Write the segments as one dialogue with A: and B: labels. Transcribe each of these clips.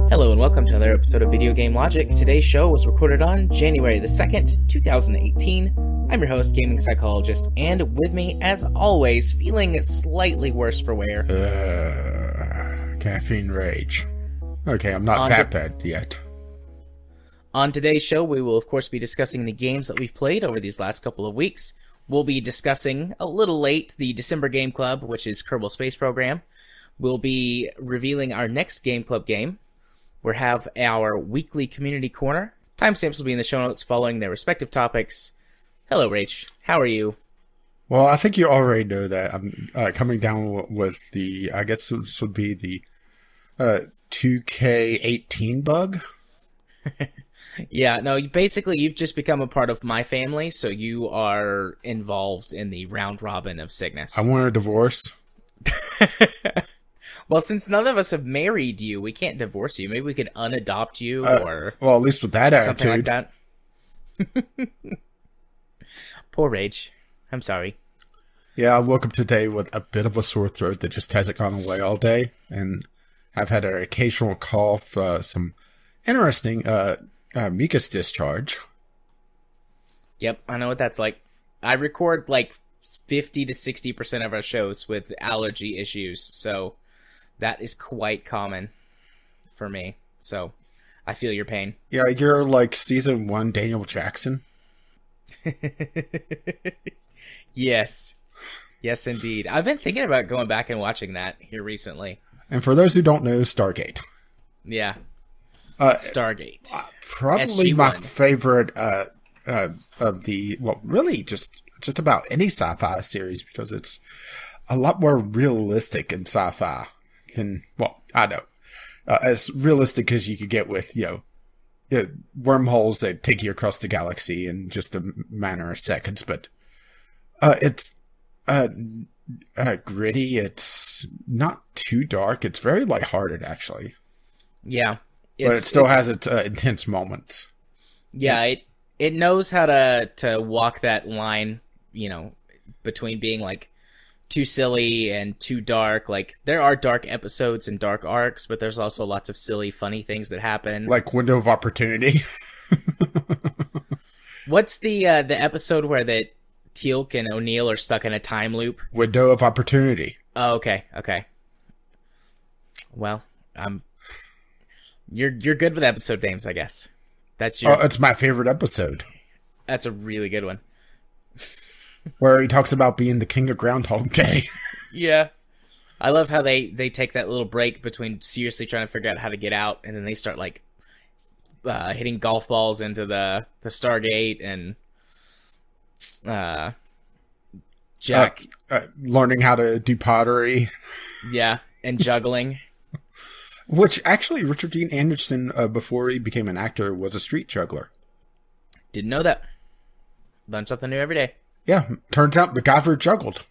A: Hello and welcome to another episode of Video Game Logic. Today's show was recorded on January the 2nd, 2018. I'm your host, Gaming Psychologist, and with me, as always, feeling slightly worse for wear.
B: Caffeine rage. Okay, I'm not that bad yet.
A: On today's show, we will of course be discussing the games that we've played over these last couple of weeks. We'll be discussing, a little late, the December Game Club, which is Kerbal Space Program. We'll be revealing our next Game Club game. We'll have our weekly community corner. Timestamps will be in the show notes following their respective topics. Hello, Rach. How are you?
B: Well, I think you already know that I'm coming down with the, I guess this would be the 2K18 bug.
A: Yeah, no, basically you've just become a part of my family, so you are involved in the round robin of sickness.
B: I want a divorce.
A: Well, since none of us have married you, we can't divorce you. Maybe we could unadopt you or...
B: Well, at least with that
A: something
B: attitude.
A: like that. Poor Rage. I'm sorry.
B: Yeah, I woke up today with a bit of a sore throat that just hasn't gone away all day. And I've had an occasional cough, some interesting mucus discharge.
A: Yep, I know what that's like. I record like 50 to 60% of our shows with allergy issues, so... that is quite common for me, so I feel your pain.
B: Yeah, you're like season 1 Daniel Jackson.
A: Yes. Yes, indeed. I've been thinking about going back and watching that here recently.
B: And for those who don't know, Stargate.
A: Yeah. Stargate.
B: Probably
A: SG-1.
B: my favorite of the, well, really just about any sci-fi series, because it's a lot more realistic in sci-fi. Well, I know, as realistic as you could get with, wormholes that take you across the galaxy in just a matter of seconds, but it's gritty, it's not too dark, it's very lighthearted, actually.
A: Yeah.
B: But it still has its intense moments.
A: Yeah, it knows how to walk that line, between being, like, too silly and too dark. Like, there are dark episodes and dark arcs, but there's also lots of silly, funny things that happen.
B: Like Window of Opportunity.
A: What's the episode where that Teal'c and O'Neill are stuck in a time loop?
B: Window of Opportunity.
A: Oh, okay. Well, you're good with episode names, I guess. That's
B: it's my favorite episode.
A: That's a really good one.
B: Where he talks about being the king of Groundhog Day.
A: Yeah. I love how they take that little break between seriously trying to figure out how to get out, and then they start, like, hitting golf balls into the Stargate, and Jack...
B: learning how to do pottery.
A: Yeah, and juggling.
B: Which, actually, Richard Dean Anderson, before he became an actor, was a street juggler.
A: Didn't know that. Learn something new every day.
B: Yeah, turns out MacGyver juggled.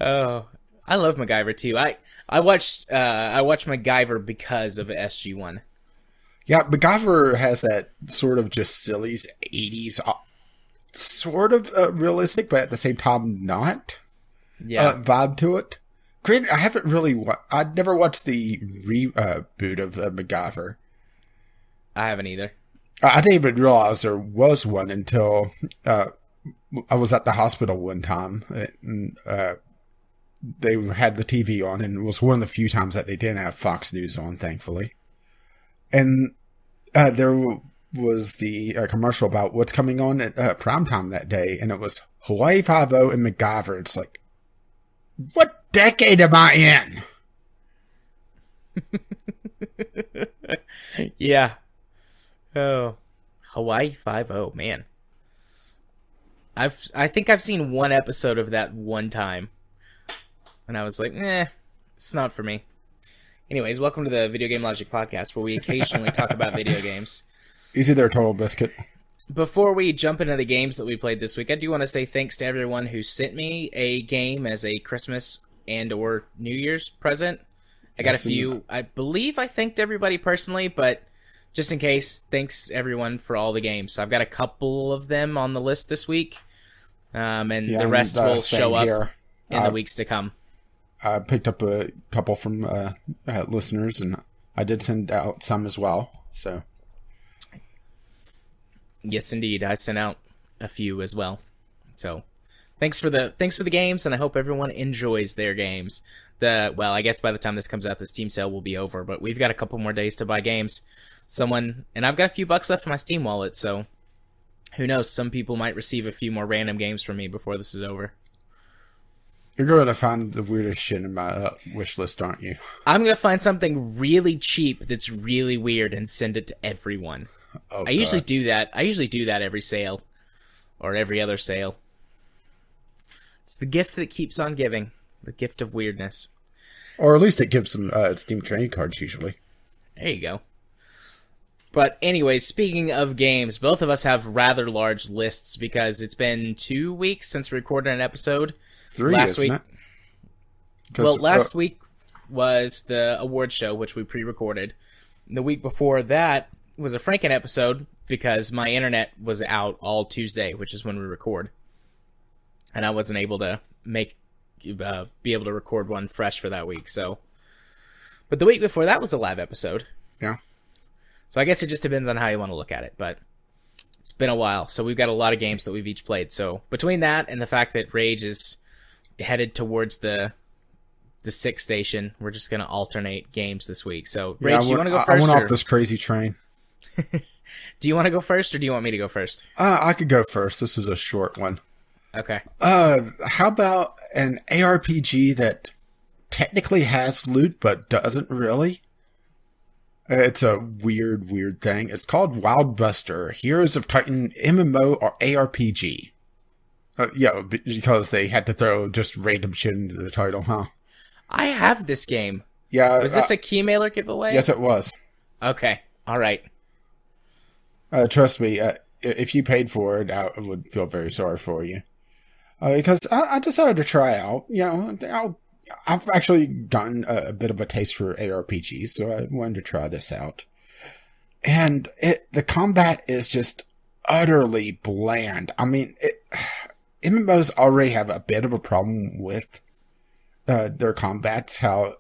A: Oh, I love MacGyver too. I watched MacGyver because of SG-1.
B: Yeah, MacGyver has that sort of just silly 80s, sort of realistic, but at the same time not.
A: Yeah,
B: vibe to it. Granted, I haven't really. I'd never watched the reboot of MacGyver.
A: I haven't either.
B: I didn't even realize there was one until I was at the hospital one time. And, they had the TV on, and it was one of the few times that they didn't have Fox News on, thankfully. And there was the commercial about what's coming on at primetime that day, and it was Hawaii Five-0 and MacGyver. It's like, what decade am I
A: in? Yeah. Oh, Hawaii Five-0, man. I think I've seen one episode of that one time, and I was like, it's not for me. Anyways, welcome to the Video Game Logic Podcast, where we occasionally talk about video games.
B: Easy there, Total Biscuit.
A: Before we jump into the games that we played this week, I do want to say thanks to everyone who sent me a game as a Christmas and or New Year's present. I got a few. I believe I thanked everybody personally, but just in case, thanks everyone for all the games. I've got a couple of them on the list this week, and the rest will show up in the weeks to come.
B: I picked up a couple from listeners, and I did send out some as well. So,
A: yes, indeed, I sent out a few as well. So, thanks for the games, and I hope everyone enjoys their games. I guess by the time this comes out, the Steam sale will be over, but we've got a couple more days to buy games. And I've got a few bucks left in my Steam wallet, so who knows? Some people might receive a few more random games from me before this is over.
B: You're going to find the weirdest shit in my wish list, aren't you?
A: I'm going to find something really cheap that's really weird and send it to everyone.
B: Oh,
A: I usually do that. I usually do that every sale or every other sale. It's the gift that keeps on giving. The gift of weirdness.
B: Or at least it gives some Steam trading cards, usually.
A: There you go. But anyways, speaking of games, both of us have rather large lists because it's been 2 weeks since we recorded an episode.
B: 3, isn't it?
A: Well, last week was the award show, which we pre-recorded. The week before that was a Franken episode because my internet was out all Tuesday, which is when we record. And I wasn't able to be able to record one fresh for that week. But the week before that was a live episode.
B: Yeah.
A: So I guess it just depends on how you want to look at it, but it's been a while. So we've got a lot of games that we've each played. So between that and the fact that Rage is headed towards the 6th station, we're just going to alternate games this week. So Rage, do you want to go first?
B: I went off this crazy train.
A: Do you want to go first, or do you want me to go first?
B: I could go first. This is a short one.
A: Okay.
B: How about an ARPG that technically has loot, but doesn't really? It's a weird thing. It's called Wildbuster, Heroes of Titan MMO or ARPG. Because they had to throw just random shit into the title, huh?
A: I have this game.
B: Yeah.
A: Was this a Keymailer giveaway?
B: Yes, it was.
A: Okay. All right.
B: Trust me, if you paid for it, I would feel very sorry for you. Because I decided to try out. I've actually gotten a bit of a taste for ARPGs, so I wanted to try this out. And the combat is just utterly bland. I mean, MMOs already have a bit of a problem with their combats, how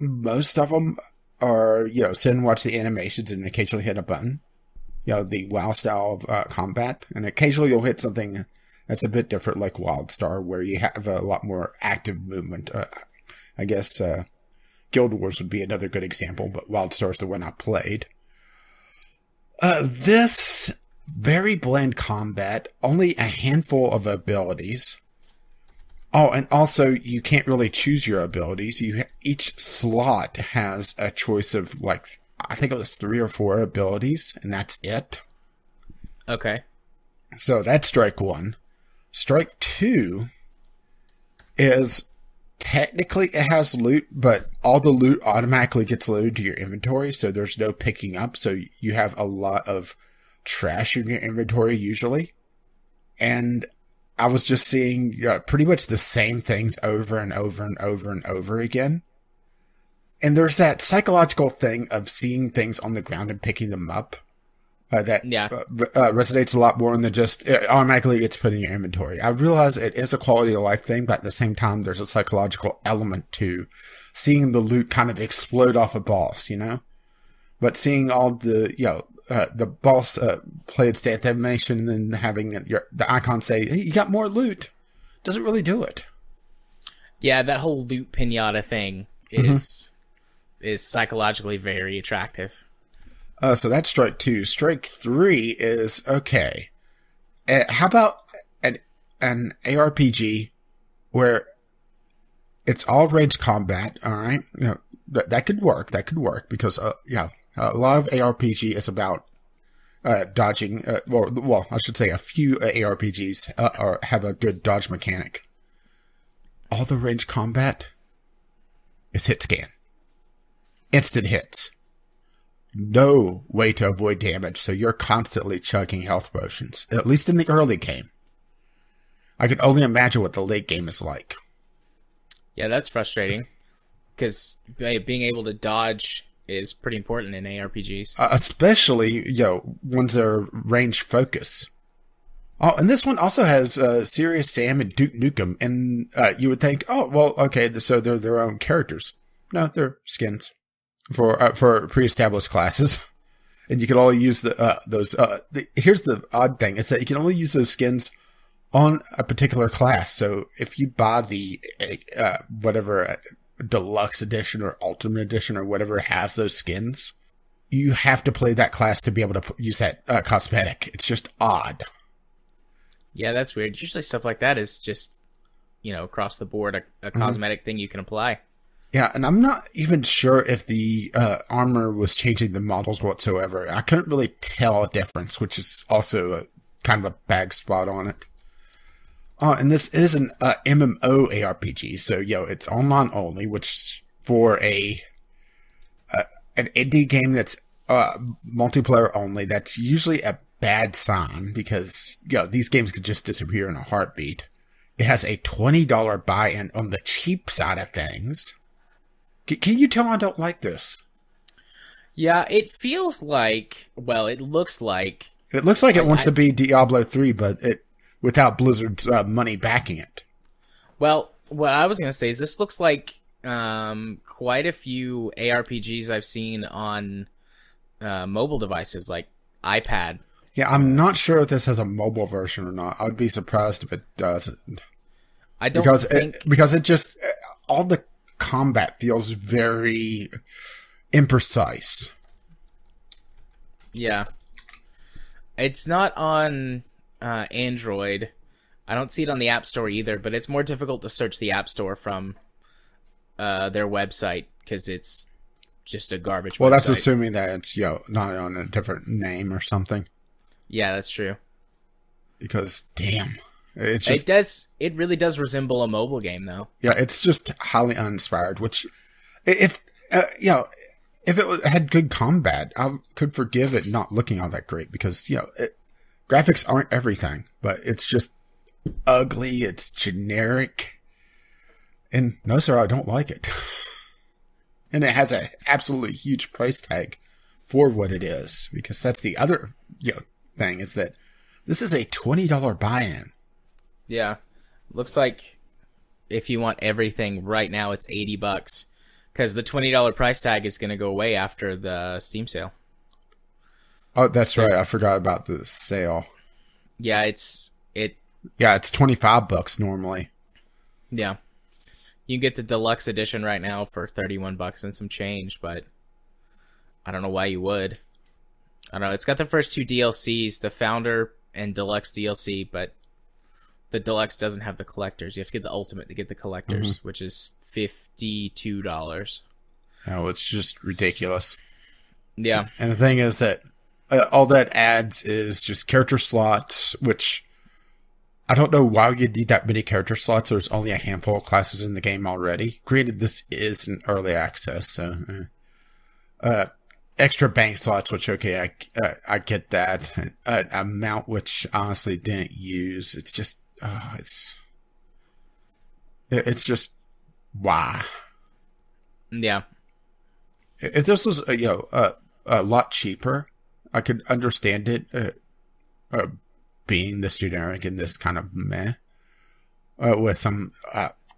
B: most of them are, sit and watch the animations and occasionally hit a button. The WoW style of combat. And occasionally you'll hit something that's a bit different, like WildStar, where you have a lot more active movement. I guess Guild Wars would be another good example, but WildStar is the one I played. This very bland combat, only a handful of abilities. Oh, and also you can't really choose your abilities. Each slot has a choice of I think it was 3 or 4 abilities, and that's it.
A: Okay.
B: So that's strike 1. Strike 2 is technically it has loot, but all the loot automatically gets loaded to your inventory, so there's no picking up. So you have a lot of trash in your inventory usually. And I was just seeing pretty much the same things over and over and over and over again. And there's that psychological thing of seeing things on the ground and picking them up that resonates a lot more than just it automatically gets put in your inventory. I realize it is a quality of life thing, but at the same time, there's a psychological element to seeing the loot kind of explode off a boss, But seeing all the boss play its death animation and then having the icon say, hey, you got more loot, doesn't really do it.
A: Yeah, that whole loot pinata thing is psychologically very attractive.
B: So that's strike 2. Strike 3 is, okay. How about an ARPG where it's all range combat, alright? That could work. That could work because, a lot of ARPG is about dodging. I should say a few ARPGs have a good dodge mechanic. All the range combat is hit scan. Instant hits. No way to avoid damage, so you're constantly chugging health potions, at least in the early game. I can only imagine what the late game is like.
A: Yeah, that's frustrating, because being able to dodge is pretty important in ARPGs.
B: Especially, ones that are range focus. Oh, and this one also has Serious Sam and Duke Nukem, and you would think, oh, well, okay, so they're their own characters. No, they're skins for pre-established classes, and you can only use those. Here's the odd thing: is that you can only use those skins on a particular class. So if you buy the whatever deluxe edition or ultimate edition or whatever has those skins, you have to play that class to be able to use that cosmetic. It's just odd.
A: Yeah, that's weird. Usually stuff like that is just, across the board, a cosmetic thing you can apply.
B: Yeah, and I'm not even sure if the armor was changing the models whatsoever. I couldn't really tell a difference, which is also kind of a bag spot on it. And this is an MMO ARPG, so it's online only, which for an indie game that's multiplayer only, that's usually a bad sign because these games could just disappear in a heartbeat. It has a $20 buy-in on the cheap side of things. Can you tell I don't like this?
A: Yeah, it feels like, well, it looks like
B: it wants to be Diablo 3, but without Blizzard's money backing it.
A: Well, what I was going to say is this looks like quite a few ARPGs I've seen on mobile devices like iPad.
B: Yeah, I'm not sure if this has a mobile version or not. I would be surprised if it doesn't.
A: I don't
B: because it just all the combat feels very imprecise.
A: Yeah. It's not on Android. I don't see it on the App Store either, but it's more difficult to search the App Store from their website because it's just a garbage
B: Well,
A: website.
B: That's assuming that it's not on a different name or something.
A: Yeah, that's true.
B: Because damn, it's just
A: it really does resemble a mobile game though.
B: Yeah, it's just highly uninspired. Which, if it had good combat, I could forgive it not looking all that great because graphics aren't everything, but it's just ugly. It's generic, and no, sir, I don't like it. And it has an absolutely huge price tag for what it is, because that's the other thing is that this is a $20 buy-in.
A: Yeah, looks like if you want everything right now, it's $80 because the $20 price tag is going to go away after the Steam sale.
B: Oh, that's right. I forgot about the sale.
A: Yeah, it's
B: $25 normally.
A: Yeah. You can get the deluxe edition right now for $31 and some change, but I don't know why you would. I don't know. It's got the first two DLCs, the Founder and Deluxe DLC, but the Deluxe doesn't have the collectors. You have to get the Ultimate to get the collectors, which is $52.
B: Oh, it's just ridiculous.
A: Yeah.
B: And the thing is that all that adds is just character slots, which I don't know why you need that many character slots. There's only a handful of classes in the game already. Granted, this is an early access, so extra bank slots, which okay, I get that. Amount which honestly didn't use. It's just it's just why.
A: Yeah.
B: If this was a lot cheaper, I could understand it being this generic and this kind of meh, with some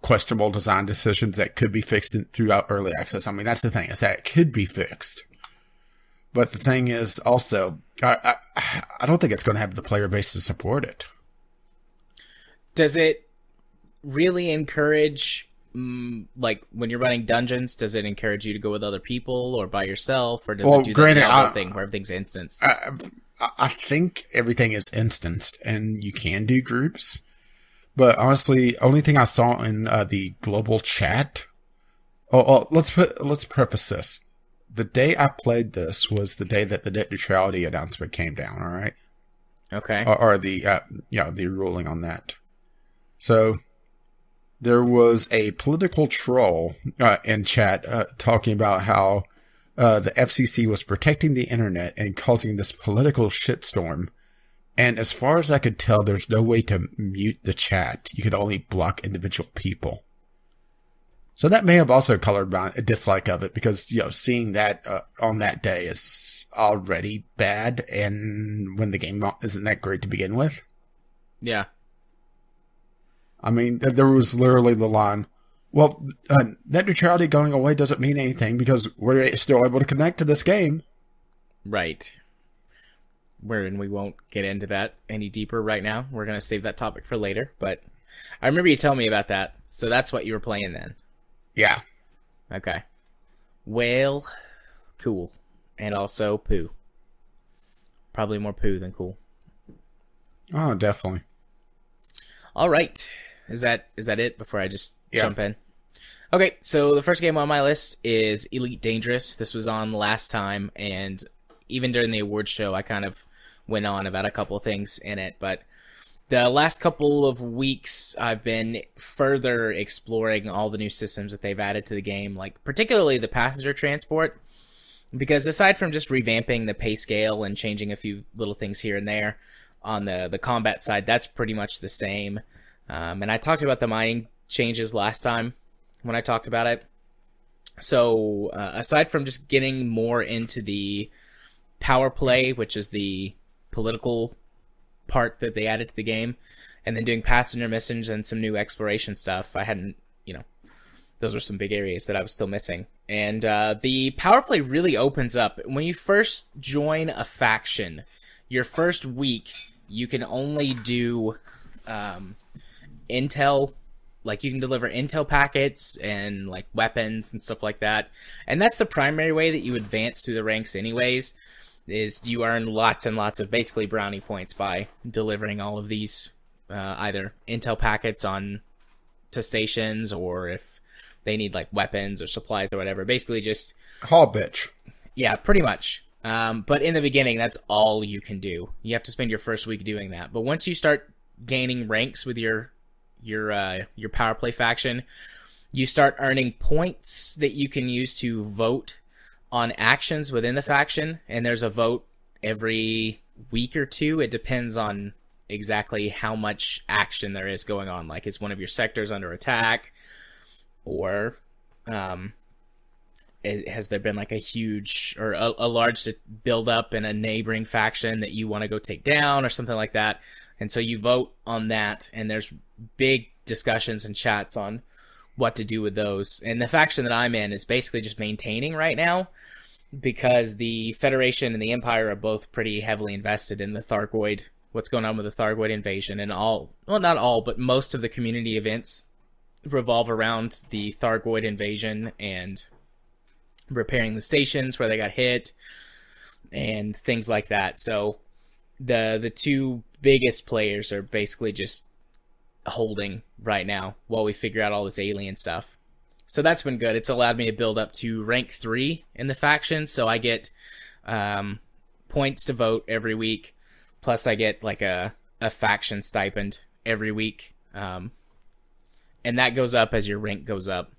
B: questionable design decisions that could be fixed throughout early access. I mean, that's the thing, is that it could be fixed. But the thing is also, I don't think it's going to have the player base to support it.
A: Does it really encourage, like, when you're running dungeons, does it encourage you to go with other people or by yourself? Or does it do the Diablo thing where everything's instanced?
B: I think everything is instanced, and you can do groups. But honestly, only thing I saw in the global chat... let's preface this. The day I played this was the day that the net neutrality announcement came down, all right?
A: Okay.
B: Or the ruling on that. So there was a political troll in chat talking about how the FCC was protecting the internet and causing this political shitstorm. And as far as I could tell, there's no way to mute the chat. You could only block individual people. So that may have also colored my dislike of it because, seeing that on that day is already bad, and when the game isn't that great to begin with.
A: Yeah.
B: I mean, there was literally the line, well, net neutrality going away doesn't mean anything because we're still able to connect to this game.
A: Right. And we won't get into that any deeper right now. We're going to save that topic for later, but I remember you telling me about that, so that's what you were playing then.
B: Yeah.
A: Okay. Well, cool. And also poo. Probably more poo than cool.
B: Oh, definitely.
A: All right. Is that it before I just jump in? Okay, so the first game on my list is Elite Dangerous. This was on last time, and even during the award show, I kind of went on about a couple of things in it, but the last couple of weeks, I've been further exploring all the new systems that they've added to the game, like particularly the passenger transport, because aside from just revamping the pay scale and changing a few little things here and there on the combat side, that's pretty much the same. And I talked about the mining changes last time when I talked about it. So aside from just getting more into the power play, which is the political part that they added to the game, and then doing passenger missions and some new exploration stuff, I hadn't, those were some big areas that I was still missing. And the power play really opens up. When you first join a faction, your first week, you can only do intel, like you can deliver intel packets and like weapons and stuff like that. And that's the primary way that you advance through the ranks anyways, is you earn lots and lots of basically brownie points by delivering all of these either intel packets to stations, or if they need like weapons or supplies or whatever. Basically just
B: call bitch.
A: Yeah, pretty much. But in the beginning, that's all you can do. You have to spend your first week doing that. But once you start gaining ranks with your power play faction, you start earning points that you can use to vote on actions within the faction, and there's a vote every week or two. It depends on exactly how much action there is going on. Like, is one of your sectors under attack, or has there been like a huge or a large build up in a neighboring faction that you want to go take down or something like that. And so you vote on that, and there's big discussions and chats on what to do with those. And the faction that I'm in is basically just maintaining right now, because the Federation and the Empire are both pretty heavily invested in the Thargoid, what's going on with the Thargoid invasion, and not all, but most of the community events revolve around the Thargoid invasion and repairing the stations where they got hit and things like that. So the two biggest players are basically just holding right now while we figure out all this alien stuff. So that's been good. It's allowed me to build up to rank 3 in the faction, so I get points to vote every week, plus I get like a faction stipend every week, and that goes up as your rank goes up.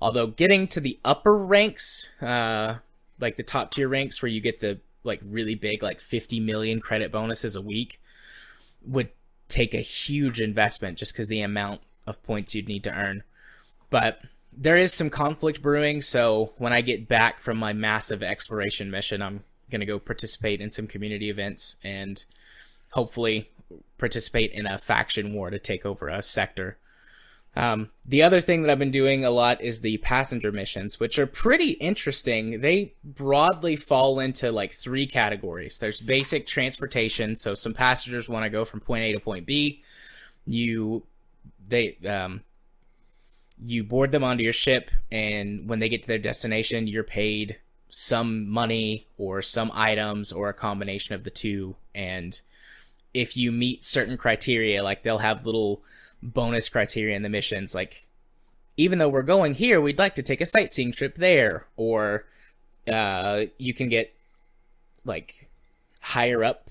A: Although getting to the upper ranks, like the top tier ranks where you get the like really big, like 50 million credit bonuses a week, would take a huge investment just because the amount of points you'd need to earn. But there is some conflict brewing, so when I get back from my massive exploration mission, I'm going to go participate in some community events and hopefully participate in a faction war to take over a sector. The other thing that I've been doing a lot is the passenger missions, which are pretty interesting. They broadly fall into like 3 categories. There's basic transportation, so some passengers want to go from point A to point B. You board them onto your ship, and when they get to their destination, you're paid some money or some items or a combination of the two. And if you meet certain criteria, like they'll have little bonus criteria in the missions, like, even though we're going here, we'd like to take a sightseeing trip there. Or you can get like higher up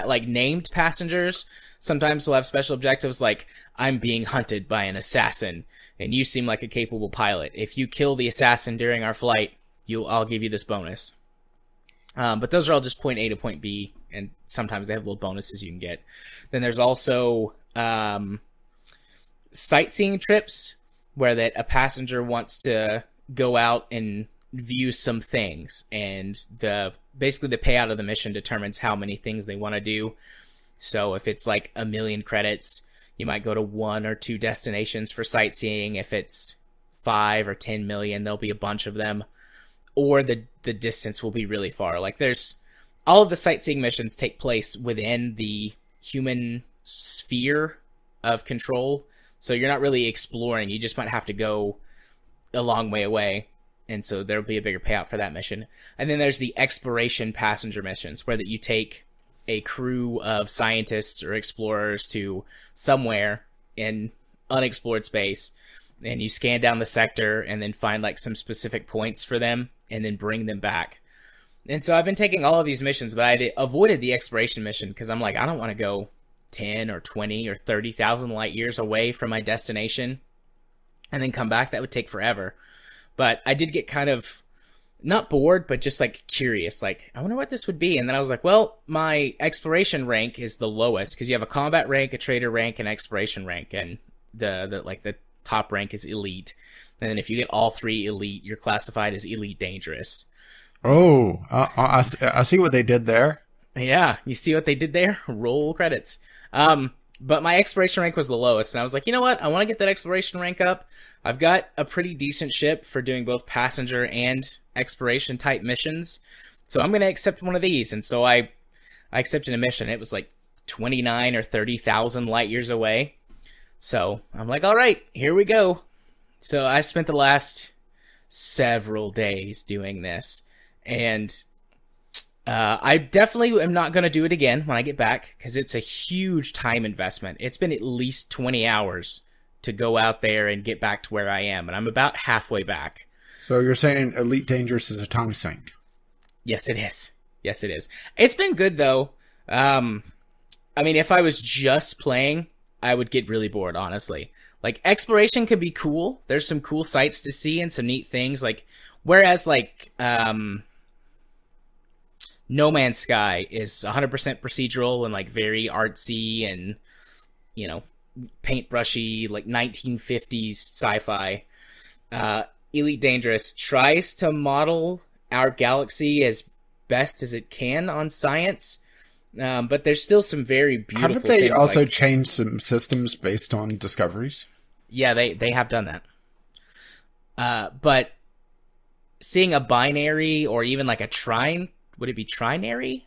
A: like named passengers. Sometimes they'll have special objectives like, I'm being hunted by an assassin and you seem like a capable pilot. If you kill the assassin during our flight, I'll give you this bonus. But those are all just point A to point B, and sometimes they have little bonuses you can get. Then there's also sightseeing trips, where that a passenger wants to go out and view some things, and basically the payout of the mission determines how many things they want to do. So if it's like 1 million credits, you might go to 1 or 2 destinations for sightseeing. If it's 5 or 10 million, there'll be a bunch of them, or the distance will be really far. Like all of the sightseeing missions take place within the human sphere of control, so you're not really exploring. You just might have to go a long way away, and so there'll be a bigger payout for that mission. And then there's the exploration passenger missions, where that you take a crew of scientists or explorers to somewhere in unexplored space, and you scan down the sector and then find like some specific points for them and then bring them back. And so I've been taking all of these missions, but I avoided the exploration mission because I'm like, I don't want to go 10 or 20 or 30,000 light years away from my destination and then come back. That would take forever. But I did get kind of not bored, but just like curious, like I wonder what this would be. And then I was like, well, my exploration rank is the lowest because you have a combat rank, a trader rank, and exploration rank, and the top rank is elite. And then if you get all 3 elite, you're classified as elite dangerous.
B: Oh, I see what they did there.
A: Yeah, you see what they did there? Roll credits. But my exploration rank was the lowest, and I was like, you know what? I want to get that exploration rank up. I've got a pretty decent ship for doing both passenger and exploration type missions, so I'm going to accept one of these. And so I accepted a mission. It was like 29 or 30,000 light years away. So I'm like, all right, here we go. So I spent the last several days doing this, and I definitely am not going to do it again when I get back because it's a huge time investment. It's been at least 20 hours to go out there and get back to where I am, and I'm about halfway back.
B: So you're saying Elite Dangerous is a time sink?
A: Yes, it is. Yes, it is. It's been good, though. I mean, if I was just playing, I would get really bored, honestly. Like, exploration could be cool. There's some cool sights to see and some neat things. Like, whereas, like, No Man's Sky is 100% procedural and, like, very artsy and, you know, paintbrushy, like, 1950s sci-fi. Elite Dangerous tries to model our galaxy as best as it can on science, but there's still some very beautiful things.
B: Haven't they also changed some systems based on discoveries?
A: Yeah, they have done that. But seeing a binary or even like a would it be trinary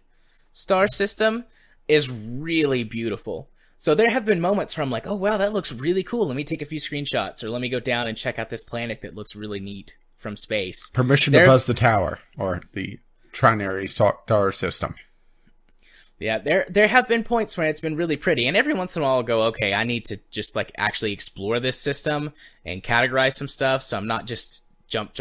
A: star system is really beautiful. So there have been moments where I'm like, oh wow, that looks really cool. Let me take a few screenshots, or let me go down and check out this planet that looks really neat from space.
B: Permission to buzz the tower, or the trinary star system.
A: Yeah, there have been points where it's been really pretty, and every once in a while I'll go, okay, I need to just like actually explore this system and categorize some stuff, so I'm not just jump.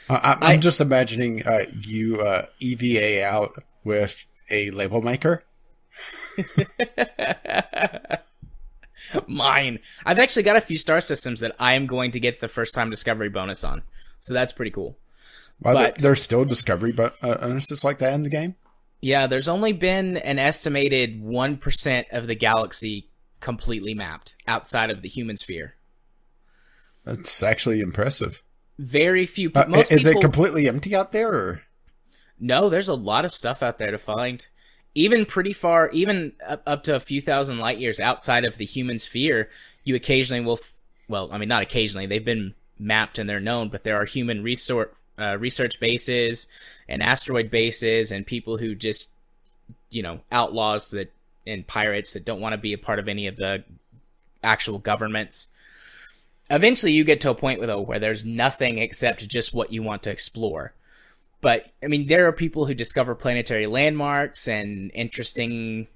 B: I'm just imagining you EVA out with a label maker.
A: Mine. I've actually got a few star systems that I am going to get the first time discovery bonus on, so that's pretty cool.
B: But there's still discovery bonuses like that in the game?
A: Yeah, there's only been an estimated 1% of the galaxy completely mapped outside of the human sphere.
B: That's actually impressive.
A: Very few.
B: Is it completely empty out there? Or?
A: No, there's a lot of stuff out there to find. Even pretty far, even up to a few thousand light years outside of the human sphere, you occasionally will. Well, I mean, not occasionally. They've been mapped and they're known, but there are human research bases and asteroid bases and people who just, you know, outlaws and pirates that don't want to be a part of any of the actual governments. Eventually you get to a point where there's nothing except just what you want to explore. But, I mean, there are people who discover planetary landmarks and interesting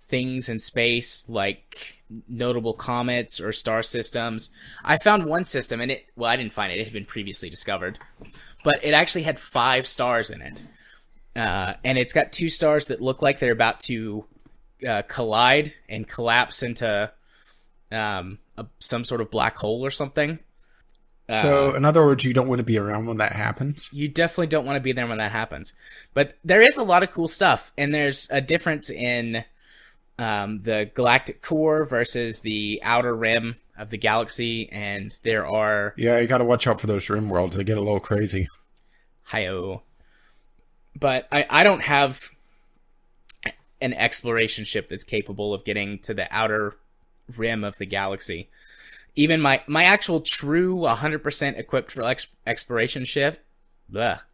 A: things in space, like notable comets or star systems. I found one system, and I didn't find it. It had been previously discovered. But it actually had 5 stars in it. And it's got 2 stars that look like they're about to collide and collapse into some sort of black hole or something.
B: So, in other words, you don't want to be around when that happens?
A: You definitely don't want to be there when that happens. But there is a lot of cool stuff, and there's a difference in the galactic core versus the outer rim of the galaxy, and there are...
B: Yeah, you gotta watch out for those rim worlds. They get a little crazy.
A: Hi-oh. But I don't have an exploration ship that's capable of getting to the outer rim of the galaxy. Even my actual true 100% equipped for exploration ship,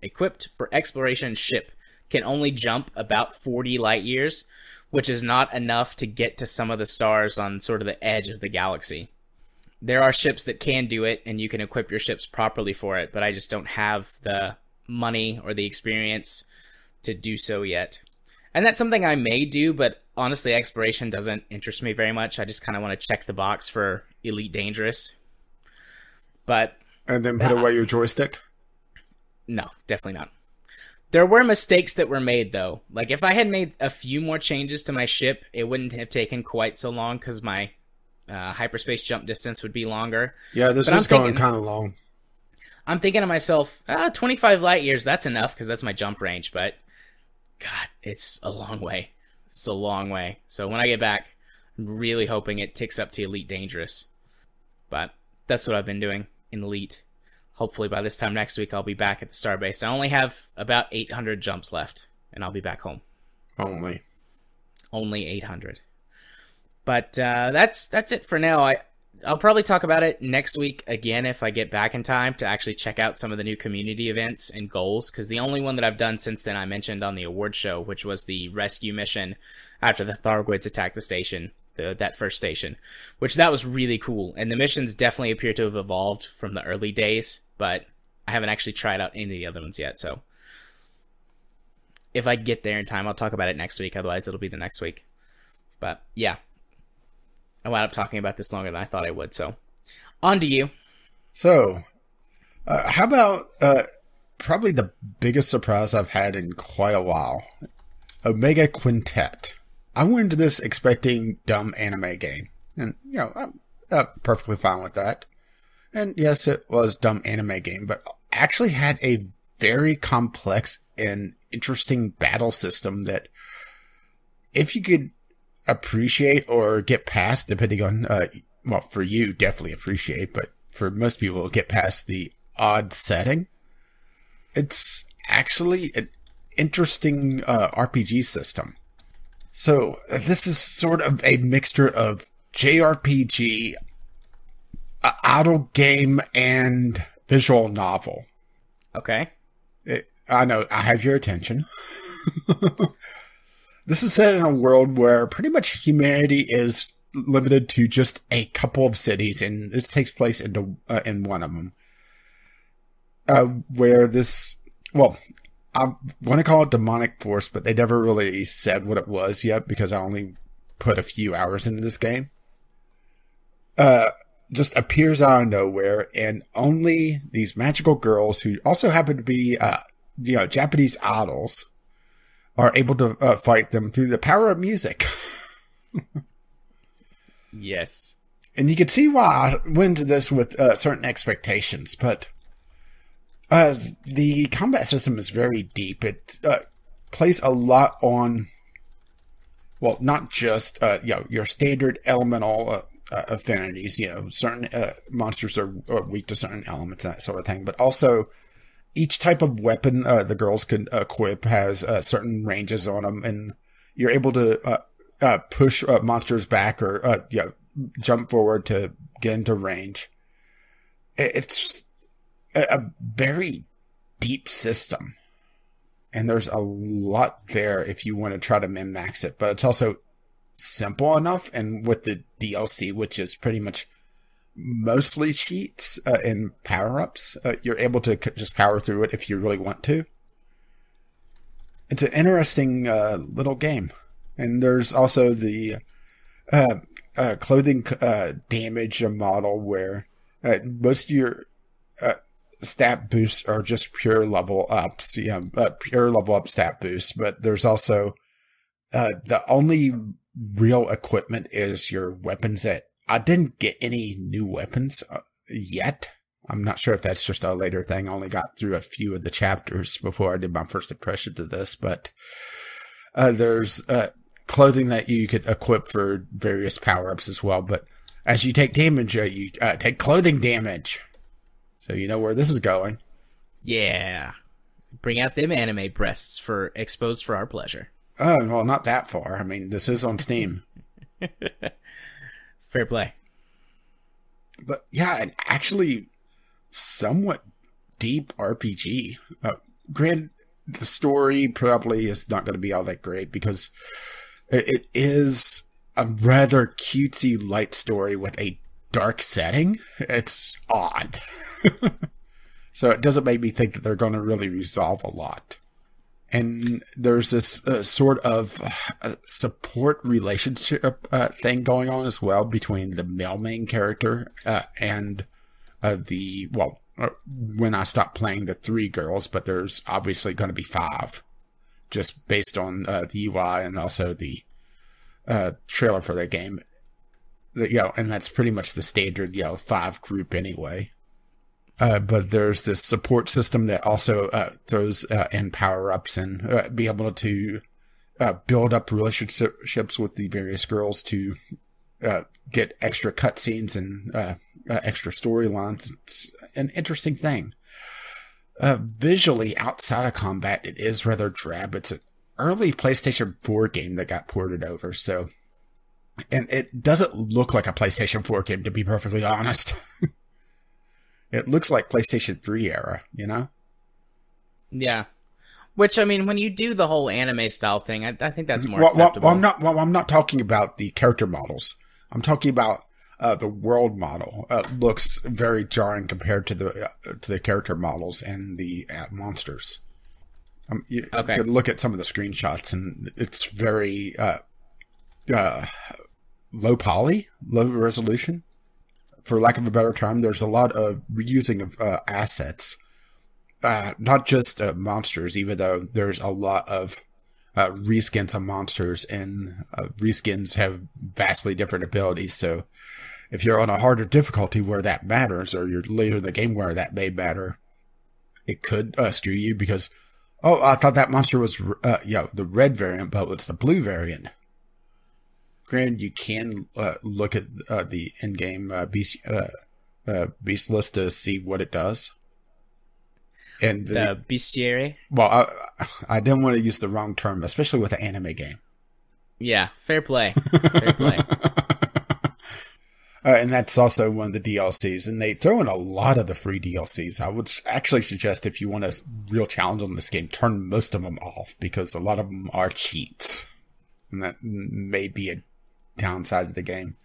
A: equipped for exploration ship can only jump about 40 light years, which is not enough to get to some of the stars on sort of the edge of the galaxy. There are ships that can do it, and you can equip your ships properly for it, but I just don't have the money or the experience to do so yet. And that's something I may do, but honestly, exploration doesn't interest me very much. I just kind of want to check the box for Elite Dangerous. But...
B: And then put away your joystick?
A: No, definitely not. There were mistakes that were made, though. Like, if I had made a few more changes to my ship, it wouldn't have taken quite so long, because my hyperspace jump distance would be longer.
B: Yeah, this is going kind of long.
A: I'm thinking to myself, 25 light years, that's enough, because that's my jump range, but God, it's a long way. It's a long way. So when I get back, I'm really hoping it ticks up to Elite Dangerous. But that's what I've been doing in Elite. Hopefully by this time next week, I'll be back at the Starbase. I only have about 800 jumps left, and I'll be back home.
B: Only
A: 800. But that's it for now. I'll probably talk about it next week again if I get back in time to actually check out some of the new community events and goals, because the only one that I've done since then I mentioned on the award show, which was the rescue mission after the Thargoids attacked the station, that first station, which that was really cool. And the missions definitely appear to have evolved from the early days, but I haven't actually tried out any of the other ones yet, so if I get there in time, I'll talk about it next week. Otherwise, it'll be the next week. But yeah, I wound up talking about this longer than I thought I would, so on to you.
B: So, how about probably the biggest surprise I've had in quite a while, Omega Quintet. I went into this expecting dumb anime game, and I'm perfectly fine with that. And yes, it was dumb anime game, but actually had a very complex and interesting battle system that, if you could appreciate or get past, depending on, well, for you, definitely appreciate, but for most people, get past the odd setting, it's actually an interesting RPG system. So this is sort of a mixture of JRPG, idle game, and visual novel.
A: Okay.
B: I know, I have your attention. This is set in a world where pretty much humanity is limited to just a couple of cities, and this takes place in one of them. Where this, well, I want to call it demonic force, but they never really said what it was yet because I only put a few hours into this game. Just appears out of nowhere, and only these magical girls, who also happen to be, Japanese idols, are able to fight them through the power of music.
A: Yes.
B: And you can see why I went into this with certain expectations, but the combat system is very deep. It plays a lot on, well, not just your standard elemental affinities. Certain monsters are weak to certain elements, that sort of thing, but also each type of weapon the girls can equip has certain ranges on them, and you're able to push monsters back or jump forward to get into range. It's a very deep system, and there's a lot there if you want to try to min-max it, but it's also simple enough, and with the DLC, which is pretty much mostly cheats and power-ups, you're able to just power through it if you really want to. It's an interesting little game. And there's also the clothing damage model where most of your stat boosts are just pure level ups, pure level up stat boosts, but there's also the only real equipment is your weapons. I didn't get any new weapons yet. I'm not sure if that's just a later thing. I only got through a few of the chapters before I did my first impressions of this, but there's clothing that you could equip for various power-ups as well. But as you take damage, you take clothing damage. So you know where this is going.
A: Yeah. Bring out them anime breasts for exposed for our pleasure.
B: Oh, well, not that far. I mean, this is on Steam.
A: Fair play.
B: But yeah, an actually somewhat deep RPG. Granted, the story probably is not going to be all that great because it is a rather cutesy light story with a dark setting. It's odd. So it doesn't make me think that they're going to really resolve a lot. And there's this sort of support relationship thing going on as well between the male main character and when I stop playing the 3 girls, but there's obviously going to be 5, just based on the UI and also the trailer for the game. And that's pretty much the standard 5 group anyway. But there's this support system that also throws in power-ups and be able to build up relationships with the various girls to get extra cutscenes and extra storylines. It's an interesting thing. Visually, outside of combat, it is rather drab. It's an early PlayStation 4 game that got ported over, so... And it doesn't look like a PlayStation 4 game, to be perfectly honest. It looks like PlayStation 3 era, you know?
A: Yeah. Which, I mean, when you do the whole anime style thing, I think that's more acceptable.
B: I'm not talking about the character models. I'm talking about the world model. Looks very jarring compared to the character models and the monsters. You could look at some of the screenshots, and it's very low resolution. For lack of a better term, there's a lot of reusing of assets, not just monsters, even though there's a lot of reskins of monsters, and reskins have vastly different abilities. So if you're on a harder difficulty where that matters, or you're later in the game where that may matter, it could skew you because, oh, I thought that monster was the red variant, but it's the blue variant. Granted, you can look at the in-game beast list to see what it does. And
A: the bestiary?
B: Well, I didn't want to use the wrong term, especially with an anime game.
A: Yeah, fair play. Fair play.
B: And that's also one of the DLCs. And they throw in a lot of the free DLCs. I would actually suggest if you want a real challenge on this game, turn most of them off, because a lot of them are cheats. And that may be a downside of the game.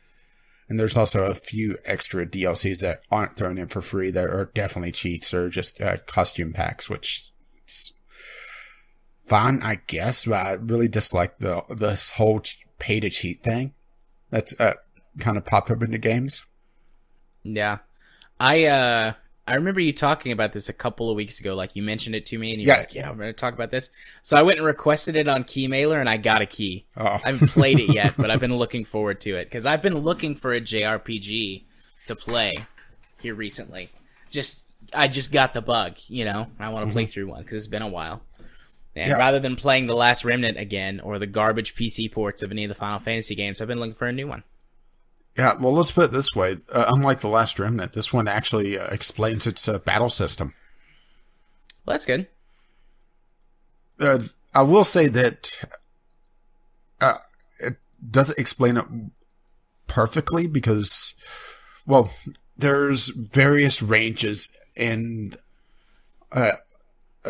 B: And there's also a few extra DLCs that aren't thrown in for free that are definitely cheats or just costume packs, which it's fine, I guess, but I really dislike this whole pay to cheat thing that's kind of popped up into games.
A: Yeah. I remember you talking about this a couple of weeks ago. Like, you mentioned it to me, and you're like, yeah, I'm going to talk about this. So I went and requested it on Keymailer, and I got a key.
B: Oh.
A: I haven't played it yet, but I've been looking forward to it. Because I've been looking for a JRPG to play here recently. I just got the bug, you know? I want to play through one, because it's been a while. And rather than playing The Last Remnant again, or the garbage PC ports of any of the Final Fantasy games, I've been looking for a new one.
B: Yeah, well, let's put it this way. Unlike The Last Remnant, this one actually explains its battle system.
A: Well, that's good.
B: I will say that it doesn't explain it perfectly because, well, there's various ranges in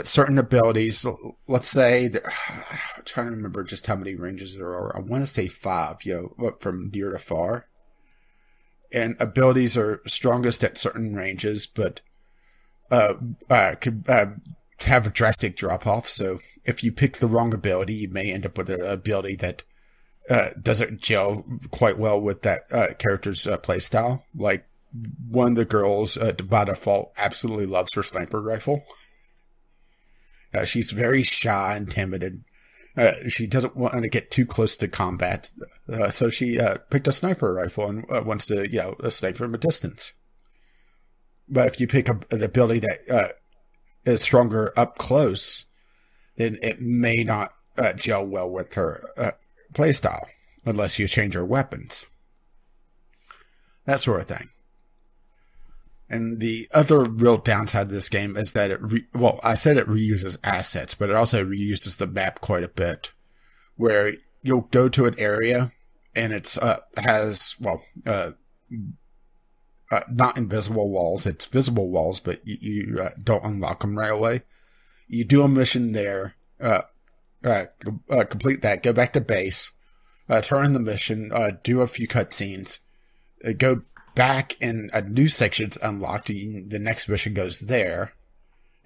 B: certain abilities. Let's say, I'm trying to remember just how many ranges there are. I want to say 5, from near to far. And abilities are strongest at certain ranges, but could have a drastic drop-off. So if you pick the wrong ability, you may end up with an ability that doesn't gel quite well with that character's playstyle. Like, one of the girls, by default, absolutely loves her sniper rifle. She's very shy and timid. She doesn't want to get too close to combat, so she picked a sniper rifle and wants to, snipe from a distance. But if you pick an ability that is stronger up close, then it may not gel well with her playstyle, unless you change her weapons. that sort of thing. And the other real downside of this game is that I said it reuses assets, but it also reuses the map quite a bit. Where you'll go to an area and it's has not invisible walls. It's visible walls, but you don't unlock them right away. You do a mission there, complete that, go back to base, turn in the mission, do a few cutscenes, go back and a new section's unlocked. The next mission goes there,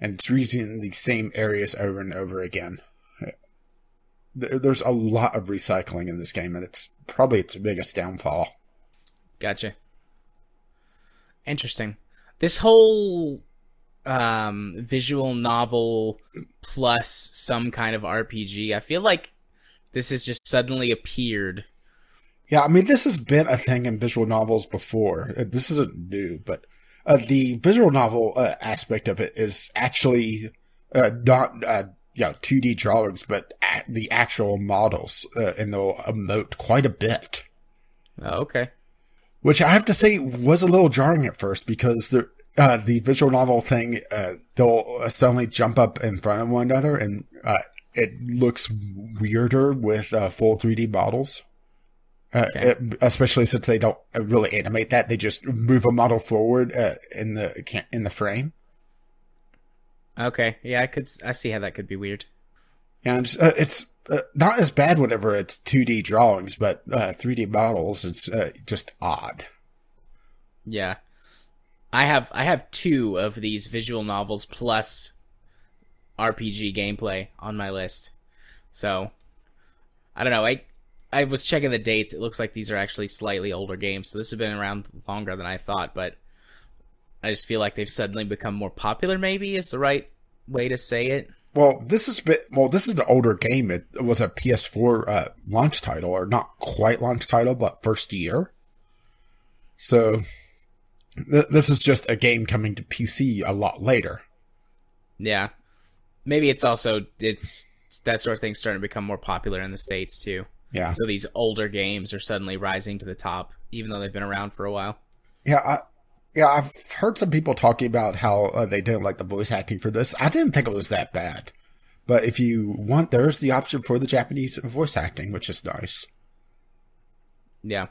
B: and it's using the same areas over and over again. There's a lot of recycling in this game, and it's probably its biggest downfall.
A: Gotcha. Interesting. This whole visual novel plus some kind of RPG, I feel like this has just suddenly appeared.
B: Yeah, I mean, this has been a thing in visual novels before. This isn't new, but the visual novel aspect of it is actually not 2D drawings, but the actual models, and they'll emote quite a bit.
A: Oh, okay.
B: Which I have to say was a little jarring at first, because the visual novel thing, they'll suddenly jump up in front of one another, and it looks weirder with full 3D models. Okay. Especially since they don't really animate that, they just move a model forward in the frame.
A: Okay, yeah, I see how that could be weird.
B: And it's not as bad whenever it's 2D drawings, but 3D models, it's just odd.
A: Yeah, I have 2 of these visual novels plus RPG gameplay on my list. So I don't know. I was checking the dates. It looks like these are actually slightly older games, so this has been around longer than I thought, but I just feel like they've suddenly become more popular, maybe is the right way to say it.
B: Well, this is an older game. It was a PS4 launch title, or not quite launch title, but first year. So this is just a game coming to PC a lot later.
A: Yeah. Maybe it's that sort of thing starting to become more popular in the States too.
B: Yeah.
A: So these older games are suddenly rising to the top, even though they've been around for a while.
B: Yeah, I've heard some people talking about how they didn't like the voice acting for this. I didn't think it was that bad. But if you want, there's the option for the Japanese voice acting, which is nice.
A: Yeah.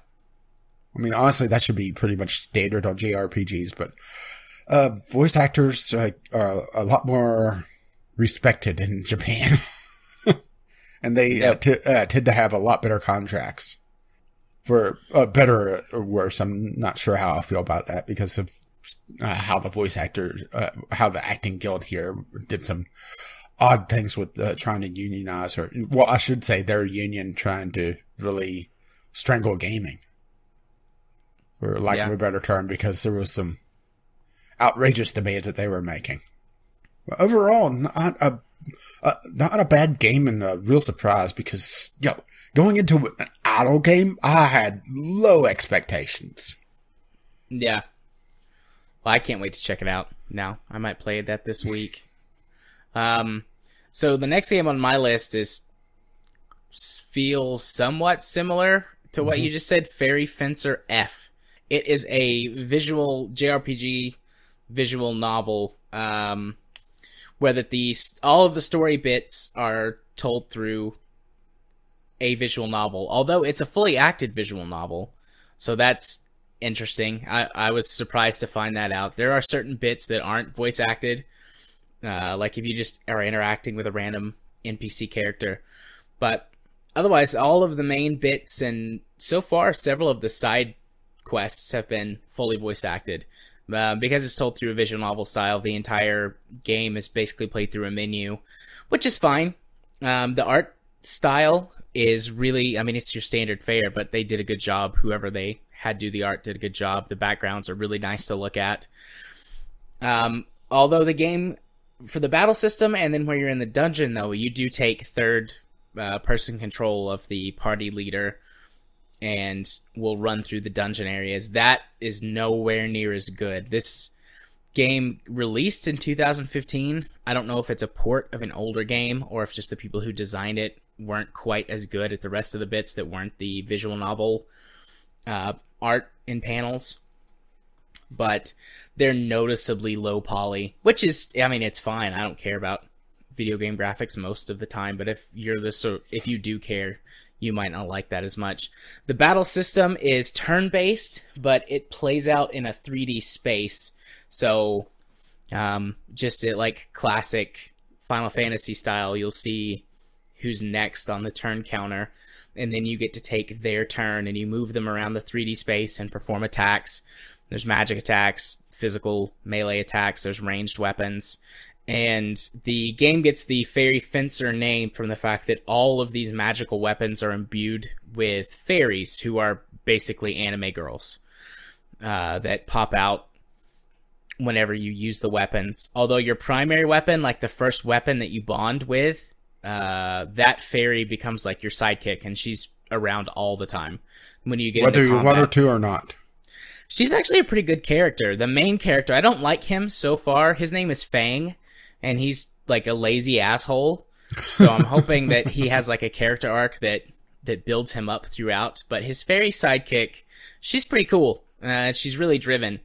B: I mean, honestly, that should be pretty much standard on JRPGs, but voice actors are a lot more respected in Japan. And they tend to have a lot better contracts. For better or worse, I'm not sure how I feel about that, because of how the acting guild here did some odd things with trying to unionize, I should say their union trying to really strangle gaming, for lack of a better term, because there was some outrageous demands that they were making. But overall, not a bad game, and a real surprise, because going into an idle game, I had low expectations.
A: Yeah. Well, I can't wait to check it out now. I might play that this week. So the next game on my list feels somewhat similar to what you just said, Fairy Fencer F. It is a visual JRPG visual novel, where all of the story bits are told through a visual novel, although it's a fully acted visual novel, so that's interesting. I was surprised to find that out. There are certain bits that aren't voice acted, like if you just are interacting with a random NPC character, but otherwise all of the main bits, and so far several of the side quests have been fully voice acted. Because it's told through a visual novel style, the entire game is basically played through a menu, which is fine. The art style is really, it's your standard fare, but they did a good job. Whoever they had do the art did a good job. The backgrounds are really nice to look at. Although the game, for the battle system, and then where you're in the dungeon, though, you do take third person control of the party leader, and will run through the dungeon areas. That is nowhere near as good. This game released in 2015. I don't know if it's a port of an older game, or if just the people who designed it weren't quite as good at the rest of the bits that weren't the visual novel art in panels. but they're noticeably low poly, which is, I mean, it's fine. I don't care about video game graphics most of the time, but if you do care, you might not like that as much. The battle system is turn-based, but it plays out in a 3D space. So, just like classic Final Fantasy style, you'll see who's next on the turn counter, and then you get to take their turn, and you move them around the 3D space and perform attacks. There's magic attacks, physical melee attacks, there's ranged weapons. And the game gets the Fairy Fencer name from the fact that all of these magical weapons are imbued with fairies, who are basically anime girls, that pop out whenever you use the weapons. Although your primary weapon, like the first weapon that you bond with, that fairy becomes like your sidekick, and she's around all the time when you get
B: whether
A: into combat.
B: You want her to or not.
A: She's actually a pretty good character. The main character, I don't like him so far. His name is Fang, and he's like a lazy asshole. So I'm hoping that he has like a character arc that builds him up throughout. But his fairy sidekick, she's pretty cool. She's really driven.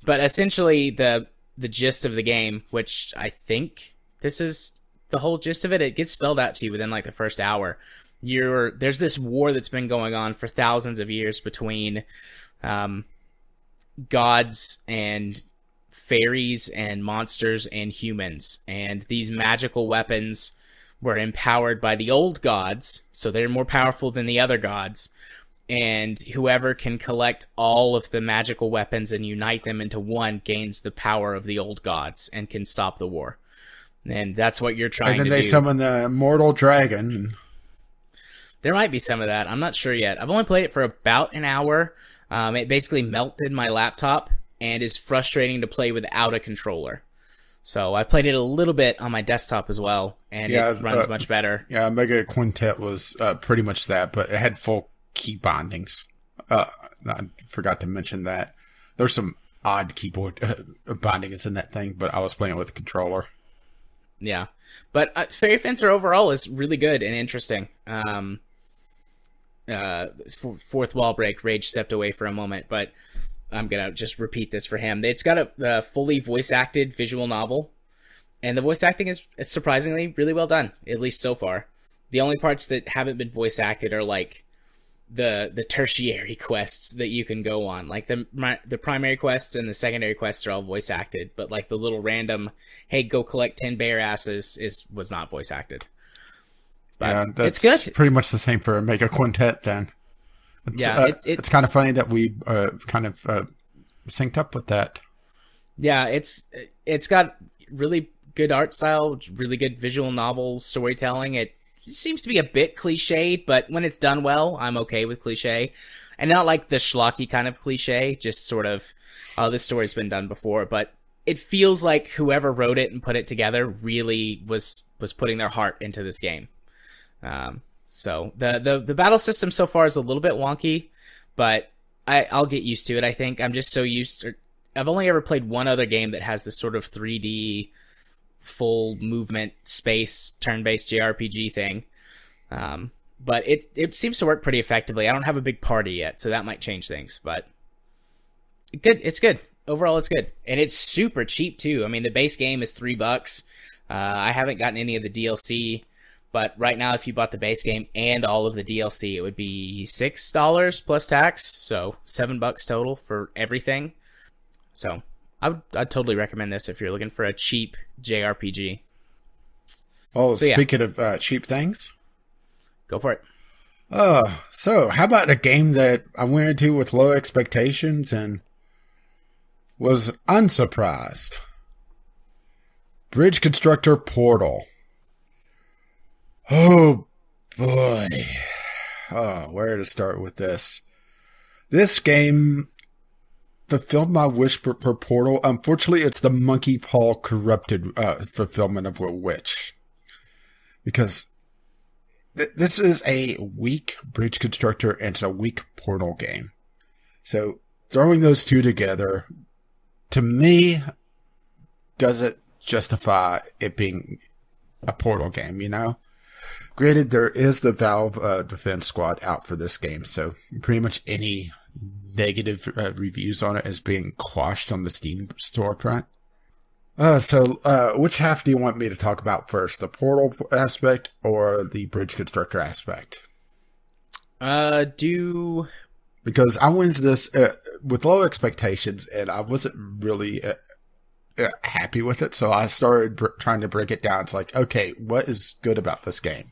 A: But essentially the gist of the game, which I think this is the whole gist of it, it gets spelled out to you within like the first hour. There's this war that's been going on for thousands of years between gods and fairies and monsters and humans, and these magical weapons were empowered by the old gods, so they're more powerful than the other gods, and whoever can collect all of the magical weapons and unite them into one gains the power of the old gods and can stop the war. And that's what you're trying to do.
B: And then they summon the immortal dragon.
A: There might be some of that. I'm not sure yet. I've only played it for about an hour. It basically melted my laptop and is frustrating to play without a controller. So I played it a little bit on my desktop as well, and it runs much better.
B: Yeah, Mega Quintet was pretty much that, but it had full key bindings. I forgot to mention that. There's some odd keyboard bindings in that thing, but I was playing with a controller.
A: Yeah, but Fairy Fencer overall is really good and interesting. Fourth wall break, Rage stepped away for a moment, but I'm gonna just repeat this for him. It's got a fully voice acted visual novel, and the voice acting is surprisingly really well done, at least so far. The only parts that haven't been voice acted are like the tertiary quests that you can go on. Like the primary quests and the secondary quests are all voice acted, but like the little random, hey, go collect 10 bear asses was not voice acted. But
B: yeah, that's
A: it's good.
B: Pretty much the same for Mega Quintet then. It's kind of funny that we kind of synced up with that.
A: Yeah, it's got really good art style, really good visual novel storytelling. It seems to be a bit cliched, but when it's done well, I'm okay with cliche. And not like the schlocky kind of cliche, just sort of, oh, this story's been done before. But it feels like whoever wrote it and put it together really was putting their heart into this game. So the battle system so far is a little bit wonky, but I'll get used to it. I think I'm just so used to, I've only ever played one other game that has this sort of 3D full movement space turn-based JRPG thing. But it seems to work pretty effectively. I don't have a big party yet, so that might change things, but good. It's good. Overall, it's good. And it's super cheap too. I mean, the base game is $3. I haven't gotten any of the DLC, but right now, if you bought the base game and all of the DLC, it would be $6 plus tax, so $7 total for everything. So I'd totally recommend this if you're looking for a cheap JRPG.
B: Oh, so, speaking of cheap things,
A: go for it.
B: So how about a game that I went into with low expectations and was unsurprised? Bridge Constructor Portal. Oh, boy. Oh, where to start with this? This game fulfilled my wish for Portal. Unfortunately, it's the monkey paw corrupted fulfillment of a wish. Because this is a weak Bridge Constructor and it's a weak Portal game. So, throwing those two together, to me, doesn't justify it being a Portal game, you know? Granted, there is the Valve Defense Squad out for this game, so pretty much any negative reviews on it as being quashed on the Steam storefront. Which half do you want me to talk about first? The portal aspect or the bridge constructor aspect? Because I went into this with low expectations, and I wasn't really happy with it, so I started trying to break it down. It's like, okay, what is good about this game?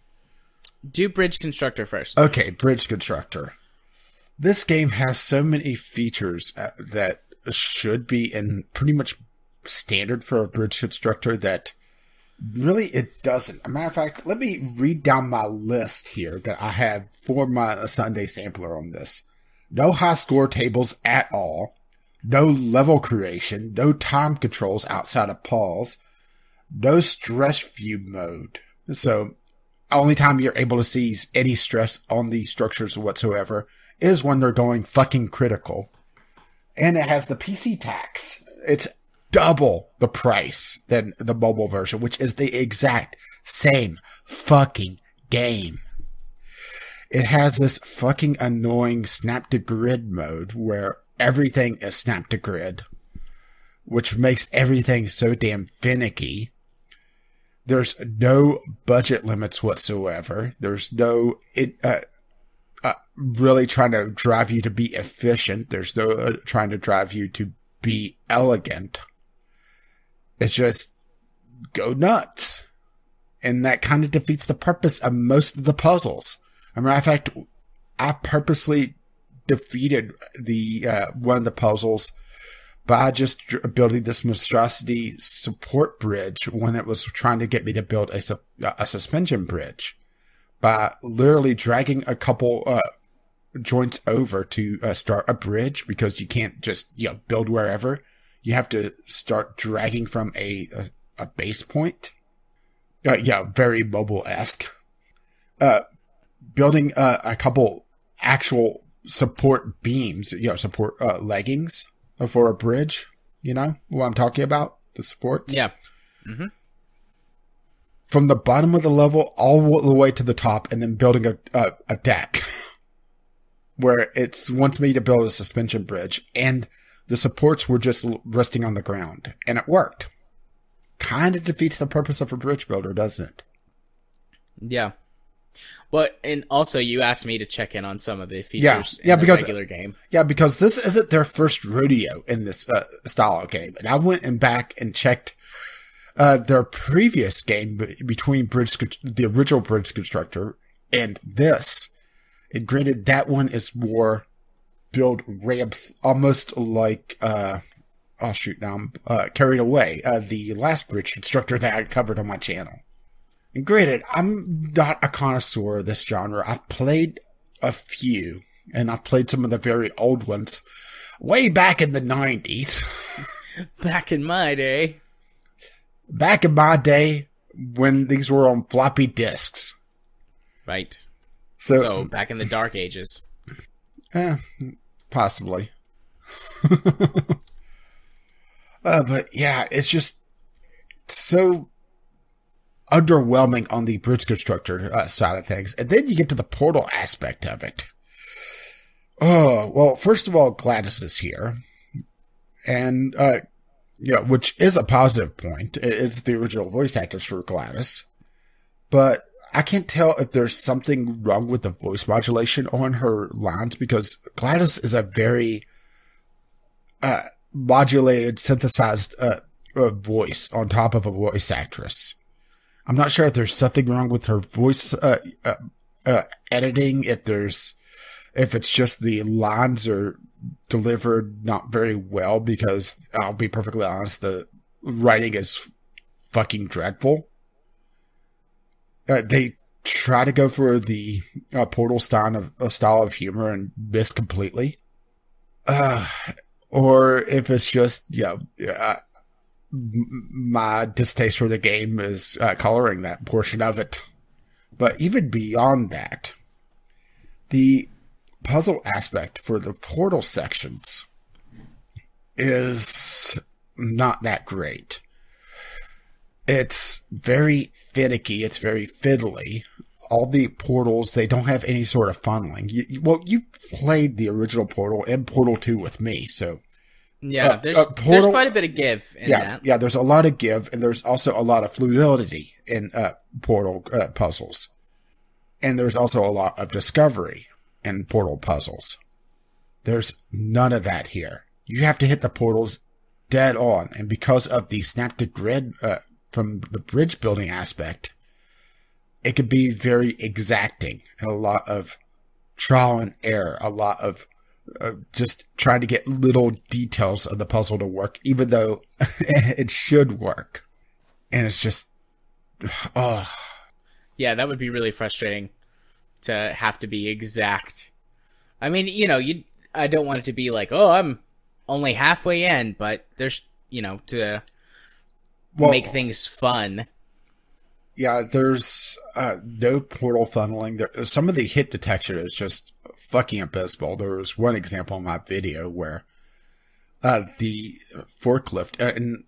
A: Do bridge constructor first.
B: Okay, bridge constructor. This game has so many features that should be in pretty much standard for a bridge constructor that really it doesn't. As a matter of fact, let me read down my list here that I have for my Sunday sampler on this. No high score tables at all. No level creation. No time controls outside of pause. No stress view mode. So, only time you're able to see any stress on the structures whatsoever is when they're going fucking critical. And it has the PC tax. It's double the price than the mobile version, which is the exact same fucking game. It has this fucking annoying snap to grid mode where everything is snap to grid, which makes everything so damn finicky. There's no budget limits whatsoever. There's no really trying to drive you to be efficient. There's no trying to drive you to be elegant. It's just go nuts. And that kind of defeats the purpose of most of the puzzles. As a matter of fact, I purposely defeated the one of the puzzles by just building this monstrosity support bridge when it was trying to get me to build a suspension bridge. By literally dragging a couple joints over to start a bridge, because you can't just build wherever. You have to start dragging from a base point. Very mobile-esque. Building a couple actual support beams, support leggings for a bridge. You know what I'm talking about? The supports?
A: Yeah. Mm-hmm.
B: From the bottom of the level all the way to the top, and then building a deck where it wants me to build a suspension bridge, and the supports were just resting on the ground, and it worked. Kind of defeats the purpose of a bridge builder, doesn't it?
A: Yeah. Well, and also you asked me to check in on some of the features in the regular game. Yeah,
B: because this isn't their first rodeo in this style of game. And I went back and checked their previous game between the original Bridge Constructor and this. And granted, that one is more build ramps, almost like, I'm carried away. The last Bridge Constructor that I covered on my channel. And granted, I'm not a connoisseur of this genre. I've played a few, and I've played some of the very old ones way back in the 90s.
A: Back in my day.
B: Back in my day when these were on floppy disks.
A: Right. So back in the dark ages.
B: Possibly. But yeah, it's just so underwhelming on the bridge constructor side of things. And then you get to the portal aspect of it. Oh, well, first of all, Gladys is here. And, which is a positive point. It's the original voice actors for Gladys. But I can't tell if there's something wrong with the voice modulation on her lines, because Gladys is a very modulated, synthesized voice on top of a voice actress. I'm not sure if there's something wrong with her voice editing, if it's just the lines are delivered not very well, because I'll be perfectly honest, the writing is fucking dreadful. They try to go for the Portal style of humor and miss completely. Or if it's just, my distaste for the game is coloring that portion of it. But even beyond that, the puzzle aspect for the portal sections is not that great. It's very finicky. It's very fiddly. all the portals, they don't have any sort of funneling. You played the original Portal and Portal 2 with me, so...
A: Yeah, there's quite a bit of give in that.
B: Yeah, there's a lot of give, and there's also a lot of fluidity in Portal puzzles. And there's also a lot of discovery in Portal puzzles. There's none of that here. You have to hit the portals dead on, and because of the snap to grid from the bridge building aspect, it could be very exacting, and a lot of trial and error, a lot of just trying to get little details of the puzzle to work, even though it should work. And it's just,
A: Yeah, that would be really frustrating to have to be exact. I mean, I don't want it to be like, oh, I'm only halfway in, but there's, to make things fun.
B: Yeah, there's no portal funneling. Some of the hit detection is just fucking abysmal. There was one example in my video where the forklift, and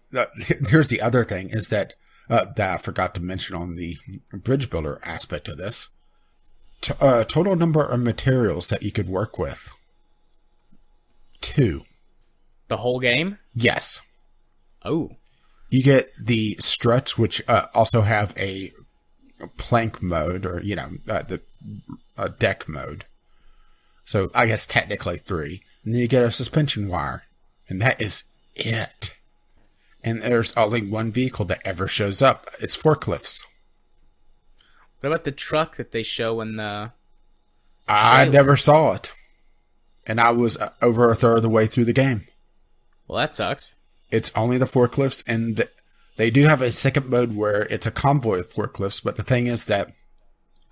B: here's the other thing, is that I forgot to mention on the bridge builder aspect of this. Total number of materials that you could work with. 2.
A: The whole game?
B: Yes.
A: Oh.
B: You get the struts, which also have a plank mode, or, the deck mode. So I guess technically 3. And then you get a suspension wire. And that is it. And there's only one vehicle that ever shows up. It's forklifts.
A: What about the truck that they show in the...
B: I never saw it. And I was over a third of the way through the game.
A: Well, that sucks.
B: It's only the forklifts, and they do have a second mode where it's a convoy of forklifts, but the thing is that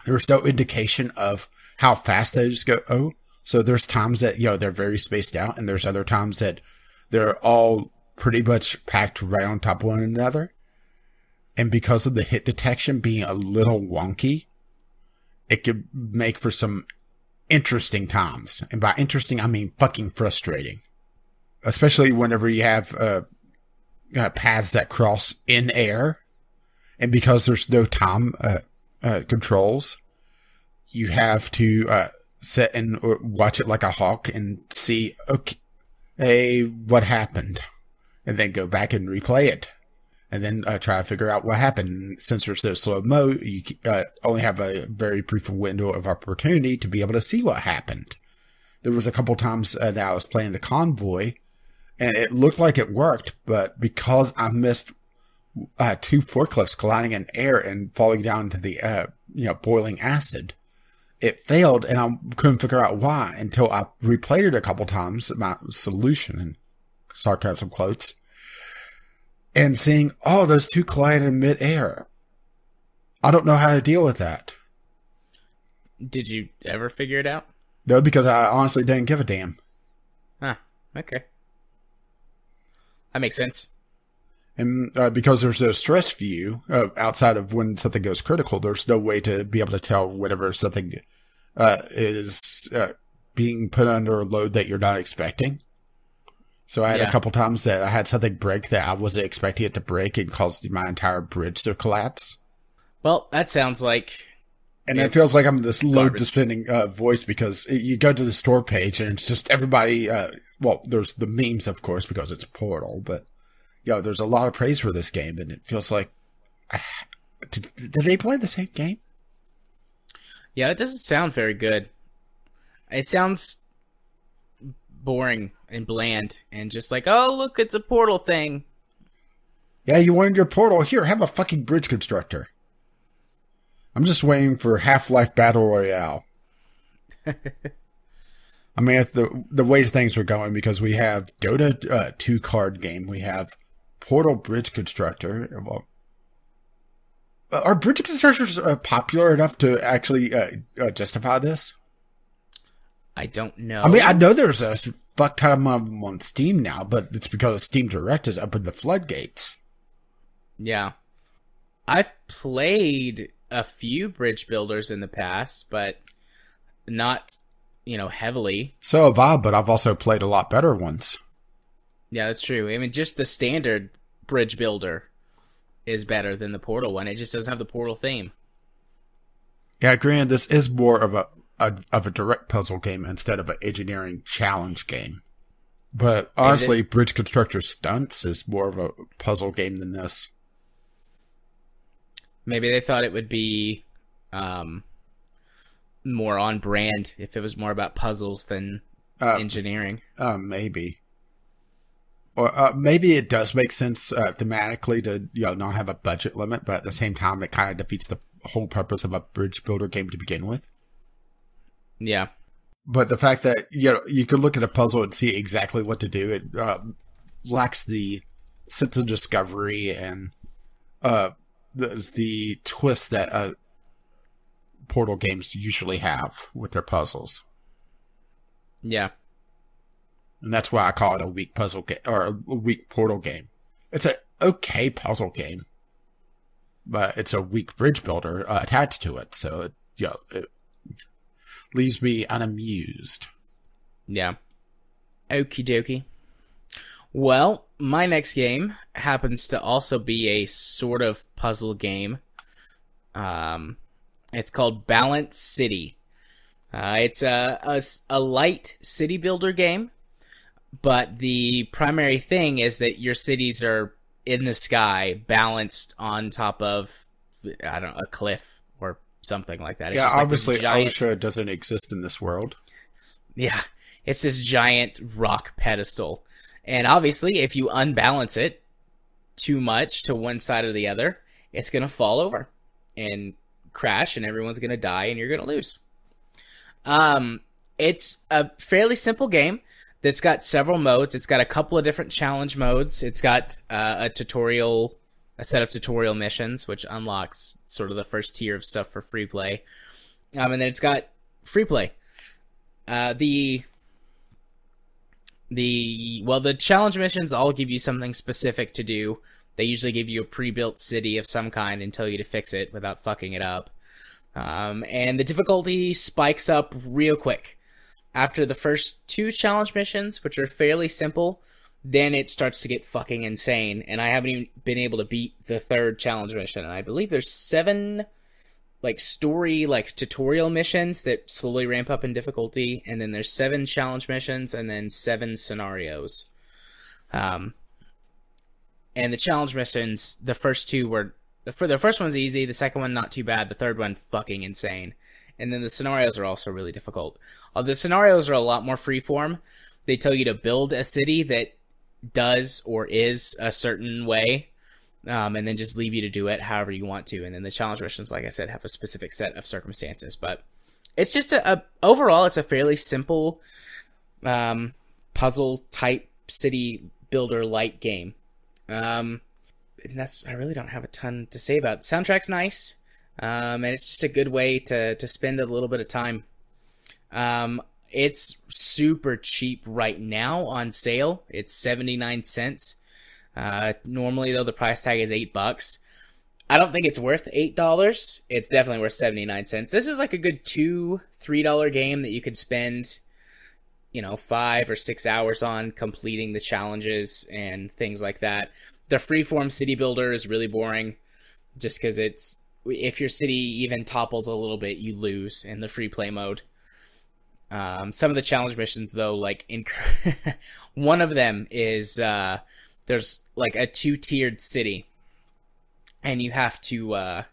B: there's no indication of how fast those go. Oh, so there's times that, they're very spaced out, and there's other times that they're all pretty much packed right on top of one another. And because of the hit detection being a little wonky, it could make for some interesting times. And by interesting, I mean fucking frustrating. Especially whenever you have paths that cross in air. And because there's no time controls, you have to sit and watch it like a hawk and see, okay, what happened? And then go back and replay it. And then try to figure out what happened. Since there's no slow mo, you only have a very brief window of opportunity to be able to see what happened. There was a couple times that I was playing the convoy, and it looked like it worked, but because I missed 2 forklifts colliding in air and falling down into the boiling acid, it failed, and I couldn't figure out why until I replayed it a couple times. My solution, in sarcasm quotes. And seeing, those 2 collide in midair. I don't know how to deal with that.
A: Did you ever figure it out?
B: No, because I honestly didn't give a damn.
A: Huh, okay. That makes sense.
B: And because there's no stress view outside of when something goes critical, there's no way to be able to tell whenever something is being put under a load that you're not expecting. So I had a couple times that I had something break that I wasn't expecting it to break and caused my entire bridge to collapse.
A: Well, that sounds like...
B: And it feels like I'm this low descending voice because you go to the store page and it's just everybody... there's the memes, of course, because it's Portal, but there's a lot of praise for this game, and it feels like... Did they play the same game?
A: Yeah, it doesn't sound very good. It sounds boring and bland and just like, oh, look, it's a Portal thing.
B: Yeah, you wanted your Portal? Here, have a fucking bridge constructor. I'm just waiting for Half-Life Battle Royale. I mean, if the ways things are going, because we have Dota 2 card game, we have Portal Bridge Constructor. Well, are bridge constructors popular enough to actually justify this?
A: I don't know.
B: I mean, I know there's a fuck ton of them on Steam now, but it's because Steam Direct has opened the floodgates.
A: Yeah. I've played a few bridge builders in the past, but not, heavily.
B: So have I, but I've also played a lot better ones.
A: Yeah, that's true. I mean, just the standard bridge builder is better than the Portal one. It just doesn't have the Portal theme.
B: Yeah, granted, this is more of a direct puzzle game instead of an engineering challenge game. But honestly, Bridge Constructor Stunts is more of a puzzle game than this.
A: Maybe they thought it would be more on brand if it was more about puzzles than engineering.
B: Maybe. Or maybe it does make sense thematically to not have a budget limit, but at the same time, it kind of defeats the whole purpose of a bridge builder game to begin with.
A: Yeah.
B: But the fact that you could look at a puzzle and see exactly what to do, it lacks the sense of discovery and the twist that Portal games usually have with their puzzles.
A: Yeah.
B: And that's why I call it a weak puzzle game or a weak Portal game. It's an okay puzzle game, but it's a weak bridge builder attached to it, so it leaves me unamused.
A: Yeah. Okie dokie. Well, my next game happens to also be a sort of puzzle game. It's called Balance City. It's a light city builder game, but the primary thing is that your cities are in the sky, balanced on top of, I don't know, a cliff or something like that. It's
B: yeah,
A: just like
B: obviously,
A: giant...
B: OSHA doesn't exist in this world.
A: Yeah, it's this giant rock pedestal. And obviously, if you unbalance it too much to one side or the other, it's going to fall over and crash, and everyone's going to die, and you're going to lose. It's a fairly simple game that's got several modes. It's got a couple of different challenge modes. It's got a set of tutorial missions, which unlocks sort of the first tier of stuff for free play. And then it's got free play. The challenge missions all give you something specific to do. They usually give you a pre-built city of some kind and tell you to fix it without fucking it up. And the difficulty spikes up real quick. After the first two challenge missions, which are fairly simple, then it starts to get fucking insane. And I haven't even been able to beat the third challenge mission. And I believe there's 7 tutorial missions that slowly ramp up in difficulty, and then there's 7 challenge missions, and then 7 scenarios. And the challenge missions, the first two were... the first one's easy, the second one not too bad, the third one fucking insane. And then the scenarios are also really difficult. The scenarios are a lot more freeform. They tell you to build a city that does or is a certain way, and then just leave you to do it however you want to. And then the challenge missions, like I said, have a specific set of circumstances. But it's just overall, it's a fairly simple puzzle type city builder light game. And I really don't have a ton to say about it. The soundtrack's nice, and it's just a good way to spend a little bit of time. It's super cheap right now on sale. It's 79 cents. Normally, though, the price tag is $8. I don't think it's worth $8. It's definitely worth 79 cents. This is like a good $2-3 game that you could spend, 5 or 6 hours on completing the challenges and things like that. The freeform city builder is really boring, just because if your city even topples a little bit, you lose in the free play mode. Some of the challenge missions, though, one of them is there's like a 2-tiered city, and you have to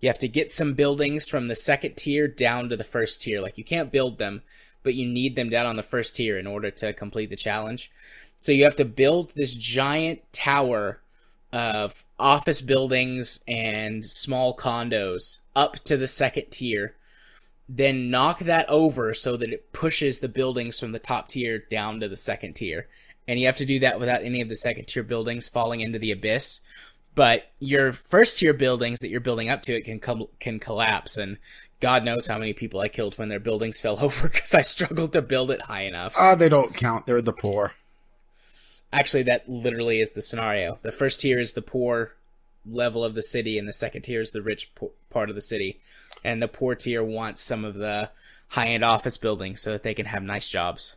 A: get some buildings from the second tier down to the first tier. Like, you can't build them, but you need them down on the first tier in order to complete the challenge. So you have to build this giant tower of office buildings and small condos up to the second tier, then knock that over so that it pushes the buildings from the top tier down to the second tier. And you have to do that without any of the second tier buildings falling into the abyss. But your first tier buildings that you're building up to it can collapse, and God knows how many people I killed when their buildings fell over because I struggled to build it high enough.
B: They don't count. They're the poor.
A: Actually, that literally is the scenario. The first tier is the poor level of the city, and the second tier is the rich part of the city. And the poor tier wants some of the high-end office buildings so that they can have nice jobs.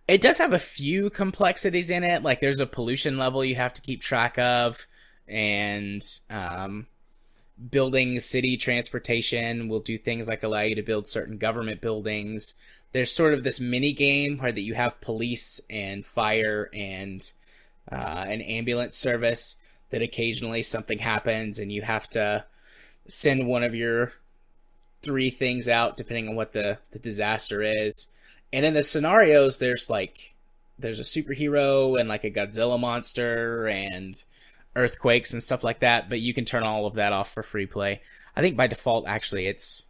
A: It does have a few complexities in it. Like, there's a pollution level you have to keep track of, and building city transportation. We'll do things like allow you to build certain government buildings. There's sort of this mini game where that you have police and fire and an ambulance service that occasionally something happens and you have to send one of your 3 things out depending on what the disaster is. And in the scenarios, there's a superhero and like a Godzilla monster and earthquakes and stuff like that, but you can turn all of that off for free play. I think by default, actually, it's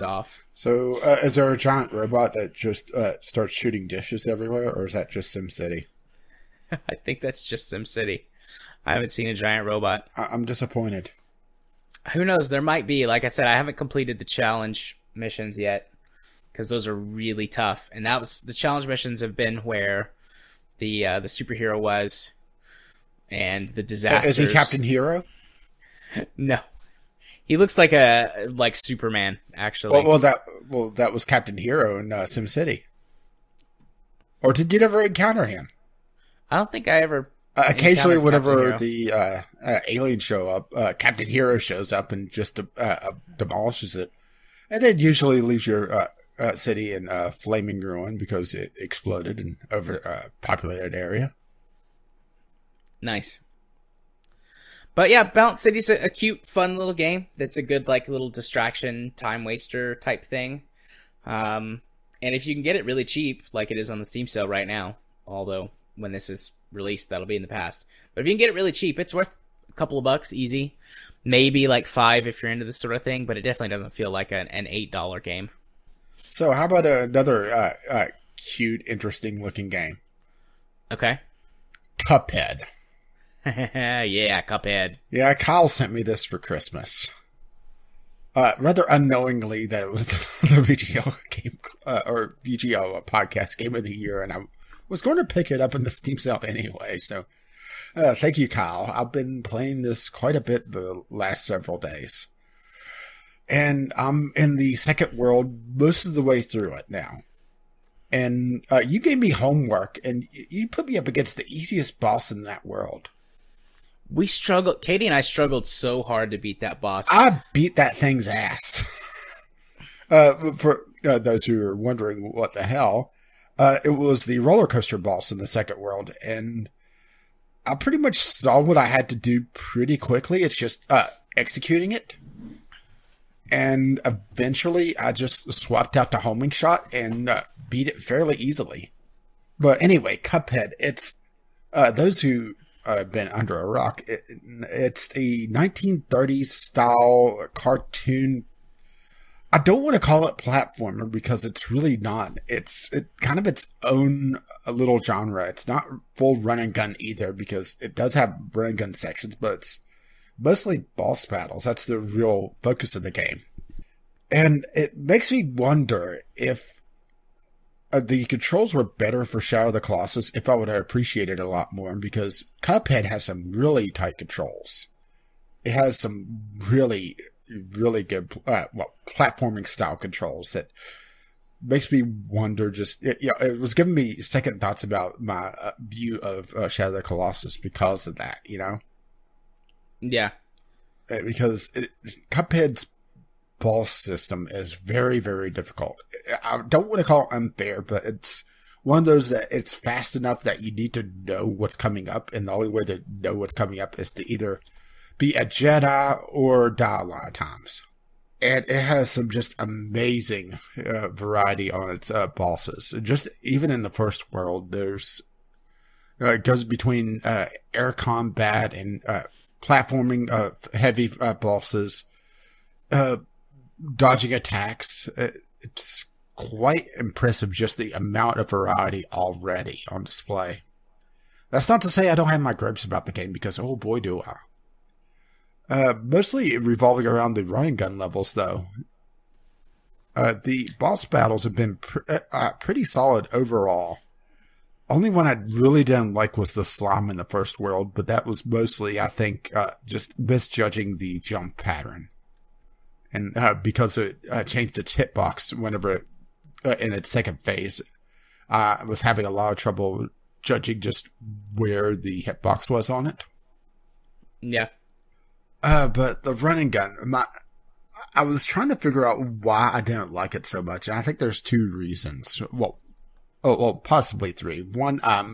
A: off.
B: So, is there a giant robot that just starts shooting dishes everywhere, or is that just SimCity?
A: I think that's just SimCity. I haven't seen a giant robot.
B: I'm disappointed.
A: Who knows? There might be. Like I said, I haven't completed the challenge missions yet because those are really tough. And that was the challenge missions have been where the superhero was and the disasters.
B: Is he Captain Hero?
A: No, he looks like Superman. Actually,
B: well, that was Captain Hero in SimCity. Or did you ever encounter him?
A: I don't think I ever.
B: Occasionally, whenever the aliens show up, Captain Hero shows up and just demolishes it, and then usually leaves your city in flaming ruin because it exploded in overpopulated area.
A: Nice. But yeah, Balance City's a cute, fun little game. That's a good little distraction, time waster type thing. And if you can get it really cheap, like it is on the Steam sale right now, although when this is released, that'll be in the past. But if you can get it really cheap, it's worth a couple of bucks, easy. Maybe $5 if you're into this sort of thing, but it definitely doesn't feel like an $8 game.
B: So how about another cute, interesting looking game?
A: Okay.
B: Cuphead.
A: Yeah, Cuphead.
B: Yeah, Kyle sent me this for Christmas. Rather unknowingly that it was the VGL game, or VGL podcast game of the year, and I was going to pick it up in the Steam sale anyway, so thank you, Kyle. I've been playing this quite a bit the last several days. And I'm in the second world most of the way through it now. And you gave me homework, and you put me up against the easiest boss in that world.
A: We struggled. Katie and I struggled so hard to beat that boss.
B: I beat that thing's ass. For those who are wondering what the hell, it was the roller coaster boss in the second world, and I pretty much saw what I had to do pretty quickly. It's just executing it. And eventually, I just swapped out the homing shot and beat it fairly easily. But anyway, Cuphead, it's those who have been under a rock. It's a 1930s style cartoon. I don't want to call it platformer because it's really not. It's kind of its own little genre. It's not full run and gun either because it does have run and gun sections, but it's mostly boss battles. That's the real focus of the game. And it makes me wonder if the controls were better for Shadow of the Colossus, if I would have appreciated it a lot more, because Cuphead has some really tight controls. It has some really, really good platforming style controls that makes me wonder it was giving me second thoughts about my view of Shadow of the Colossus because of that,
A: Yeah.
B: Because Cuphead's boss system is very, very difficult. I don't want to call it unfair, but it's one of those that it's fast enough that you need to know what's coming up, and the only way to know what's coming up is to either be a Jedi or die a lot of times. And it has some just amazing variety on its bosses. Just even in the first world, there's it goes between air combat and platforming heavy bosses, dodging attacks. It's quite impressive, just the amount of variety already on display. That's not to say I don't have my gripes about the game, because oh boy do I. Mostly revolving around the running gun levels, though. The boss battles have been pretty solid overall. Only one I really didn't like was the slime in the first world, but that was mostly, I think, just misjudging the jump pattern. And because it changed its hitbox whenever in its second phase, I was having a lot of trouble judging just where the hitbox was on it.
A: Yeah.
B: But the running gun, I was trying to figure out why I didn't like it so much, and I think there's two reasons. Well, possibly three. One, I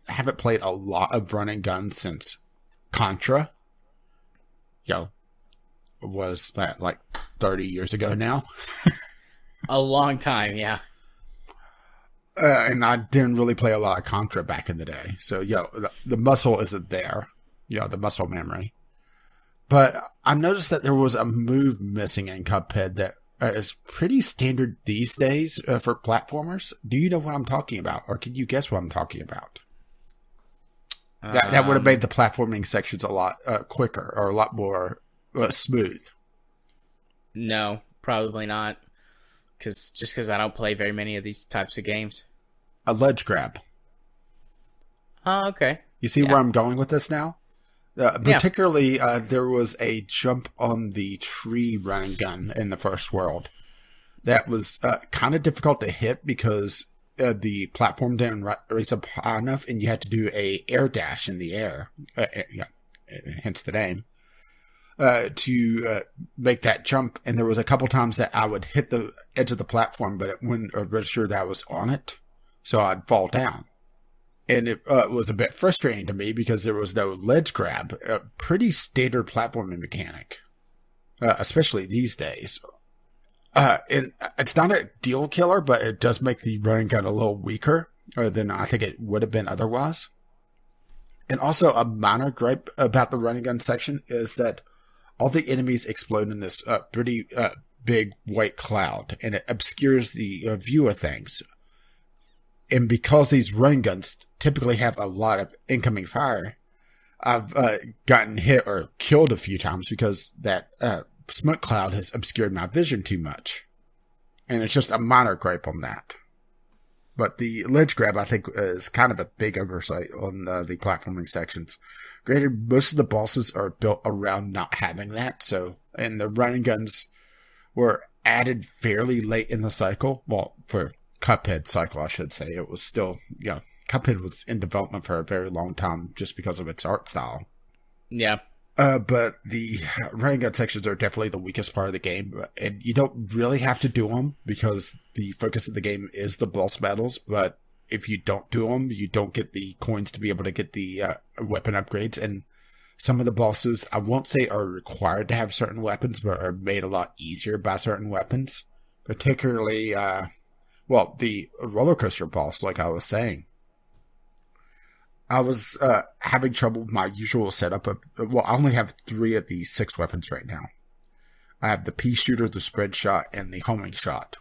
B: haven't played a lot of running guns since Contra. Was that like 30 years ago now?
A: A long time, yeah.
B: And I didn't really play a lot of Contra back in the day. So, the muscle isn't there. The muscle memory. But I noticed that there was a move missing in Cuphead that is pretty standard these days for platformers. Do you know what I'm talking about? Or can you guess what I'm talking about? That would have made the platforming sections a lot quicker or a lot more smooth.
A: No, probably not. Because I don't play very many of these types of games.
B: A ledge grab.
A: Oh, okay.
B: You see where I'm going with this now? Particularly, there was a jump on the tree running gun in the first world. That was kind of difficult to hit because the platform didn't raise up high enough, and you had to do a air dash in the air. Hence the name. To make that jump, and there was a couple times that I would hit the edge of the platform, but it wouldn't register that I was on it, so I'd fall down. And it was a bit frustrating to me because there was no ledge grab, a pretty standard platforming mechanic, especially these days. And it's not a deal killer, but it does make the running gun a little weaker than I think it would have been otherwise. And also a minor gripe about the running gun section is that all the enemies explode in this pretty big white cloud, and it obscures the view of things. And because these running guns typically have a lot of incoming fire, I've gotten hit or killed a few times because that smoke cloud has obscured my vision too much. And it's just a minor gripe on that. But the ledge grab, I think, is kind of a big oversight on the platforming sections. Granted, most of the bosses are built around not having that, and the running guns were added fairly late in the cycle. Well, for Cuphead cycle, I should say. It was still, Cuphead was in development for a very long time just because of its art style.
A: Yeah.
B: But the running gun sections are definitely the weakest part of the game, and you don't really have to do them because the focus of the game is the boss battles, but if you don't do them, you don't get the coins to be able to get the weapon upgrades, and some of the bosses, I won't say are required to have certain weapons, but are made a lot easier by certain weapons, particularly, the roller coaster boss, like I was saying. I was having trouble with my usual setup of, I only have 3 of the 6 weapons right now. I have the pea shooter, the spread shot, and the homing shot.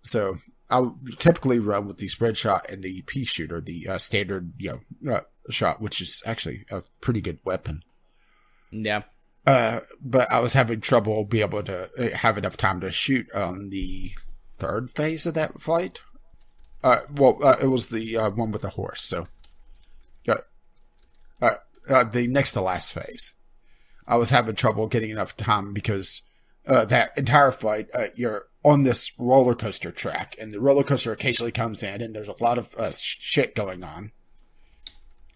B: So I'll typically run with the spread shot and the pea shooter, the standard, shot, which is actually a pretty good weapon.
A: Yeah.
B: But I was having trouble being able to have enough time to shoot on the 3rd phase of that fight. It was the one with the horse, so the next to last phase. I was having trouble getting enough time because that entire fight, you're on this roller coaster track, and the roller coaster occasionally comes in, and there's a lot of shit going on.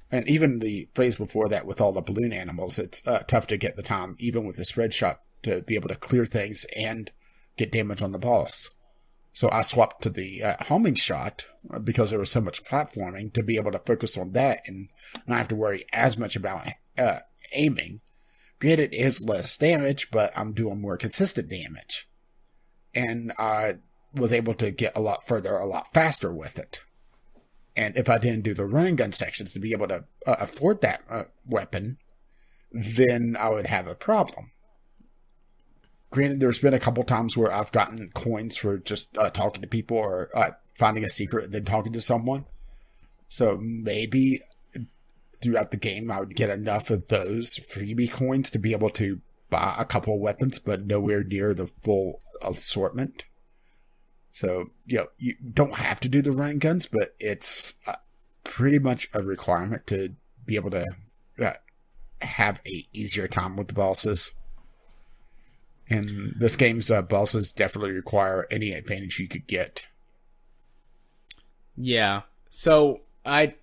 B: And even the phase before that with all the balloon animals, it's tough to get the time, even with the spread shot, to be able to clear things and get damage on the boss. So I swapped to the homing shot because there was so much platforming to be able to focus on that and not have to worry as much about aiming. Granted, it is less damage, but I'm doing more consistent damage. And I was able to get a lot further, a lot faster with it. And if I didn't do the running gun sections to be able to afford that weapon, then I would have a problem. Granted, there's been a couple times where I've gotten coins for just talking to people or finding a secret and then talking to someone. So maybe throughout the game I would get enough of those freebie coins to be able to buy a couple of weapons, but nowhere near the full assortment. So, you don't have to do the running guns, but it's pretty much a requirement to be able to have a easier time with the bosses. And this game's bosses definitely require any advantage you could get.
A: Yeah. So I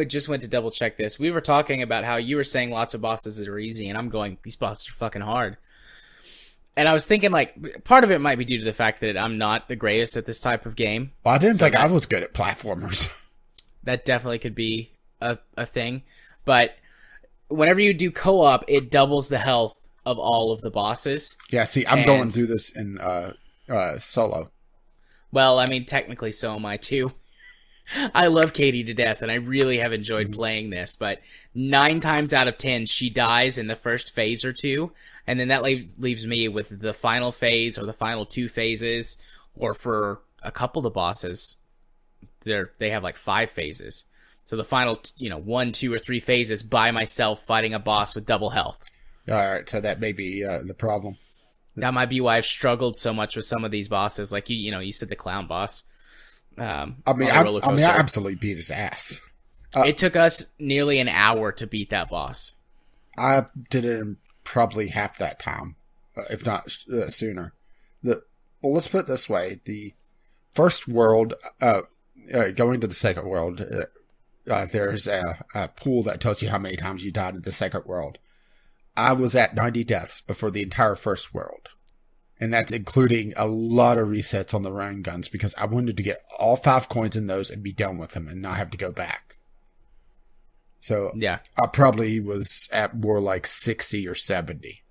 A: just went to double check this. We were talking about how you were saying lots of bosses that are easy, and I'm going, these bosses are fucking hard. And I was thinking, like, part of it might be due to the fact that I'm not the greatest at this type of game.
B: Well, I didn't think I was good at platformers.
A: That definitely could be a thing. But whenever you do co-op, it doubles the health of all of the bosses.
B: Yeah, see, I'm going through this in solo.
A: Well, I mean, technically so am I too. I love Katie to death, and I really have enjoyed playing this, but 9 times out of 10, she dies in the first phase or two, and then that leaves me with the final phase or the final 2 phases, or for a couple of the bosses, they have like 5 phases. So the final, 1, 2, or 3 phases by myself fighting a boss with double health.
B: Alright, so that may be the problem.
A: That might be why I've struggled so much with some of these bosses, like you said the clown boss.
B: I absolutely beat his ass.
A: It took us nearly an hour to beat that boss.
B: I did it in probably half that time, if not sooner. Well, let's put it this way: the first world, going to the second world, there's a pool that tells you how many times you died in the second world. I was at 90 deaths before the entire first world. And that's including a lot of resets on the rain guns because I wanted to get all 5 coins in those and be done with them and not have to go back. So
A: yeah, I
B: probably was at more like 60 or 70.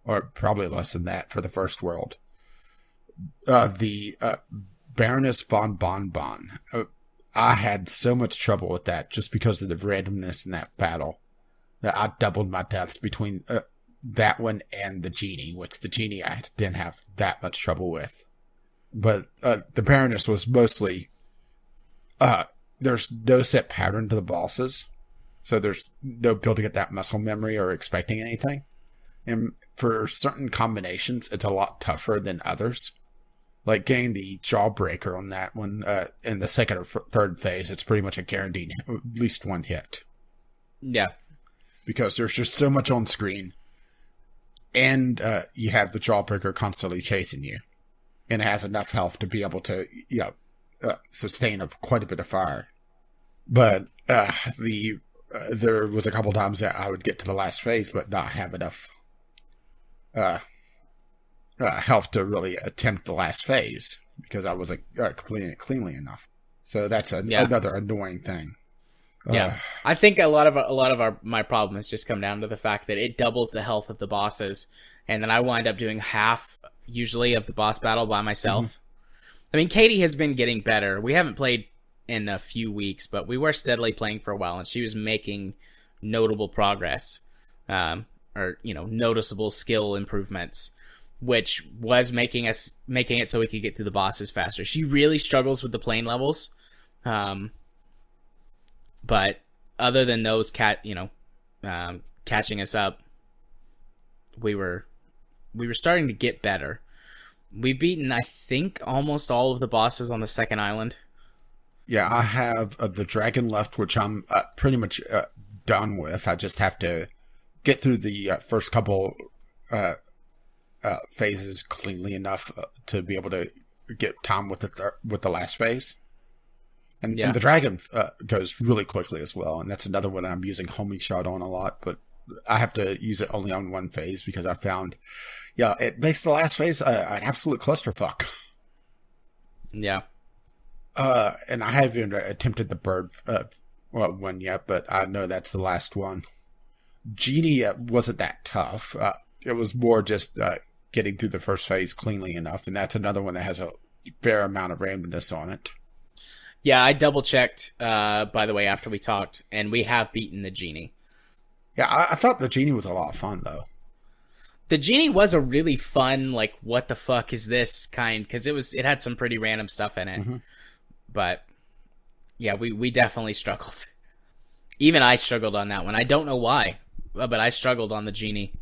B: Or probably less than that for the first world. The Baroness von Bonbon. I had so much trouble with that just because of the randomness in that battle. That I doubled my deaths between... that one and the genie, which the genie I didn't have that much trouble with. But the Baroness was mostly... there's no set pattern to the bosses, so there's no building up that muscle memory or expecting anything. And for certain combinations, it's a lot tougher than others. Like getting the Jawbreaker on that one in the second or third phase, it's pretty much a guaranteed at least one hit.
A: Yeah. Because
B: there's just so much on screen. And you have the Jawbreaker constantly chasing you. And it has enough health to be able to, sustain quite a bit of fire. But there was a couple times that I would get to the last phase but not have enough health to really attempt the last phase. Because I wasn't completing it cleanly enough. So that's another annoying thing.
A: Yeah, I think a lot of my problem has just come down to the fact that it doubles the health of the bosses, and then I wind up doing half usually of the boss battle by myself. Mm-hmm. I mean, Katie has been getting better. We haven't played in a few weeks, but we were steadily playing for a while, and she was making notable progress, noticeable skill improvements, which was making it so we could get through the bosses faster. She really struggles with the plane levels. But other than those catching us up, we were starting to get better. We've beaten, I think, almost all of the bosses on the second island.
B: Yeah, I have the dragon left, which I'm pretty much done with. I just have to get through the first couple phases cleanly enough to be able to get time with the last phase. And the dragon goes really quickly as well, and that's another one I'm using homing shot on a lot, but I have to use it only on one phase because I found, it makes the last phase an absolute clusterfuck.
A: Yeah.
B: And I haven't attempted the bird one yet, but I know that's the last one. Genie wasn't that tough. It was more just getting through the first phase cleanly enough, and that's another one that has a fair amount of randomness on it.
A: Yeah, I double-checked, by the way, after we talked, and we have beaten the genie.
B: Yeah, I thought the genie was a lot of fun, though.
A: The genie was a really fun, like, what the fuck is this kind, because it had some pretty random stuff in it. Mm-hmm. But, yeah, we definitely struggled. Even I struggled on that one. I don't know why, but I struggled on the genie,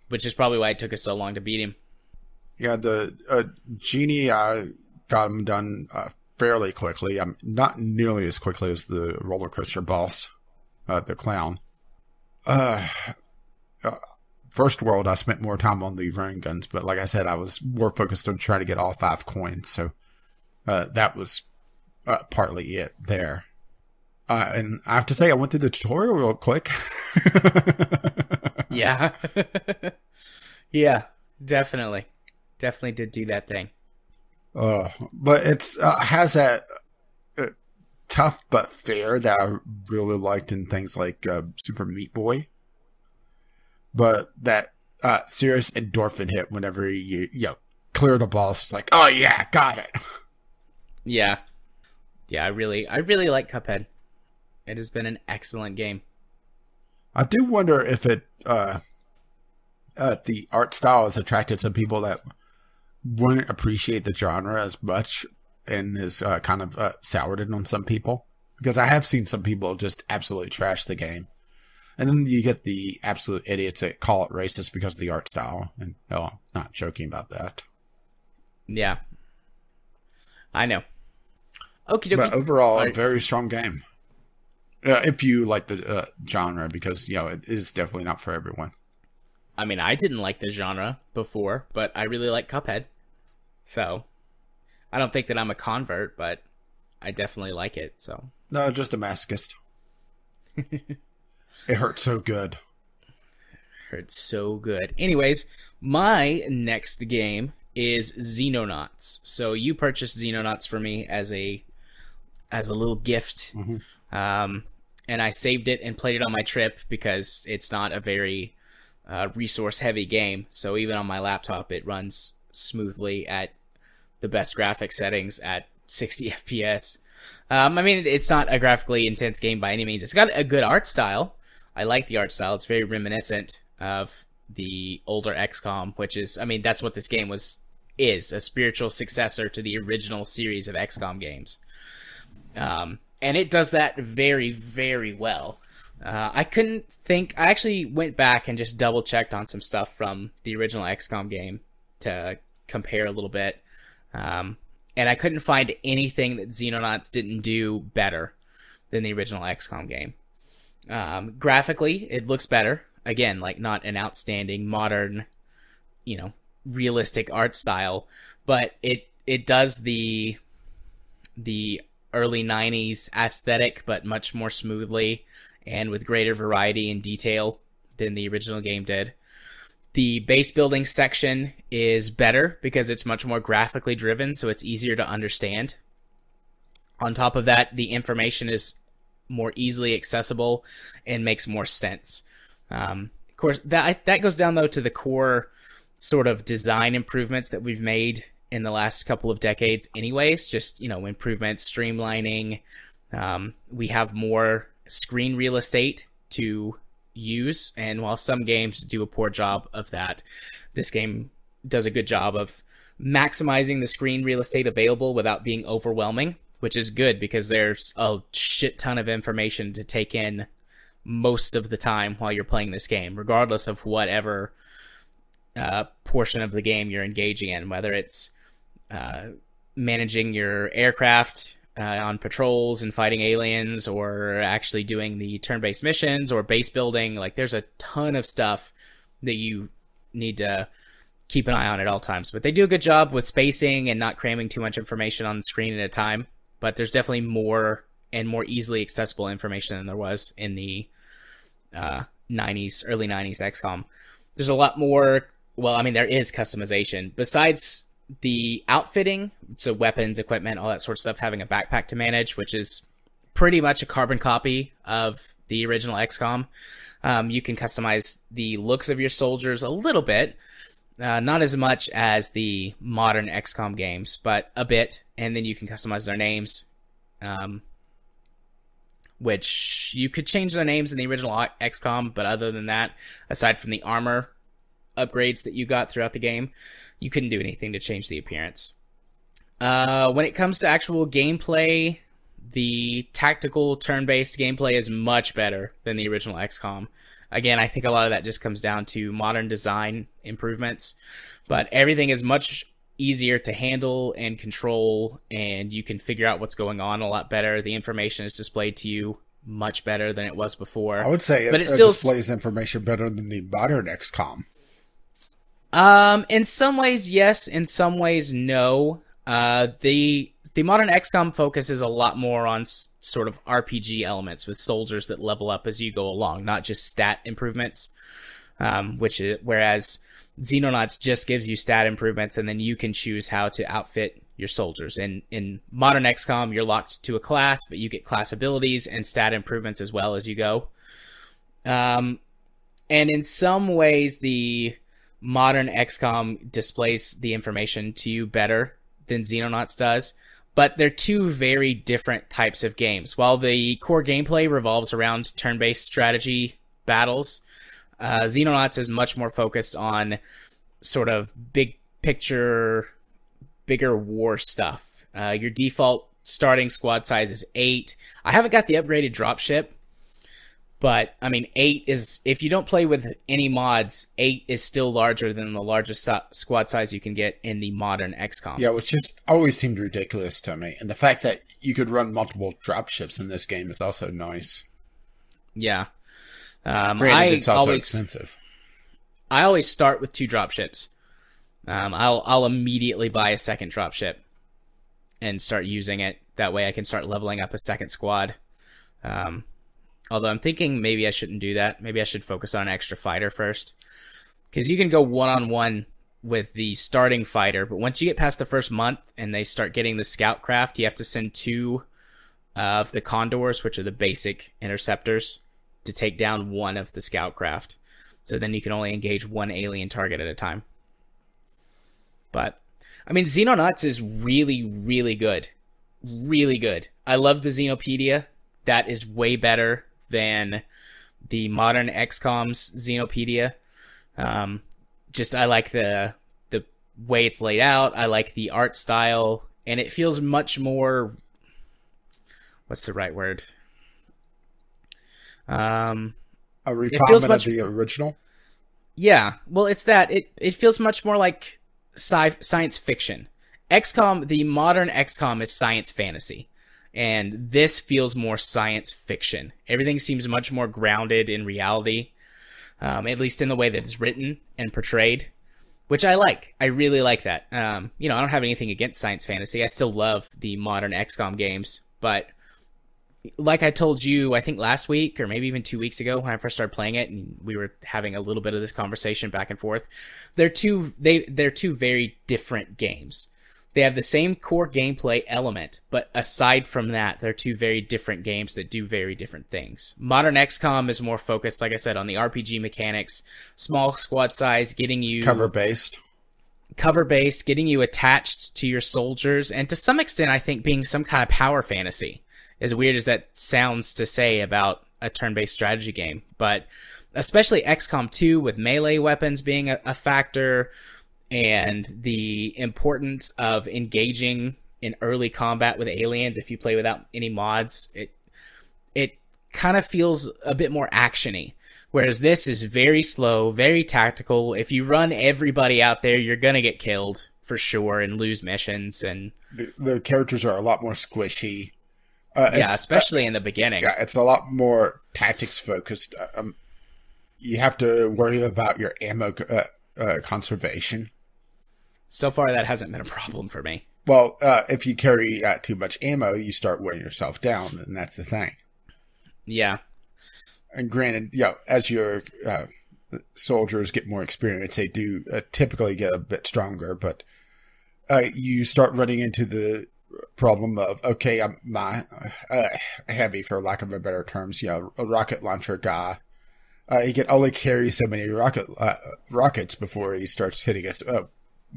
A: which is probably why it took us so long to beat him.
B: Yeah, the genie, I got him done fairly quickly. Not nearly as quickly as the roller coaster boss, the clown. First world, I spent more time on the rain guns, but like I said, I was more focused on trying to get all 5 coins, so that was partly it there. And I have to say, I went through the tutorial real quick.
A: Yeah. Yeah, definitely. Definitely did do that thing.
B: But it's has that tough but fair that I really liked in things like Super Meat Boy. But that serious endorphin hit whenever you clear the boss. It's like, oh yeah, got it.
A: Yeah. Yeah, I really like Cuphead. It has been an excellent game.
B: I do wonder if it the art style has attracted some people that wouldn't appreciate the genre as much and is kind of soured it on some people. Because I have seen some people just absolutely trash the game. And then you get the absolute idiots that call it racist because of the art style. And no, not joking about that.
A: Yeah. I know. Okie dokie.
B: But overall, a very strong game. If you like the genre, because, it is definitely not for everyone.
A: I mean, I didn't like the genre before, but I really like Cuphead. So, I don't think that I'm a convert, but I definitely like it, so.
B: No, just a masochist. It hurts so good.
A: Hurts so good. Anyways, my next game is Xenonauts. So, you purchased Xenonauts for me as a little gift. Mm-hmm. And I saved it and played it on my trip because it's not a very resource-heavy game. So even on my laptop, it runs smoothly at the best graphic settings at 60 FPS. I mean, it's not a graphically intense game by any means. It's got a good art style. I like the art style. It's very reminiscent of the older XCOM, which is, I mean, that's what this game is a spiritual successor to the original series of XCOM games. And it does that very, very well. I actually went back and just double checked on some stuff from the original XCOM game to compare a little bit. And I couldn't find anything that Xenonauts didn't do better than the original XCOM game. Graphically, it looks better. Again, like not an outstanding modern, realistic art style, but it does the early 90s aesthetic, but much more smoothly and with greater variety and detail than the original game did. The base building section is better because it's much more graphically driven, so it's easier to understand. On top of that, the information is more easily accessible and makes more sense. Of course, that goes down, though, to the core sort of design improvements that we've made in the last couple of decades anyways, just, improvements, streamlining. We have more screen real estate to use, and while some games do a poor job of that, this game does a good job of maximizing the screen real estate available without being overwhelming, which is good because there's a shit ton of information to take in most of the time while you're playing this game, regardless of whatever portion of the game you're engaging in, whether it's managing your aircraft on patrols and fighting aliens, or actually doing the turn-based missions or base building. Like, there's a ton of stuff that you need to keep an eye on at all times. But they do a good job with spacing and not cramming too much information on the screen at a time. But there's definitely more and more easily accessible information than there was in the early 90s XCOM. There's a lot more. Well, I mean, there is customization. Besides the outfitting, so weapons, equipment, all that sort of stuff, having a backpack to manage, which is pretty much a carbon copy of the original XCOM. You can customize the looks of your soldiers a little bit, not as much as the modern XCOM games, but a bit, and then you can customize their names, which you could change their names in the original XCOM, but other than that, aside from the armor upgrades that you got throughout the game, you couldn't do anything to change the appearance. When it comes to actual gameplay, the tactical turn-based gameplay is much better than the original XCOM. Again, I think a lot of that just comes down to modern design improvements, but everything is much easier to handle and control, and you can figure out what's going on a lot better. The information is displayed to you much better than it was before.
B: I would say it still displays information better than the modern XCOM.
A: In some ways, yes. In some ways, no. The modern XCOM focuses a lot more on sort of RPG elements with soldiers that level up as you go along, not just stat improvements. Whereas Xenonauts just gives you stat improvements, and then you can choose how to outfit your soldiers. In modern XCOM, you're locked to a class, but you get class abilities and stat improvements as well as you go. And in some ways, the modern XCOM displays the information to you better than Xenonauts does, but they're two very different types of games. While the core gameplay revolves around turn-based strategy battles, Xenonauts is much more focused on sort of big picture, bigger war stuff. Your default starting squad size is 8. I haven't got the upgraded dropship, but I mean 8 is, if you don't play with any mods, 8 is still larger than the largest squad size you can get in the modern XCOM.
B: Yeah, which just always seemed ridiculous to me. And the fact that you could run multiple dropships in this game is also nice.
A: Yeah.
B: Granted, it's also expensive.
A: I always start with 2 dropships. I'll immediately buy a second dropship and start using it. That way I can start leveling up a second squad. Although I'm thinking maybe I shouldn't do that. Maybe I should focus on an extra fighter first. Because you can go one-on-one with the starting fighter, but once you get past the first month and they start getting the scout craft, you have to send 2 of the condors, which are the basic interceptors, to take down 1 of the scout craft. So then you can only engage 1 alien target at a time. But, I mean, Xenonauts is really, really good. Really good. I love the Xenopedia. That is way better than the modern XCOM's Xenopedia. I like the way it's laid out. I like the art style. And it feels much more... What's the right word?
B: A refinement of the original?
A: Yeah. Well, it's that. It feels much more like science fiction. XCOM, the modern XCOM is science fantasy. And this feels more science fiction. Everything seems much more grounded in reality, at least in the way that it's written and portrayed, which I like. I really like that. I don't have anything against science fantasy. I still love the modern XCOM games, but like I told you, I think last week or maybe even 2 weeks ago when I first started playing it, and we were having a little bit of this conversation back and forth, they're two very different games. They have the same core gameplay element, but aside from that, they're 2 very different games that do very different things. Modern XCOM is more focused, like I said, on the RPG mechanics, small squad size, getting you... Cover-based, getting you attached to your soldiers, and to some extent, I think, being some kind of power fantasy. As weird as that sounds to say about a turn-based strategy game. But especially XCOM 2 with melee weapons being a factor, and the importance of engaging in early combat with aliens if you play without any mods, it kind of feels a bit more action-y. Whereas this is very slow, very tactical. If you run everybody out there, you're going to get killed for sure and lose missions. And
B: the characters are a lot more squishy.
A: Especially in the beginning.
B: Yeah, it's a lot more tactics-focused. You have to worry about your ammo conservation.
A: So far, that hasn't been a problem for me.
B: Well, if you carry too much ammo, you start wearing yourself down, and that's the thing.
A: Yeah.
B: And granted, as your soldiers get more experience, they do typically get a bit stronger, but you start running into the problem of, okay, I'm heavy, for lack of a better terms, a rocket launcher guy. He can only carry so many rockets before he starts hitting a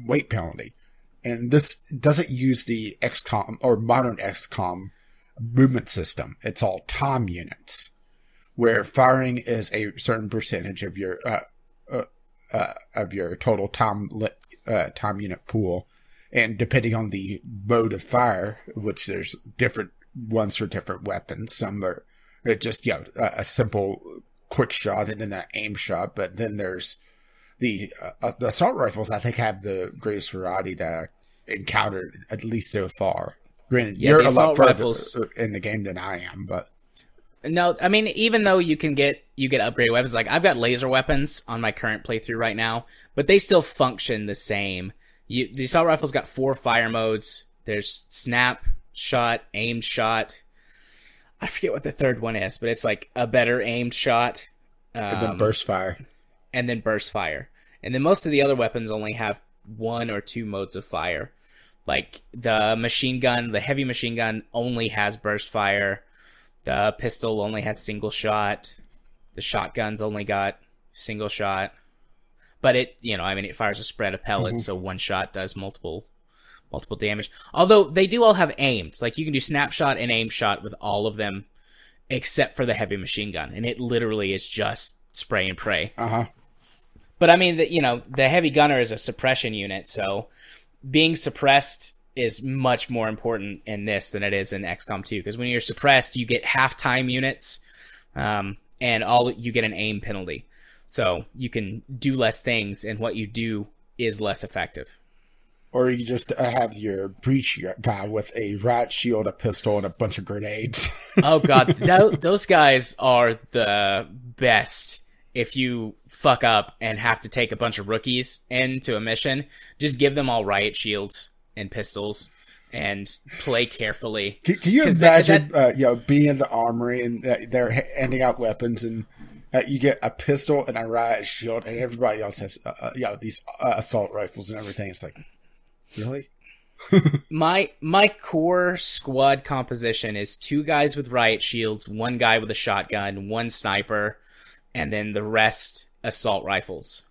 B: weight penalty. And this doesn't use the XCOM or modern XCOM movement system. It's all time units, where firing is a certain percentage of your total time unit pool. And depending on the mode of fire, which there's different ones for different weapons. Some are just, a simple quick shot and then an aim shot. But then there's the assault rifles, I think, have the greatest variety that I encountered, at least so far. Granted, you're a lot further in the game than I am, but...
A: No, I mean, even though you get upgraded weapons, like I've got laser weapons on my current playthrough right now, but they still function the same The assault rifle's got 4 fire modes. There's snap shot, aimed shot. I forget what the third one is, but it's like a better aimed shot.
B: And then burst fire.
A: And then burst fire. And then most of the other weapons only have 1 or 2 modes of fire. Like the machine gun, the heavy machine gun only has burst fire. The pistol only has single shot. The shotgun's only got single shot. But it fires a spread of pellets, so one shot does multiple damage. Although they do all have aims. Like you can do snapshot and aim shot with all of them, except for the heavy machine gun, and it literally is just spray and pray. But I mean, the heavy gunner is a suppression unit, so being suppressed is much more important in this than it is in XCOM 2. Because when you're suppressed, you get half-time units, and you get an aim penalty. So you can do less things, and what you do is less effective.
B: Or you just have your breach guy with a riot shield, a pistol, and a bunch of grenades.
A: Oh, God. Those guys are the best. If you fuck up and have to take a bunch of rookies into a mission, just give them all riot shields and pistols and play carefully.
B: Can you imagine being in the armory and they're handing out weapons and you get a pistol and a riot shield and everybody else has these assault rifles and everything? It's like, really?
A: My core squad composition is 2 guys with riot shields, 1 guy with a shotgun, 1 sniper, and then the rest assault rifles.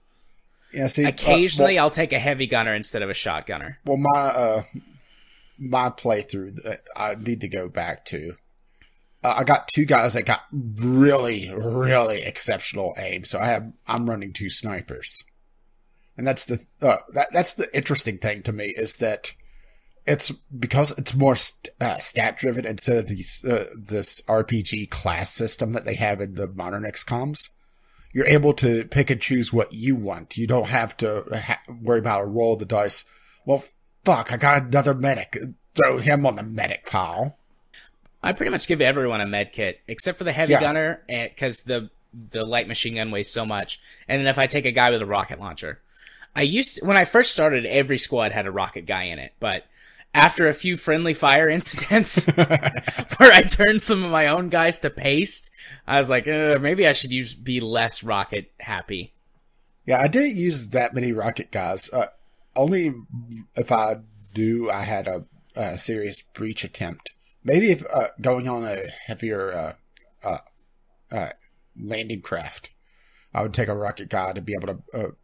B: Yeah, see,
A: occasionally I'll take a heavy gunner instead of a shotgunner.
B: Well, my playthrough, I need to go back to. I got 2 guys that got really, really exceptional aim, so I'm running 2 snipers, and that's the interesting thing to me is that it's because it's more stat driven instead of this RPG class system that they have in the modern XComs. You're able to pick and choose what you want. You don't have to worry about a roll of the dice. Well, fuck, I got another medic. Throw him on the medic pile.
A: I pretty much give everyone a med kit, except for the heavy gunner, because the light machine gun weighs so much. And then if I take a guy with a rocket launcher. When I first started, every squad had a rocket guy in it, but after a few friendly fire incidents where I turned some of my own guys to paste, I was like, maybe I should be less rocket happy.
B: Yeah, I didn't use that many rocket guys. Only if I had a serious breach attempt. Maybe if going on a heavier landing craft, I would take a rocket guy to be able to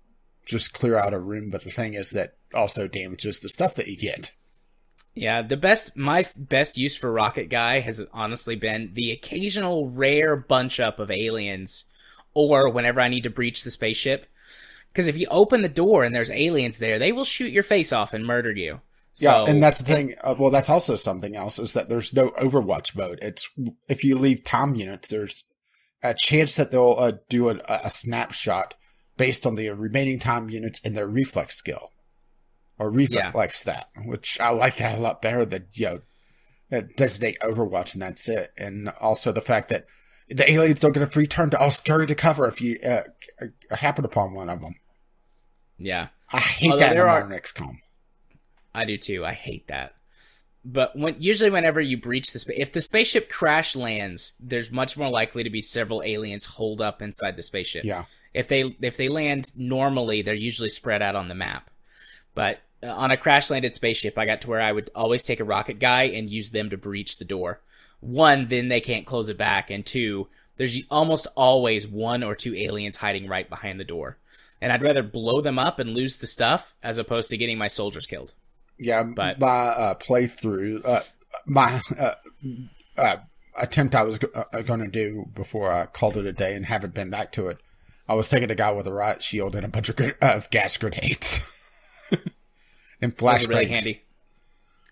B: just clear out a room. But the thing is that also damages the stuff that you get.
A: Yeah, my best use for rocket guy has honestly been the occasional rare bunch up of aliens, or whenever I need to breach the spaceship. Because if you open the door and there's aliens there, they will shoot your face off and murder you.
B: Yeah, and that's the thing. Well, that's also something else is that there's no Overwatch mode. It's if you leave time units, there's a chance that they'll do a snapshot based on the remaining time units and their reflex skill. Or reflex stat, which I like that a lot better than, designate Overwatch and that's it. And also the fact that the aliens don't get a free turn to all scurry to cover if you happen upon one of them.
A: Yeah.
B: I hate that in modern XCOM.
A: I do too. I hate that. But usually whenever you breach if the spaceship crash lands, there's much more likely to be several aliens holed up inside the spaceship.
B: Yeah.
A: If they land normally, they're usually spread out on the map. But on a crash-landed spaceship, I got to where I would always take a rocket guy and use them to breach the door. 1, then they can't close it back, and 2, there's almost always 1 or 2 aliens hiding right behind the door. And I'd rather blow them up and lose the stuff as opposed to getting my soldiers killed.
B: Yeah, but my playthrough, my attempt I was going to do before I called it a day and haven't been back to it, I was taking a guy with a riot shield and a bunch of gas grenades. And flashbangs.
A: Those are really handy.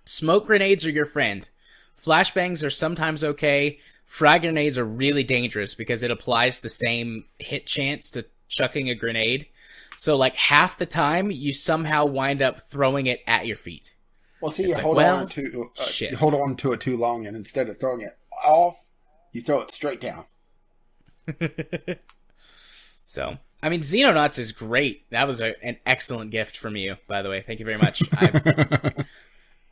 A: Smoke grenades are your friend. Flashbangs are sometimes okay. Frag grenades are really dangerous because it applies the same hit chance to chucking a grenade. So like half the time, you somehow wind up throwing it at your feet.
B: Well, see, you hold on to it too long, and instead of throwing it off, you throw it straight down.
A: So, I mean, Xenonauts is great. That was an excellent gift from you, by the way. Thank you very much.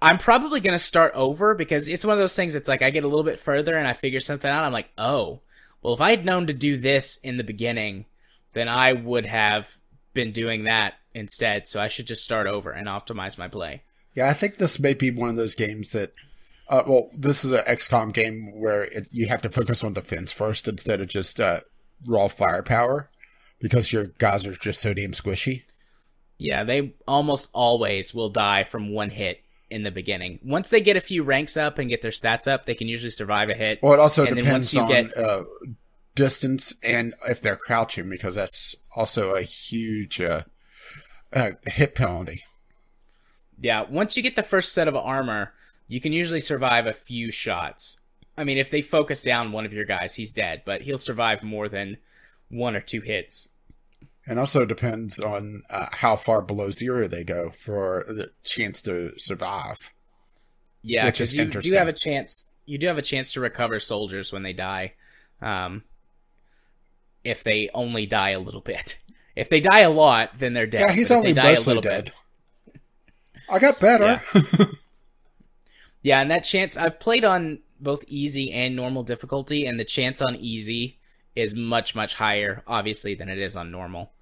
A: I'm probably going to start over because it's one of those things. It's like I get a little bit further and I figure something out. I'm like, oh, well, if I had known to do this in the beginning, then I would have been doing that instead. So I should just start over and optimize my play.
B: Yeah, I think this may be one of those games that, this is an XCOM game where you have to focus on defense first instead of just raw firepower because your guys are just so damn squishy.
A: Yeah, they almost always will die from one hit in the beginning. Once they get a few ranks up and get their stats up, they can usually survive a hit.
B: Well, it also depends on distance and if they're crouching, because that's also a huge hit penalty.
A: Yeah, once you get the first set of armor, you can usually survive a few shots. I mean, if they focus down one of your guys, he's dead, but he'll survive more than 1 or 2 hits.
B: And also depends on how far below 0 they go for the chance to survive.
A: Yeah, because you do have a chance. You do have a chance to recover soldiers when they die, if they only die a little bit. If they die a lot, then they're dead.
B: Yeah, he's only mostly dead. I got better.
A: Yeah. Yeah, and that chance, I've played on both easy and normal difficulty, and the chance on easy is much, much higher, obviously, than it is on normal.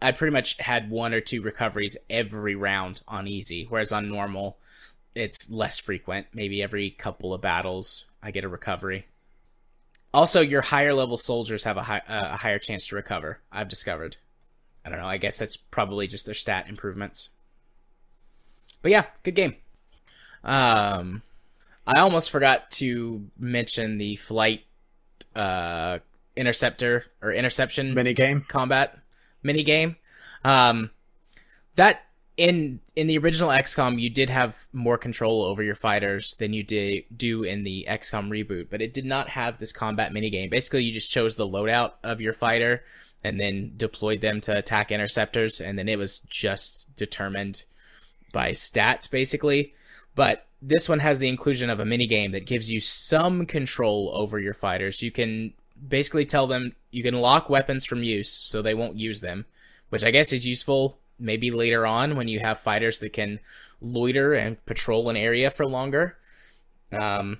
A: I pretty much had 1 or 2 recoveries every round on easy, whereas on normal, it's less frequent. Maybe every couple of battles, I get a recovery. Also, your higher level soldiers have a higher chance to recover, I've discovered. I don't know, I guess that's probably just their stat improvements. But yeah, good game. I almost forgot to mention the flight interception
B: minigame
A: combat minigame. That in the original XCOM, you did have more control over your fighters than you do in the XCOM reboot, but it did not have this combat minigame. Basically, you just chose the loadout of your fighter and then deployed them to attack interceptors, and then it was just determined by stats, basically. But this one has the inclusion of a minigame that gives you some control over your fighters. You can basically tell them you can lock weapons from use so they won't use them, which I guess is useful maybe later on when you have fighters that can loiter and patrol an area for longer. But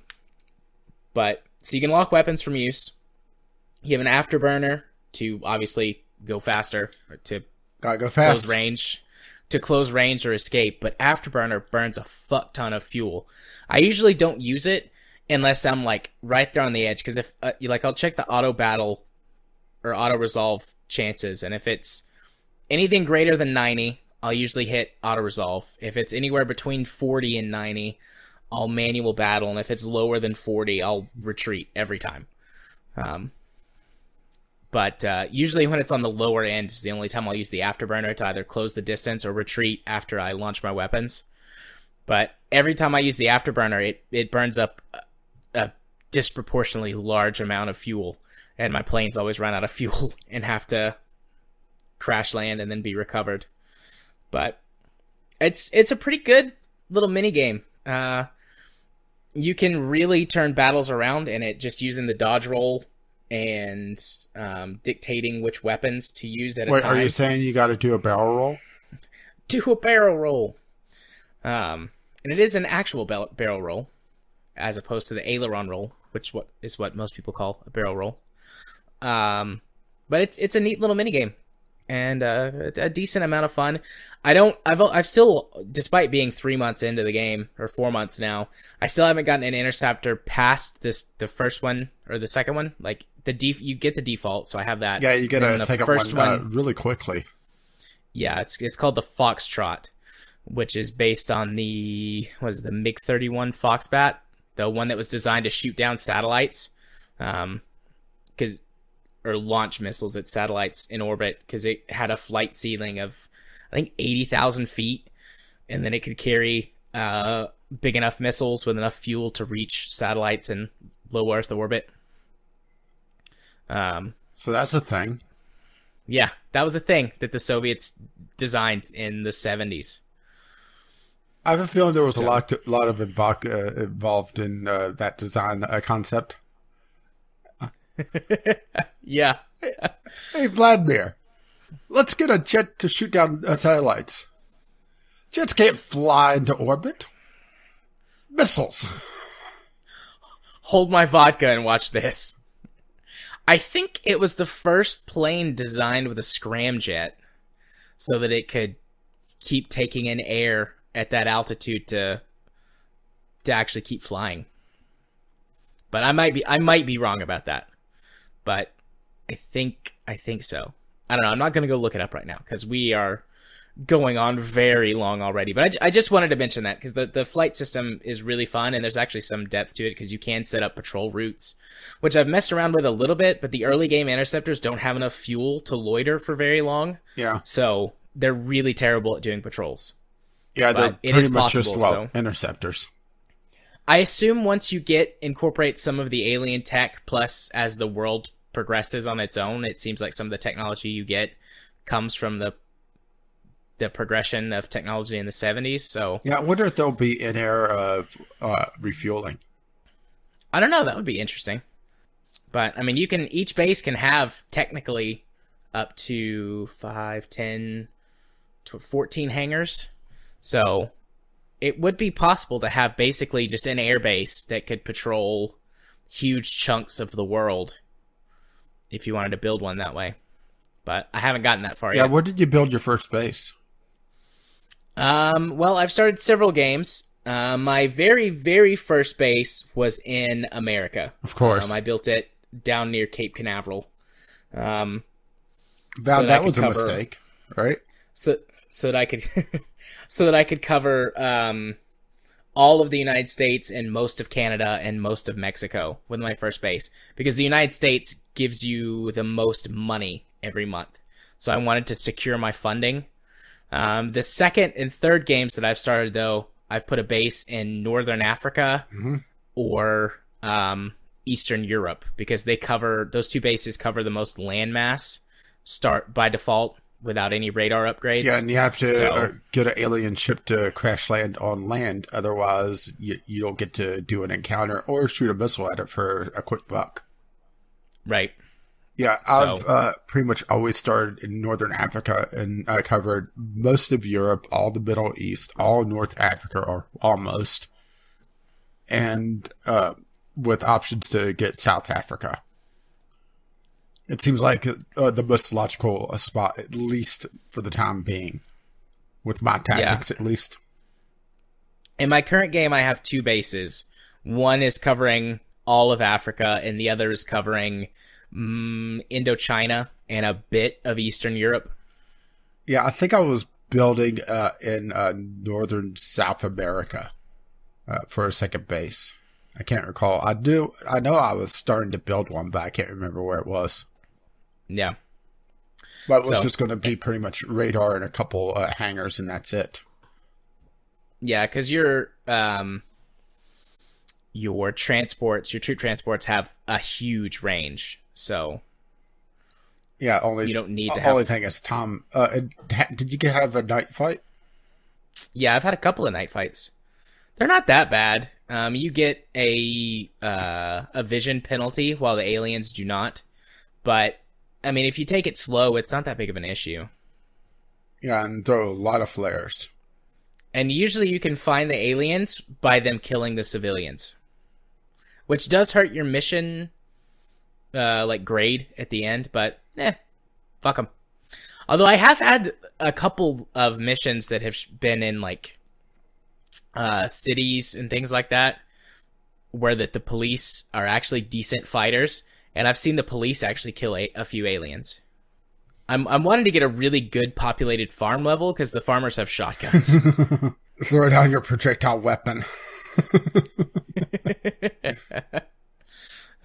A: so you can lock weapons from use. You have an afterburner to obviously go faster, or to
B: gotta go fast.
A: Close range or escape, but afterburner burns a fuck ton of fuel. I usually don't use it unless I'm like right there on the edge, because if I'll check the auto battle or auto resolve chances, and if it's anything greater than 90, I'll usually hit auto resolve. If it's anywhere between 40 and 90, I'll manual battle, and if it's lower than 40, I'll retreat every time. But usually when it's on the lower end is the only time I'll use the afterburner to either close the distance or retreat after I launch my weapons. But every time I use the afterburner, it burns up a disproportionately large amount of fuel. And my planes always run out of fuel and have to crash land and then be recovered. But it's a pretty good little minigame. You can really turn battles around in it just using the dodge roll and dictating which weapons to use at a time.
B: Wait, are you saying you got to do a barrel roll?
A: Do a barrel roll. And it is an actual barrel roll, as opposed to the aileron roll, which is what most people call a barrel roll. But it's a neat little minigame. And a decent amount of fun. I've still, despite being 3 months into the game, or 4 months now, I still haven't gotten an interceptor past the first one or the second one. Like you get the default, so I have that.
B: Yeah, you get a second one really quickly.
A: Yeah, it's called the Foxtrot, which is based on the MiG-31 Foxbat, the one that was designed to shoot down satellites, or launch missiles at satellites in orbit, because it had a flight ceiling of, I think, 80,000 feet, and then it could carry big enough missiles with enough fuel to reach satellites in low Earth orbit.
B: So that's a thing.
A: Yeah, that was a thing that the Soviets designed in the 70s.
B: I have a feeling there was a lot of involved in that design concept.
A: Yeah.
B: Hey, Vladimir, let's get a jet to shoot down satellites. Jets can't fly into orbit. Missiles.
A: Hold my vodka and watch this. I think it was the first plane designed with a scramjet so that it could keep taking in air at that altitude to actually keep flying. But I might be wrong about that. But I think so. I don't know. I'm not going to go look it up right now because we are going on very long already. But I just wanted to mention that because the flight system is really fun and there's actually some depth to it because you can set up patrol routes, which I've messed around with a little bit, but the early game interceptors don't have enough fuel to loiter for very long.
B: Yeah.
A: So they're really terrible at doing patrols.
B: Yeah, they're
A: But it
B: pretty
A: is
B: much
A: possible,
B: just,
A: so
B: interceptors.
A: I assume once you incorporate some of the alien tech, plus as the world progresses on its own, it seems like some of the technology you get comes from the progression of technology in the 70s. So
B: Yeah, I wonder if there'll be an era of refueling.
A: I don't know. That would be interesting. But I mean, each base can have technically up to 5, 10, to 14 hangars. So it would be possible to have basically just an air base that could patrol huge chunks of the world if you wanted to build one that way. But I haven't gotten that far yet.
B: Yeah, where did you build your first base?
A: Well, I've started several games. My very, very first base was in America.
B: Of course.
A: I built it down near Cape Canaveral.
B: That was a mistake, right?
A: So that I could so that I could cover all of the United States and most of Canada and most of Mexico with my first base, because the United States gives you the most money every month. So I wanted to secure my funding. The second and third games that I've started, though, I've put a base in Northern Africa or Eastern Europe, because those two bases cover the most landmass start by default without any radar upgrades.
B: Yeah, and you have to get an alien ship to crash land on land. Otherwise, you don't get to do an encounter or shoot a missile at it for a quick buck.
A: Right.
B: Yeah, I've pretty much always started in Northern Africa, and I covered most of Europe, all the Middle East, all North Africa, or almost, and with options to get South Africa. It seems like the most logical spot, at least for the time being, with my tactics at least.
A: In my current game, I have two bases. One is covering all of Africa, and the other is covering Indochina and a bit of Eastern Europe.
B: Yeah, I think I was building in northern South America for a second base. I can't recall. I know I was starting to build one, but I can't remember where it was.
A: Yeah.
B: But it was just going to be pretty much radar and a couple hangars, and that's it.
A: Yeah, because your troop transports have a huge range, so
B: yeah, only
A: you don't need to have.
B: Only thing is, Tom, did you have a night fight?
A: Yeah, I've had a couple of night fights. They're not that bad. You get a vision penalty while the aliens do not, but I mean, if you take it slow, it's not that big of an issue.
B: Yeah, and throw a lot of flares.
A: And usually you can find the aliens by them killing the civilians, which does hurt your mission, grade at the end, but fuck them. Although I have had a couple of missions that have been in, cities and things like that, where the police are actually decent fighters, and I've seen the police actually kill a few aliens. I'm wanting to get a really good populated farm level, because the farmers have shotguns.
B: Throw down your projectile weapon.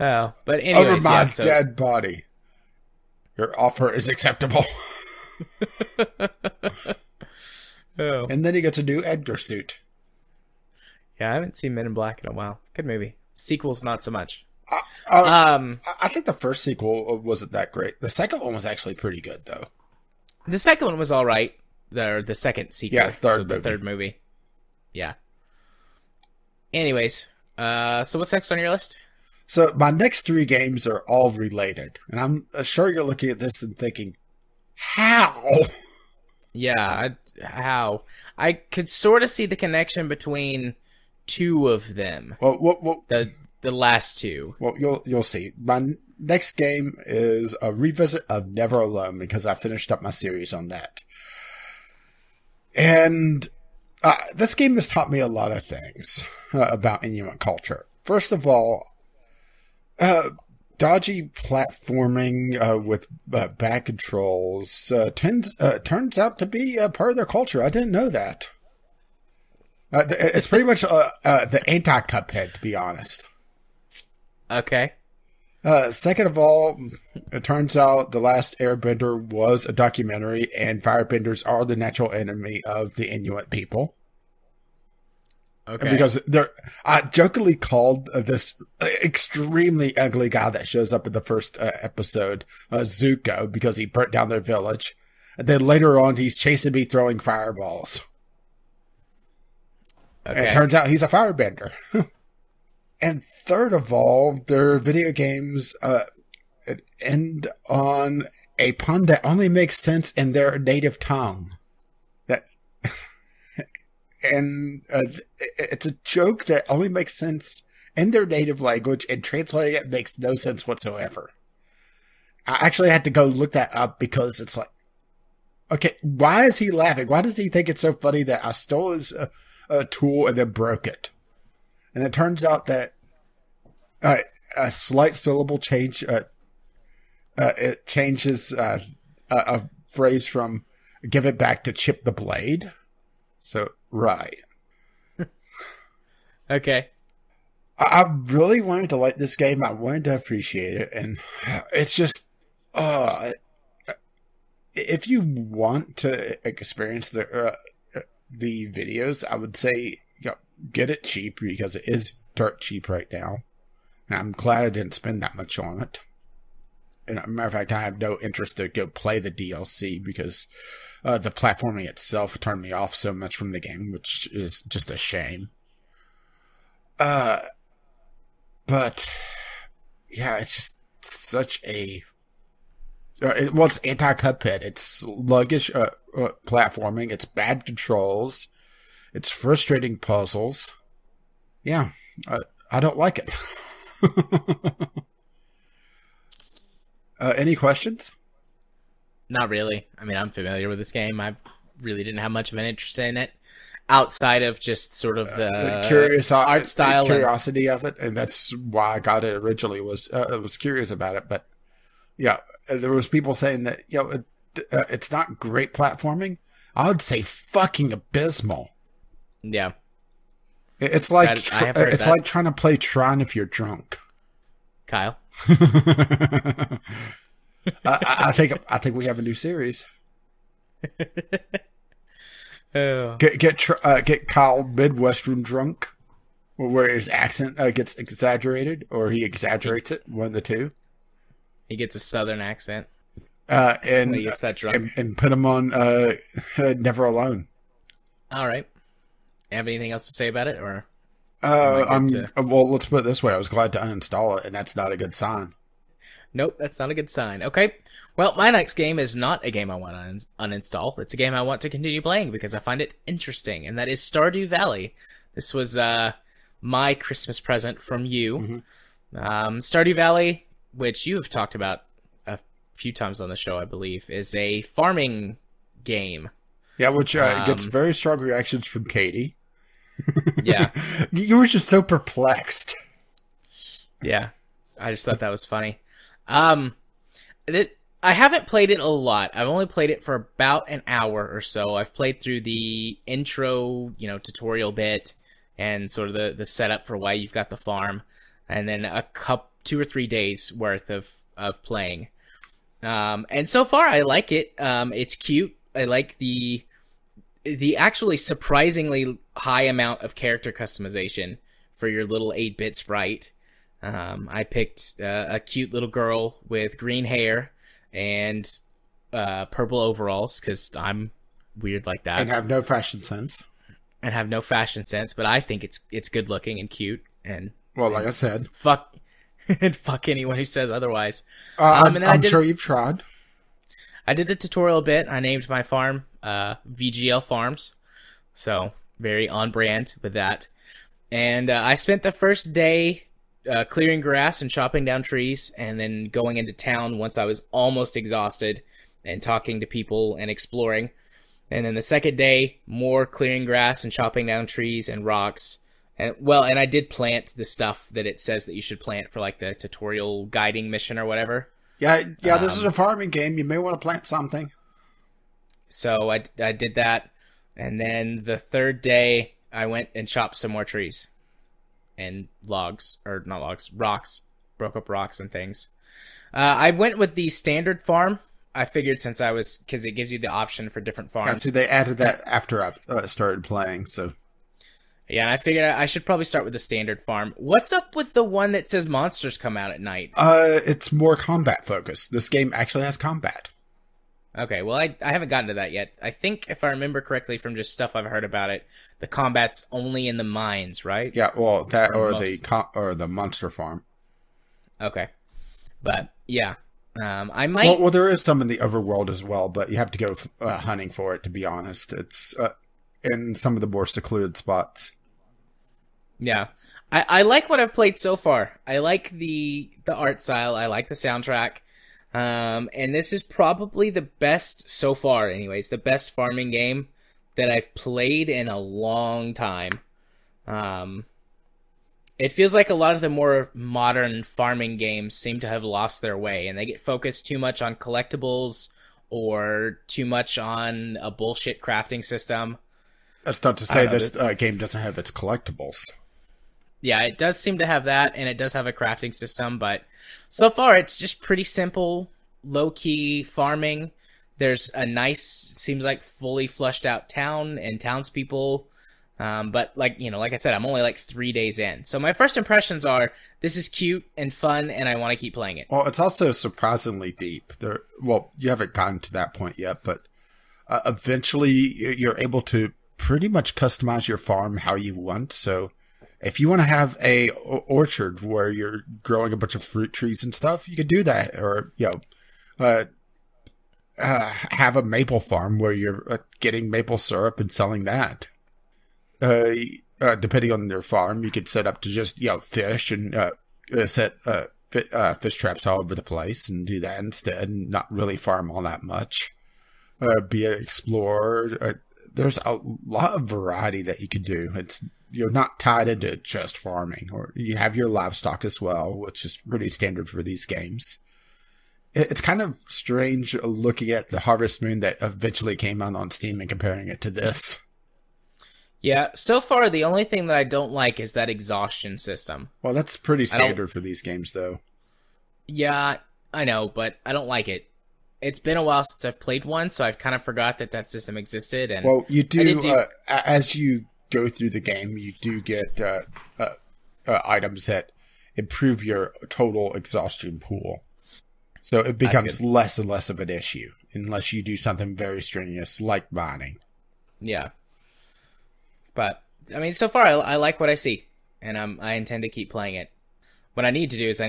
A: Oh, but anyways,
B: over my dead body. Your offer is acceptable.
A: Oh.
B: And then he gets a new Edgar suit.
A: Yeah, I haven't seen Men in Black in a while. Good movie. Sequels, not so much.
B: I think the first sequel wasn't that great. The second one was actually pretty good, though. The
A: second one was all right. The second sequel.
B: Yeah,
A: the third movie. Yeah. Anyways, so what's next on your list?
B: So my next three games are all related, and I'm sure you're looking at this and thinking, how?
A: Yeah, how? I could sort of see the connection between two of them.
B: Well,
A: the last two.
B: Well, you'll see. My next game is a revisit of Never Alone because I finished up my series on that. And this game has taught me a lot of things about Inuit culture. First of all, dodgy platforming with back controls turns out to be part of their culture. I didn't know that. It's pretty much the anti-Cuphead, to be honest.
A: Okay.
B: Second of all, it turns out The Last Airbender was a documentary, and firebenders are the natural enemy of the Inuit people.
A: Okay.
B: Because I jokingly called this extremely ugly guy that shows up in the first episode, Zuko, because he burnt down their village. And then later on, he's chasing me throwing fireballs. Okay. And it turns out he's a firebender. And third of all, their video games end on a pun that only makes sense in their native tongue. And it's a joke that only makes sense in their native language, and translating it makes no sense whatsoever. I actually had to go look that up because it's like, okay, why is he laughing? Why does he think it's so funny that I stole his tool and then broke it? And it turns out that a slight syllable change, it changes a phrase from give it back to chip the blade. So, right.
A: Okay.
B: I really wanted to like this game. I wanted to appreciate it. And it's just, if you want to experience the videos, I would say, get it cheap because it is dirt cheap right now. And I'm glad I didn't spend that much on it. And as a matter of fact, I have no interest to go play the DLC because the platforming itself turned me off so much from the game, which is just a shame. But yeah, it's just such a it's anti-Cuphead. It's sluggish platforming. It's bad controls. It's frustrating puzzles. Yeah, I don't like it. Any questions?
A: Not really. I mean, I'm familiar with this game. I really didn't have much of an interest in it outside of just sort of the art style,
B: curiosity of it, and that's why I got it originally. Was curious about it, but yeah, there was people saying that it's not great platforming. I would say fucking abysmal.
A: Yeah,
B: it's like like trying to play Tron if you're drunk.
A: Kyle.
B: I think we have a new series.
A: Oh.
B: Get Kyle Midwestern drunk, where his accent gets exaggerated, or he exaggerates it. One of the two.
A: He gets a southern accent,
B: and
A: when he gets that drunk,
B: and put him on Never Alone.
A: All right. Have anything else to say about it, or?
B: Well, let's put it this way. I was glad to uninstall it, and that's not a good sign.
A: Nope, that's not a good sign. Okay. Well, my next game is not a game I want to uninstall. It's a game I want to continue playing because I find it interesting, and that is Stardew Valley. This was my Christmas present from you. Mm-hmm. Stardew Valley, which you have talked about a few times on the show, I believe, is a farming game.
B: Yeah, which gets very strong reactions from Katie.
A: Yeah.
B: You were just so perplexed.
A: Yeah. I just thought that was funny. I haven't played it a lot. I've only played it for about an hour or so. I've played through the intro, tutorial bit and sort of the setup for why you've got the farm, and then 2 or 3 days worth of playing. And so far I like it. It's cute. I like the actually surprisingly high amount of character customization for your little 8-bit sprite. I picked a cute little girl with green hair and purple overalls because I'm weird like that.
B: And have no fashion sense.
A: But I think it's good looking and cute. And
B: well, like I said,
A: fuck and fuck anyone who says otherwise.
B: And then I'm sure you've tried.
A: I did the tutorial bit. I named my farm VGL Farms, so very on brand with that. And I spent the first day clearing grass and chopping down trees, and then going into town once I was almost exhausted and talking to people and exploring. And then the second day, more clearing grass and chopping down trees and rocks. And I did plant the stuff that it says that you should plant for like the tutorial guiding mission or whatever.
B: Yeah, this is a farming game. You may want to plant something.
A: So I did that. And then the third day, I went and chopped some more trees. And rocks. Broke up rocks and things. I went with the standard farm. I figured because it gives you the option for different farms.
B: Yeah, see, they added that after I started playing, so.
A: Yeah, and I figured I should probably start with the standard farm. What's up with the one that says monsters come out at night?
B: It's more combat focused. This game actually has combat.
A: Okay, well, I haven't gotten to that yet. I think, if I remember correctly from just stuff I've heard about it, the combat's only in the mines, right?
B: Yeah, well, that or the monster farm.
A: Okay, but yeah. I might.
B: Well, there is some in the overworld as well, but you have to go hunting for it. To be honest, it's in some of the more secluded spots.
A: Yeah, I like what I've played so far. I like the art style. I like the soundtrack, and this is probably the best so far. Anyways, the best farming game that I've played in a long time. It feels like a lot of the more modern farming games seem to have lost their way, and they get focused too much on collectibles or too much on a bullshit crafting system.
B: That's not to say this game doesn't have its collectibles.
A: Yeah, it does seem to have that, and it does have a crafting system, but so far it's just pretty simple, low-key farming. There's a nice, seems like fully fleshed out town and townspeople. But like I said, I'm only like 3 days in. So my first impressions are, this is cute and fun, and I want to keep playing it.
B: Well, it's also surprisingly deep. You haven't gotten to that point yet, but eventually you're able to pretty much customize your farm how you want. So if you want to have a orchard where you're growing a bunch of fruit trees and stuff, you could do that. Or, have a maple farm where you're getting maple syrup and selling that. Depending on their farm, you could set up to just, fish and set fish traps all over the place and do that instead and not really farm all that much. Be an explorer. There's a lot of variety that you could do. You're not tied into just farming, or you have your livestock as well, which is pretty standard for these games. It's kind of strange looking at the Harvest Moon that eventually came out on Steam and comparing it to this.
A: Yeah, so far the only thing that I don't like is that exhaustion system.
B: Well, that's pretty standard for these games, though.
A: Yeah, I know, but I don't like it. It's been a while since I've played one, so I've kind of forgot that system existed. And
B: well, you do, as you go through the game, you do get items that improve your total exhaustion pool. So it becomes less and less of an issue, unless you do something very strenuous, like mining.
A: Yeah. But, I mean, so far I like what I see, and I intend to keep playing it. What I need to do is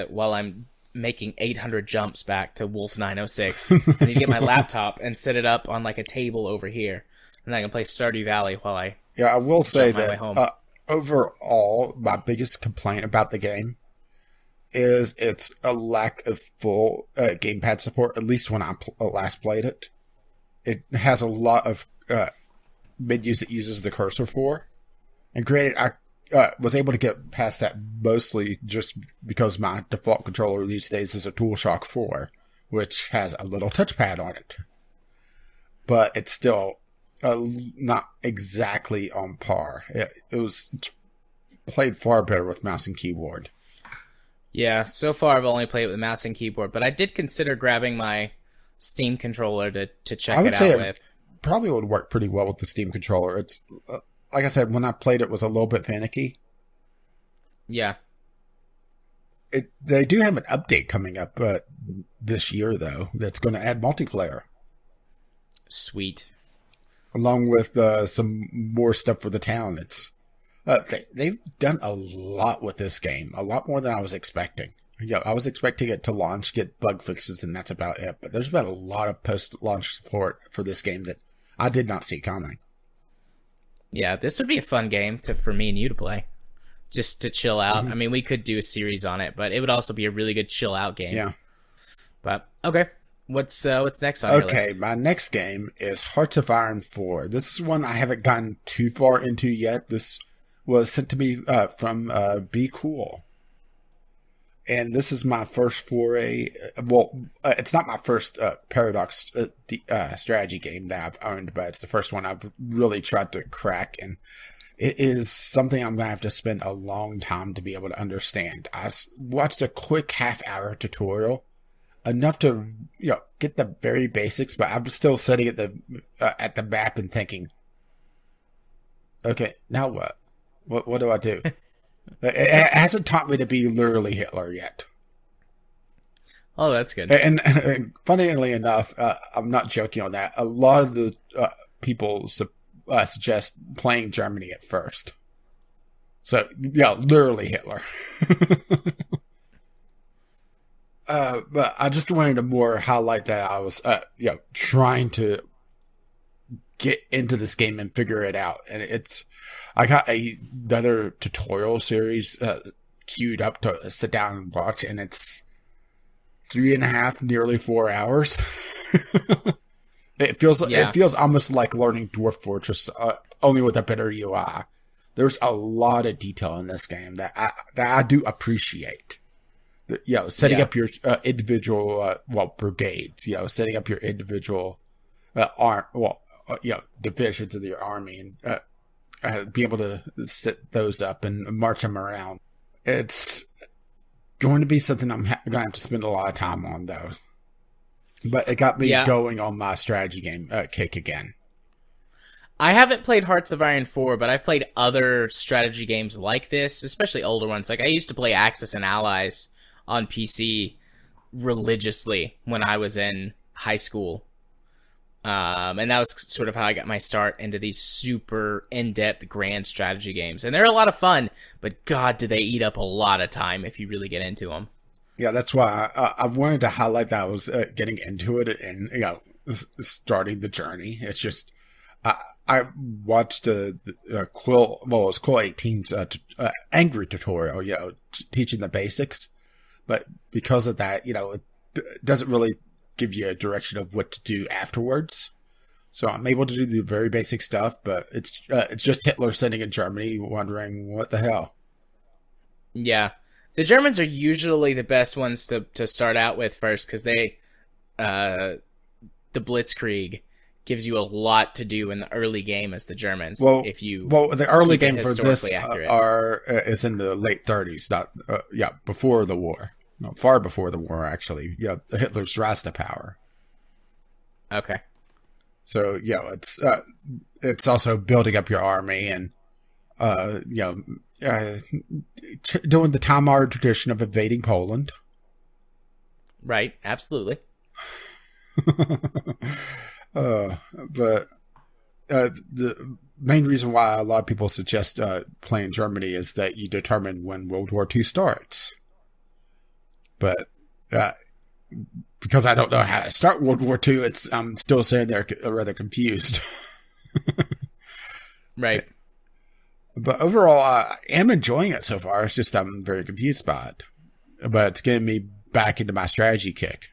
A: while I'm making 800 jumps back to Wolf 906, I need to get my laptop and set it up on like a table over here, and I can play Stardew Valley while I
B: I will say that overall, my biggest complaint about the game is its a lack of full gamepad support, at least when I last played it. It has a lot of menus it uses the cursor for. And granted, I was able to get past that mostly just because my default controller these days is a DualShock 4, which has a little touchpad on it. But it's still not exactly on par. It's played far better with mouse and keyboard.
A: Yeah, so far I've only played it with mouse and keyboard, but I did consider grabbing my Steam controller to check it out with.
B: Probably would work pretty well with the Steam controller. It's like I said, when I played it was a little bit finicky.
A: Yeah.
B: They do have an update coming up this year, though, that's going to add multiplayer.
A: Sweet.
B: Along with some more stuff for the town. They've done a lot with this game, a lot more than I was expecting. Yeah, I was expecting it to launch, get bug fixes, and that's about it. But there's been a lot of post-launch support for this game that I did not see coming.
A: Yeah, this would be a fun game for me and you to play, just to chill out.
B: Mm-hmm.
A: I mean, we could do a series on it, but it would also be a really good chill out game.
B: Yeah.
A: But okay, what's next on your list?
B: Okay, my next game is Hearts of Iron 4. This is one I haven't gotten too far into yet. This was sent to me from Be Cool. And this is my first foray. Well, it's not my first Paradox strategy game that I've owned, but it's the first one I've really tried to crack. And it is something I'm going to have to spend a long time to be able to understand. I watched a quick half-hour tutorial, enough to get the very basics, but I'm still sitting at the map and thinking, okay, now what? What do I do? It hasn't taught me to be literally Hitler yet.
A: Oh, that's good.
B: And funnily enough, I'm not joking on that. A lot of the people suggest playing Germany at first. So, yeah, literally Hitler. But I just wanted to more highlight that I was, trying to get into this game and figure it out. And I got another tutorial series queued up to sit down and watch, and it's 3.5, nearly 4 hours. It feels almost like learning Dwarf Fortress, only with a better UI. There's a lot of detail in this game that I do appreciate. Setting up your individual brigades. Setting up your individual divisions of your army and be able to set those up and march them around. It's going to be something I'm going to have to spend a lot of time on, though. But it got me going on my strategy game kick again.
A: I haven't played Hearts of Iron 4, but I've played other strategy games like this, especially older ones. Like, I used to play Axis and Allies on PC religiously when I was in high school. And that was sort of how I got my start into these super in-depth grand strategy games. And they're a lot of fun, but God, do they eat up a lot of time if you really get into them.
B: Yeah, that's why I wanted to highlight that I was getting into it and, starting the journey. It's just, I watched Quill 18's angry tutorial, teaching the basics. But because of that, it doesn't really give you a direction of what to do afterwards. So I'm able to do the very basic stuff, but it's just Hitler sitting in Germany wondering what the hell.
A: Yeah. The Germans are usually the best ones to start out with first, because they, the Blitzkrieg gives you a lot to do in the early game as the Germans.
B: The early game for this is in the late 30s, not before the war. No, far before the war, actually. Yeah, Hitler's rise to power.
A: Okay.
B: So it's also building up your army and doing the time-honored tradition of invading Poland.
A: Right, absolutely.
B: But the main reason why a lot of people suggest playing Germany is that you determine when World War II starts. But because I don't know how to start World War II, I'm still sitting there rather confused.
A: Right.
B: But overall, I am enjoying it so far. It's just I'm very confused by it. But it's getting me back into my strategy kick.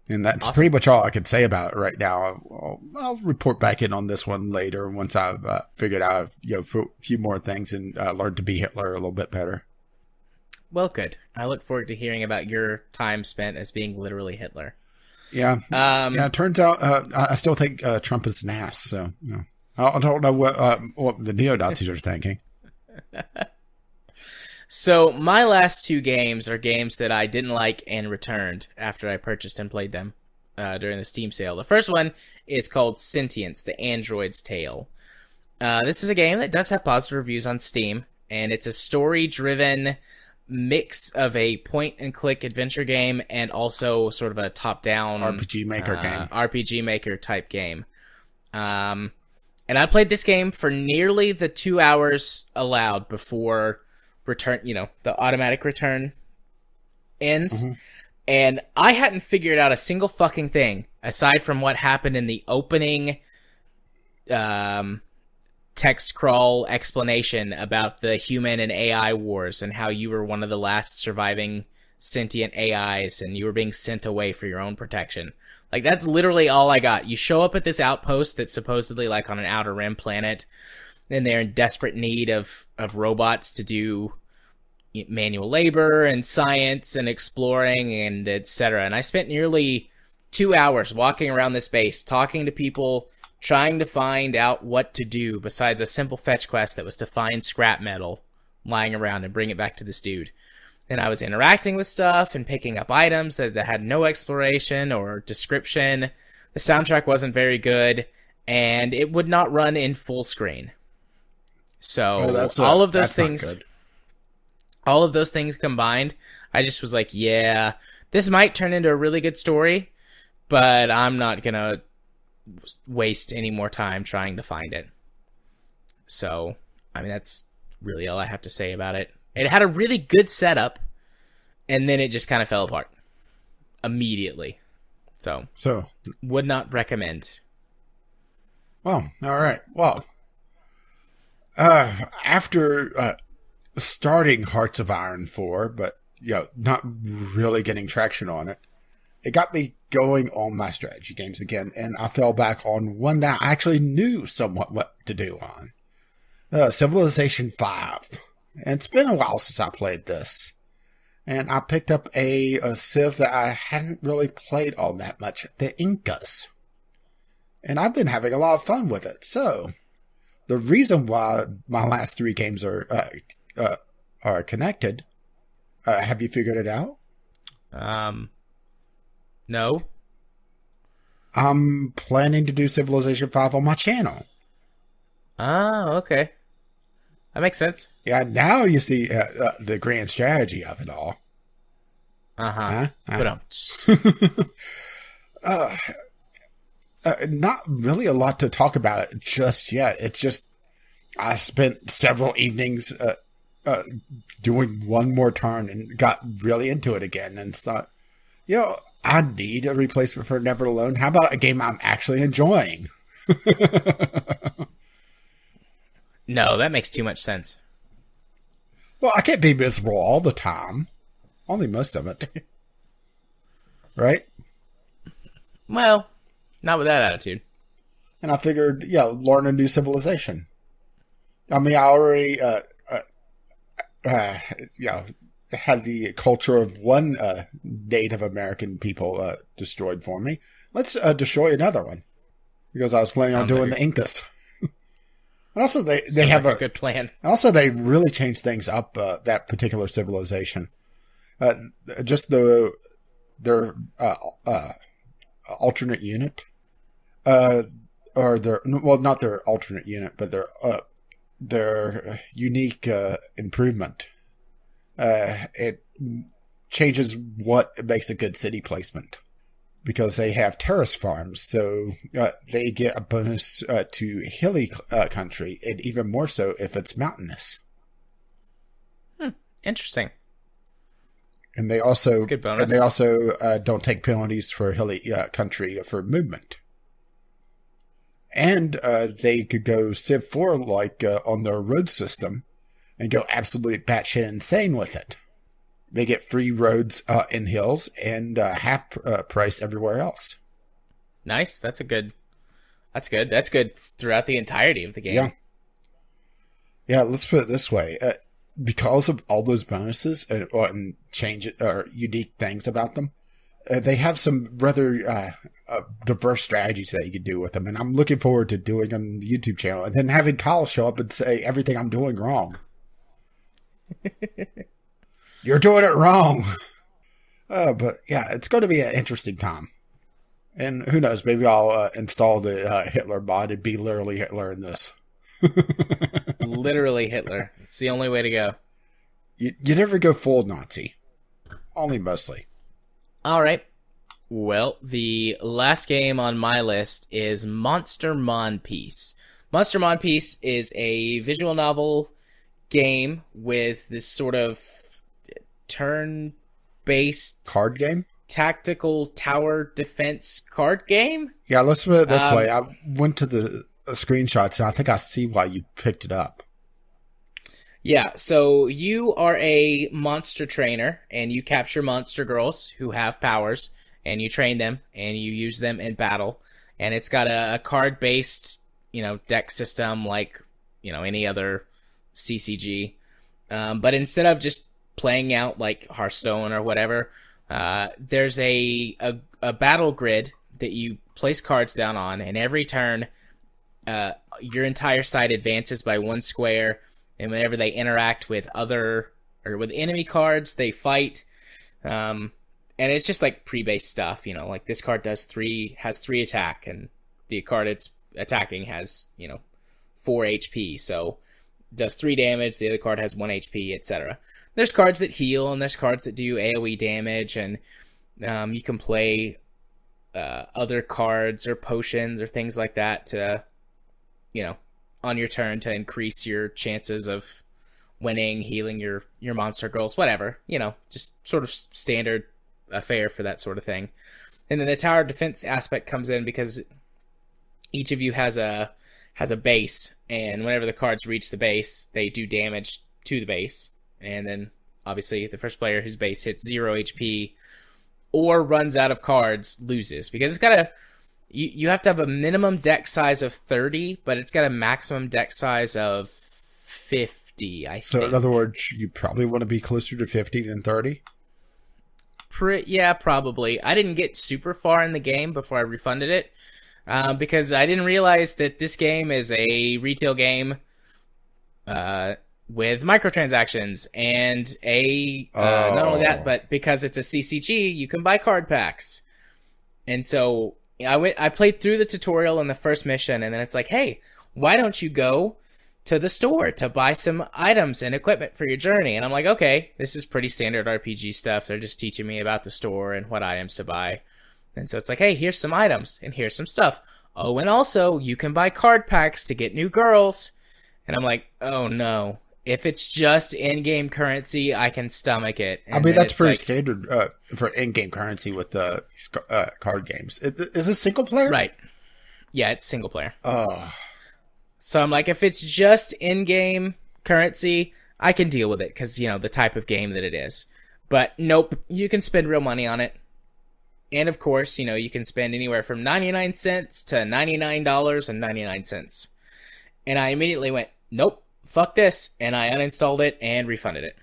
B: And that's pretty much all I can say about it right now. I'll report back in on this one later once I've figured out a few more things and learned to be Hitler a little bit better.
A: Well, good. I look forward to hearing about your time spent as being literally Hitler.
B: Yeah. It turns out I still think Trump is an ass. So I don't know what the neo-Nazis are thinking.
A: So my last two games are games that I didn't like and returned after I purchased and played them during the Steam sale. The first one is called Sentience, The Android's Tale. This is a game that does have positive reviews on Steam, and it's a story-driven mix of a point-and-click adventure game and also sort of a top-down
B: RPG Maker game.
A: RPG Maker type game. And I played this game for nearly the 2 hours allowed before return, the automatic return ends. And I hadn't figured out a single fucking thing aside from what happened in the opening text crawl explanation about the human and AI wars and how you were one of the last surviving sentient AIs and you were being sent away for your own protection. Like, that's literally all I got. You show up at this outpost that's supposedly like on an outer rim planet, and they're in desperate need of robots to do manual labor and science and exploring and etc. And I spent nearly 2 hours walking around this base, talking to people, trying to find out what to do besides a simple fetch quest that was to find scrap metal lying around and bring it back to this dude. And I was interacting with stuff and picking up items that had no exploration or description. The soundtrack wasn't very good, and it would not run in full screen. So all of those things combined, I just was like, yeah, this might turn into a really good story, but I'm not going to waste any more time trying to find it. So, I mean, that's really all I have to say about it. It had a really good setup, and then it just kind of fell apart immediately. So would not recommend.
B: Well, all right. Well, after starting Hearts of Iron 4, but not really getting traction on it, it got me going on my strategy games again, and I fell back on one that I actually knew somewhat what to do on. Civilization 5. And it's been a while since I played this. And I picked up a Civ that I hadn't really played all that much, the Incas. And I've been having a lot of fun with it. So, the reason why my last 3 games are connected, have you figured it out?
A: No.
B: I'm planning to do Civilization 5 on my channel.
A: Oh, okay. That makes sense.
B: Yeah, now you see the grand strategy of it all. Not really a lot to talk about it just yet. It's just I spent several evenings doing one more turn and got really into it again and thought, I need a replacement for Never Alone. How about a game I'm actually enjoying?
A: No, that makes too much sense.
B: Well, I can't be miserable all the time. Only most of it. Right?
A: Well, not with that attitude.
B: And I figured, learn a new civilization. I mean, I already had the culture of one Native American people destroyed for me. Let's destroy another one. Because I was planning on doing the Incas. And also, they have
A: a good plan.
B: Also, they really changed things up, that particular civilization. Just their alternate unit. Not their alternate unit, but their unique improvement. It changes what makes a good city placement. Because they have terrace farms, so they get a bonus to hilly country, and even more so if it's mountainous.
A: Interesting.
B: And they also
A: That's a good bonus.
B: And they also don't take penalties for hilly country for movement. And they could go Civ 4 on their road system and go absolutely batshit insane with it. They get free roads in hills and half price everywhere else.
A: Nice. That's good. That's good throughout the entirety of the game.
B: Yeah, let's put it this way. Because of all those bonuses and unique things about them, they have some rather diverse strategies that you can do with them. And I'm looking forward to doing them on the YouTube channel and then having Kyle show up and say everything I'm doing wrong. You're doing it wrong. But yeah, it's going to be an interesting time. And who knows, maybe I'll install the Hitler mod and be literally Hitler in this.
A: Literally Hitler. It's the only way to go.
B: You never go full Nazi. Only mostly.
A: All right. Well, the last game on my list is Monster Mon Peace. Monster Monpiece is a visual novel game with this sort of turn-based
B: Card game?
A: tactical tower defense card game.
B: Yeah, let's put it this way. I went to the screenshots, and I think I see why you picked it up.
A: Yeah, so you are a monster trainer, and you capture monster girls who have powers, and you train them, and you use them in battle. And it's got a card-based, deck system like, any other CCG. But instead of just playing out like Hearthstone or whatever, there's a battle grid that you place cards down on, and every turn, your entire side advances by 1 square. And whenever they interact with with enemy cards, they fight. And it's just like pre-based stuff, like this card has 3 attack, and the card it's attacking has, 4 HP. So it does 3 damage, the other card has 1 HP, etc. There's cards that heal, and there's cards that do AoE damage, and you can play other cards or potions or things like that to, on your turn to increase your chances of winning, healing your monster girls, whatever, just sort of standard affair for that sort of thing. And then the tower defense aspect comes in because each of you has a base, and whenever the cards reach the base, they do damage to the base. And then obviously the first player whose base hits 0 HP or runs out of cards loses, because it's got you have to have a minimum deck size of 30, but it's got a maximum deck size of 50, I think.
B: So in other words, you probably want to be closer to 50 than 30?
A: Yeah, probably. I didn't get super far in the game before I refunded it, because I didn't realize that this game is a retail game with microtransactions, and not only that, but because it's a CCG, you can buy card packs. And so I played through the tutorial in the first mission, and then it's like, hey, why don't you go to the store to buy some items and equipment for your journey? And I'm like, okay, this is pretty standard RPG stuff. They're just teaching me about the store and what items to buy. And so it's like, hey, here's some items, and here's some stuff. Oh, and also, you can buy card packs to get new girls. And I'm like, oh no. If it's just in-game currency, I can stomach it. And
B: I mean, that's pretty standard for in-game currency with the card games. Is it single player?
A: Right. Yeah, it's single player.
B: Oh.
A: So I'm like, if it's just in-game currency, I can deal with it because, the type of game that it is. But nope, you can spend real money on it. And of course, you can spend anywhere from 99 cents to $99.99. And I immediately went, nope. Fuck this, and I uninstalled it and refunded it.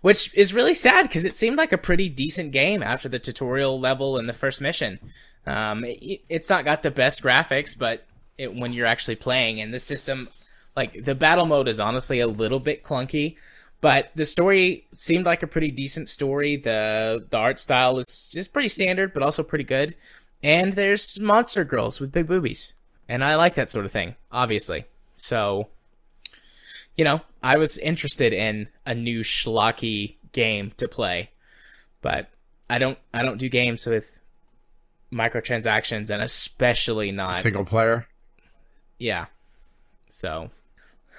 A: Which is really sad, because it seemed like a pretty decent game after the tutorial level in the first mission. It's not got the best graphics, but when you're actually playing, and the system, like, the battle mode is honestly a little bit clunky, but the story seemed like a pretty decent story. The art style is just pretty standard, but also pretty good. And there's monster girls with big boobies, and I like that sort of thing, obviously. So I was interested in a new schlocky game to play, but I don't do games with microtransactions, and especially not
B: single player.
A: Yeah. So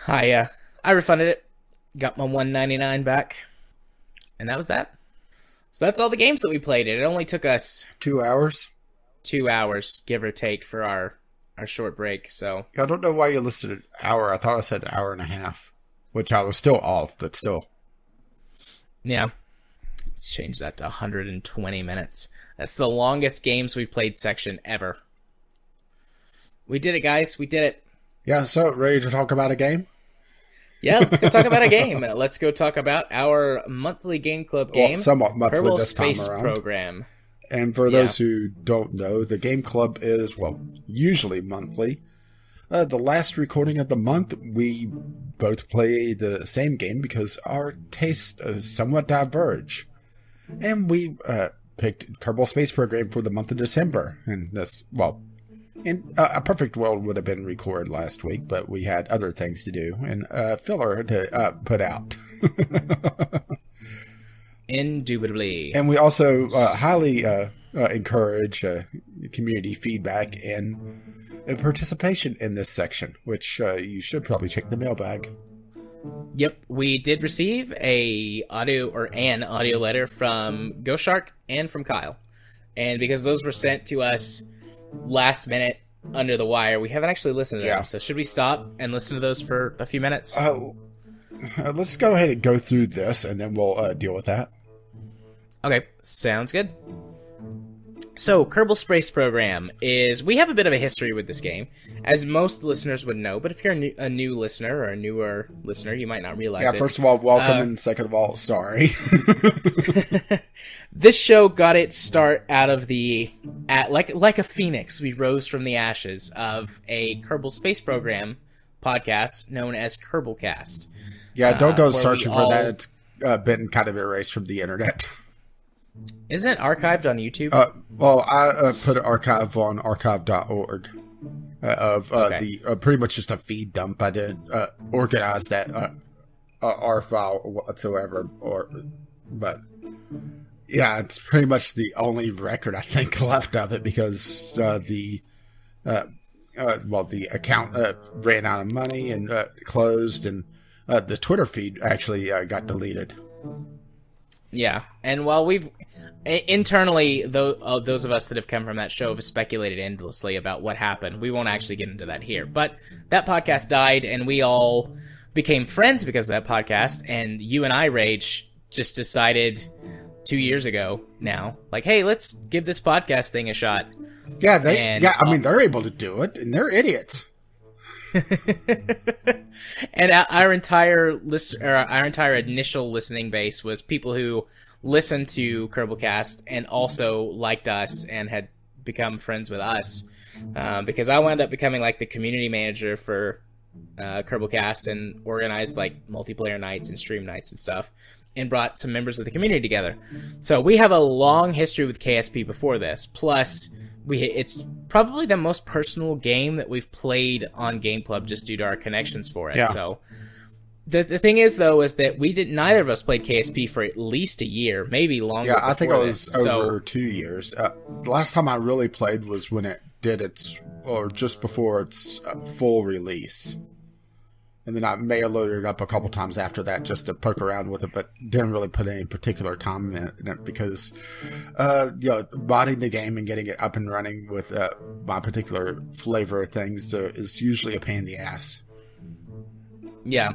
A: I refunded it, got my $1.99 back, and that was that. So that's all the games that we played. It only took us
B: 2 hours.
A: 2 hours, give or take, for our short break. So
B: I don't know why you listed an hour. I thought I said an hour and a half, which I was still off, but still.
A: Yeah. Let's change that to 120 minutes. That's the longest games we've played section ever. We did it, guys. We did it.
B: Yeah, so ready to talk about a game?
A: Yeah, let's go talk about a game. Let's go talk about our monthly game club game.
B: Well, somewhat monthly
A: Kerbal
B: this time
A: Space
B: around.
A: Program.
B: And for those who don't know, the game club is, usually monthly. The last recording of the month, we both play the same game because our tastes somewhat diverge. And we picked Kerbal Space Program for the month of December. And in a perfect world would have been recorded last week, but we had other things to do and filler to put out.
A: Indubitably.
B: And we also highly encourage community feedback and participation in this section, which you should probably check the mailbag.
A: Yep, we did receive an audio letter from Ghost Shark and from Kyle. And because those were sent to us last minute under the wire, we haven't actually listened to them. So should we stop and listen to those for a few minutes?
B: Let's go ahead and go through this, and then we'll deal with that.
A: Okay, sounds good. So, Kerbal Space Program we have a bit of a history with this game, as most listeners would know, but if you're a new listener or a newer listener, you might not realize it.
B: Yeah, first of all, welcome, and second of all, sorry.
A: This show got its start out of like a phoenix, we rose from the ashes of a Kerbal Space Program podcast known as Kerbalcast.
B: Yeah, don't go searching for that. It's been kind of erased from the internet.
A: Isn't it archived on YouTube?
B: Well, I put an archive on archive.org of the pretty much just a feed dump. I didn't organize that R file whatsoever. But yeah, it's pretty much the only record I think left of it because the account ran out of money and closed, and the Twitter feed actually got deleted.
A: Yeah, and while we've internally, those of us that have come from that show have speculated endlessly about what happened. We won't actually get into that here, but that podcast died, and we all became friends because of that podcast. And you and I, Rage, just decided 2 years ago now, like, hey, let's give this podcast thing a shot.
B: Yeah, I mean, they're able to do it, and they're idiots.
A: And our entire initial listening base was people who listened to Kerbalcast and also liked us and had become friends with us. Because I wound up becoming like the community manager for Kerbalcast and organized like multiplayer nights and stream nights and stuff, and brought some members of the community together. So we have a long history with KSP before this. Plus, it's probably the most personal game that we've played on Game Club just due to our connections for it. Yeah. So the thing is, though, is that neither of us played KSP for at least a year, maybe longer.
B: Yeah, I think it was over 2 years. The last time I really played was when it did just before its full release. And then I may have loaded it up a couple times after that just to poke around with it, but didn't really put any particular time in it because, modding the game and getting it up and running with my particular flavor of things is usually a pain in the ass.
A: Yeah.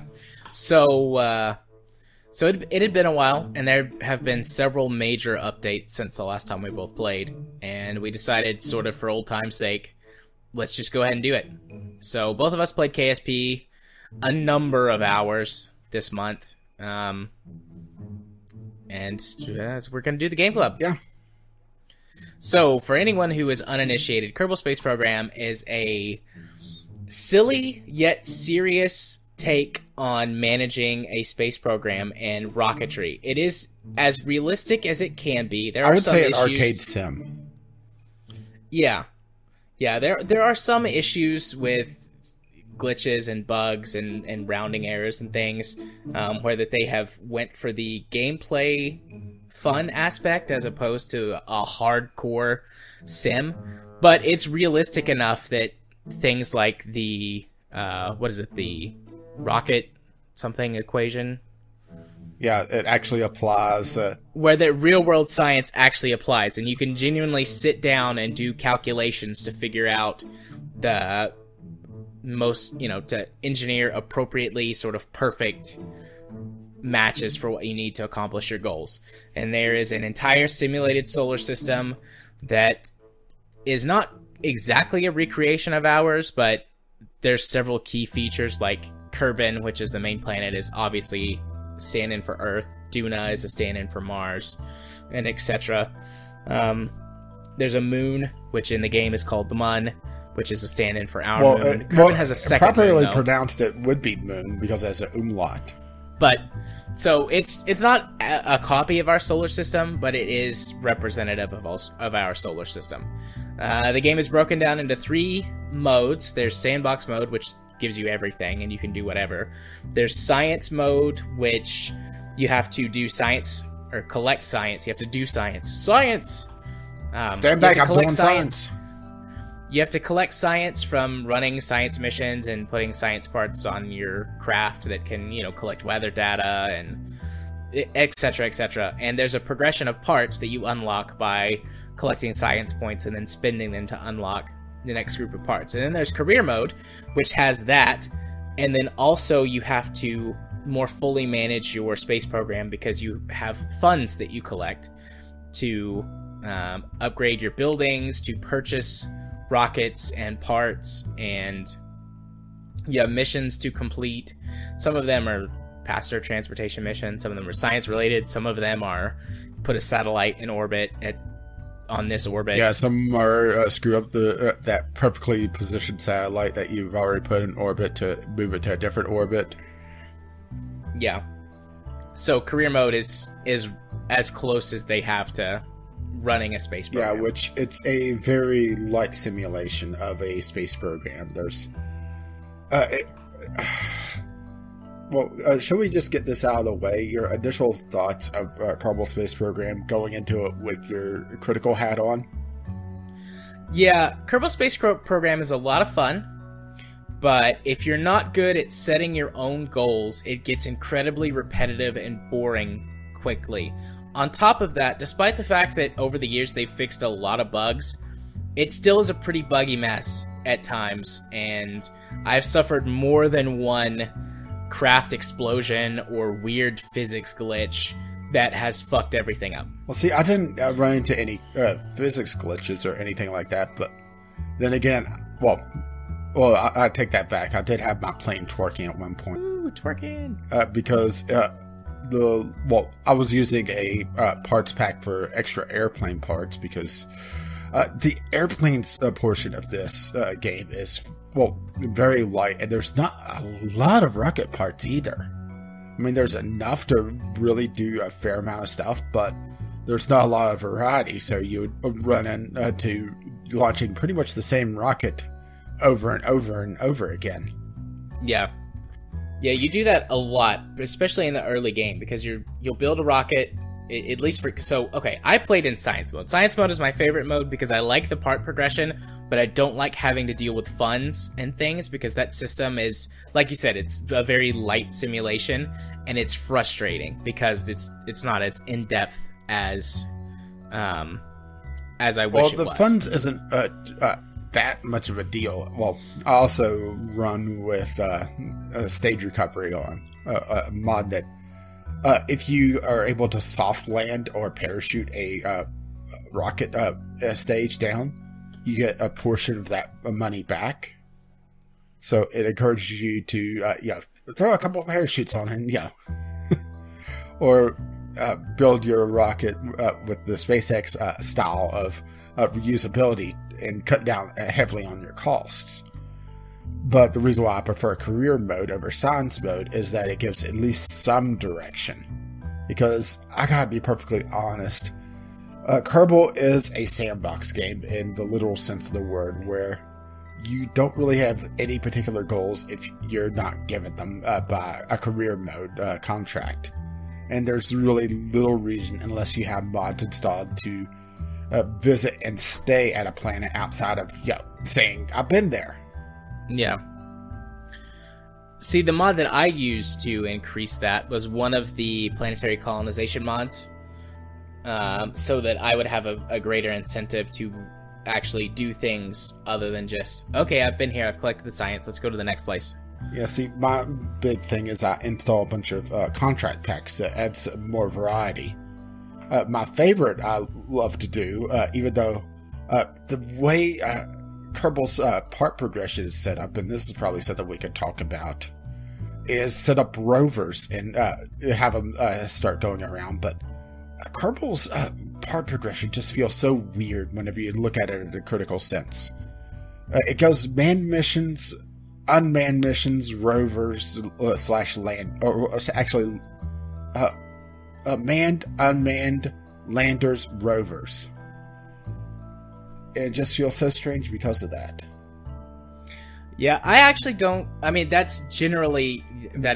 A: So it had been a while, and there have been several major updates since the last time we both played, and we decided, sort of for old time's sake, let's just go ahead and do it. So both of us played KSP a number of hours this month, and we're going to do the Game Club.
B: Yeah.
A: So, for anyone who is uninitiated, Kerbal Space Program is a silly yet serious take on managing a space program and rocketry. It is as realistic as it can be.
B: I would say an arcade sim.
A: Yeah. Yeah, there are some issues with glitches and bugs and rounding errors and things, where that they have went for the gameplay fun aspect as opposed to a hardcore sim, but it's realistic enough that things like the the rocket something equation,
B: it actually applies,
A: where the real world science actually applies, and you can genuinely sit down and do calculations to figure out the most, to engineer appropriately sort of perfect matches for what you need to accomplish your goals. And there is an entire simulated solar system that is not exactly a recreation of ours, but there's several key features like Kerbin, which is the main planet, is obviously stand-in for Earth. Duna is a stand-in for Mars, and etc. There's a moon, which in the game is called the Mun, which is a stand-in for our moon. Kerbin has a second
B: properly
A: moon,
B: pronounced it would be moon because it has an umlaut.
A: But so it's not a copy of our solar system, but it is representative of our solar system. The game is broken down into 3 modes. There's sandbox mode, which gives you everything and you can do whatever. There's science mode, which you have to do science or collect science. You have to do science. Stand
B: back, I'm doing science.
A: You have to collect science from running science missions and putting science parts on your craft that can, collect weather data and etc., etc. And there's a progression of parts that you unlock by collecting science points and then spending them to unlock the next group of parts. And then there's career mode, which has that. And then also you have to more fully manage your space program because you have funds that you collect to upgrade your buildings, to purchase rockets and parts, and you have missions to complete. Some of them are passenger transportation missions, some of them are science related, some of them are put a satellite in orbit on this orbit.
B: Yeah, some are screw up that perfectly positioned satellite that you've already put in orbit to move it to a different orbit.
A: Yeah. So career mode is as close as they have to running a space program.
B: Yeah, which it's a very light simulation of a space program. There's should we just get this out of the way? Your initial thoughts of Kerbal Space Program going into it with your critical hat on?
A: Yeah, Kerbal Space Program is a lot of fun, but if you're not good at setting your own goals, it gets incredibly repetitive and boring quickly. On top of that, despite the fact that over the years they've fixed a lot of bugs, it still is a pretty buggy mess at times, and I've suffered more than one craft explosion or weird physics glitch that has fucked everything up.
B: Well, see, I didn't run into any physics glitches or anything like that, but then again, I take that back. I did have my plane twerking at one point.
A: Ooh, twerking!
B: Because I was using a parts pack for extra airplane parts because the airplanes portion of this game is very light, and there's not a lot of rocket parts either. I mean, there's enough to really do a fair amount of stuff, but there's not a lot of variety, so you would run into launching pretty much the same rocket over and over and over again.
A: Yeah, you do that a lot, especially in the early game, because you'll build a rocket, at least I played in science mode. Science mode is my favorite mode because I like the part progression, but I don't like having to deal with funds and things because that system is, like you said, it's a very light simulation, and it's frustrating because it's not as in-depth as I wish it was.
B: Well, the funds isn't that much of a deal. Well, I also run with stage recovery on a mod that if you are able to soft land or parachute a rocket stage down, you get a portion of that money back. So it encourages you to throw a couple of parachutes on and or build your rocket with the SpaceX style of reusability and cut down heavily on your costs. But the reason why I prefer career mode over science mode is that it gives at least some direction. Because I gotta be perfectly honest, Kerbal is a sandbox game in the literal sense of the word, where you don't really have any particular goals if you're not given them by a career mode contract. And there's really little reason, unless you have mods installed, to visit and stay at a planet outside of saying, I've been there.
A: Yeah. See, the mod that I used to increase that was one of the planetary colonization mods, so that I would have a greater incentive to actually do things other than just, okay, I've been here, I've collected the science, let's go to the next place.
B: Yeah, see, my big thing is I install a bunch of contract packs that adds more variety. My favorite I love to do, even though the way Kerbal's part progression is set up, and this is probably something we could talk about, is set up rovers and have them start going around. But Kerbal's part progression just feels so weird whenever you look at it in a critical sense. It goes manned missions, unmanned missions, rovers / land, or actually manned, unmanned, landers, rovers. It just feels so strange because of that.
A: Yeah, I actually don't... I mean, that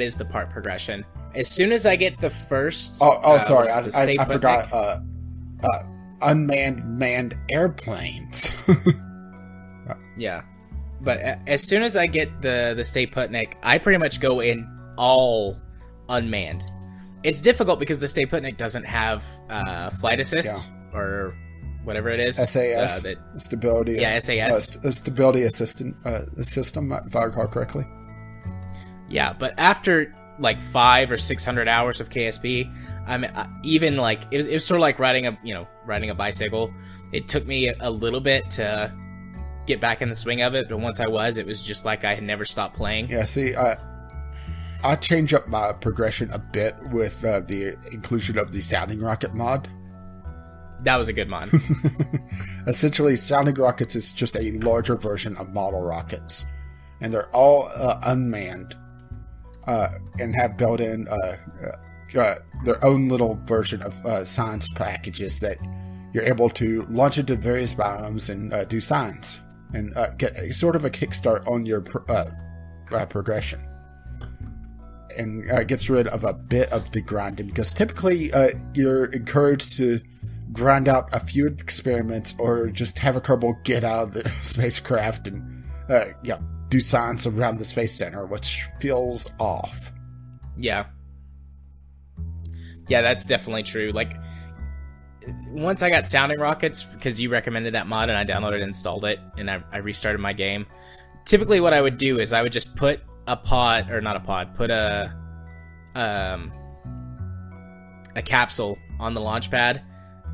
A: is the part progression. As soon as I get the first...
B: Sorry, I forgot unmanned, manned airplanes.
A: Yeah. But as soon as I get the Stay Putnik, I pretty much go in all unmanned. It's difficult because the Stay Putnik doesn't have flight assist or whatever it is.
B: SAS, stability.
A: Yeah, SAS.
B: Stability assistant system, if I recall correctly.
A: Yeah, but after like 500 or 600 hours of KSP, I'm even like it was sort of like riding a bicycle. It took me a little bit to get back in the swing of it, but once I was, it was just like I had never stopped playing.
B: Yeah, see, I changed up my progression a bit with the inclusion of the Sounding Rocket mod.
A: That was a good mod.
B: Essentially, Sounding Rockets is just a larger version of model rockets, and they're all unmanned and have built in their own little version of science packages that you're able to launch into various biomes and do science and get sort of a kickstart on your progression. And gets rid of a bit of the grinding, because typically you're encouraged to grind out a few experiments or just have a Kerbal get out of the spacecraft and do science around the Space Center, which feels off.
A: Yeah, that's definitely true. Like, once I got Sounding Rockets, because you recommended that mod and I downloaded and installed it, and I restarted my game, typically what I would do is I would just put a pod, or not a pod, put a capsule on the launch pad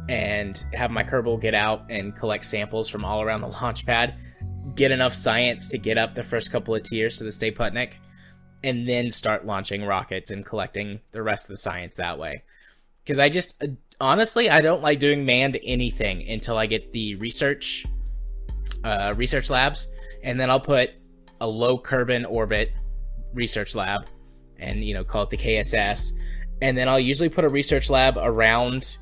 A: and have my Kerbal get out and collect samples from all around the launch pad, get enough science to get up the first couple of tiers to the Stay Putnik, and then start launching rockets and collecting the rest of the science that way. Because I just, honestly, I don't like doing manned anything until I get the research labs, and then I'll put a low Kerbin orbit research lab and call it the KSS, and then I'll usually put a research lab around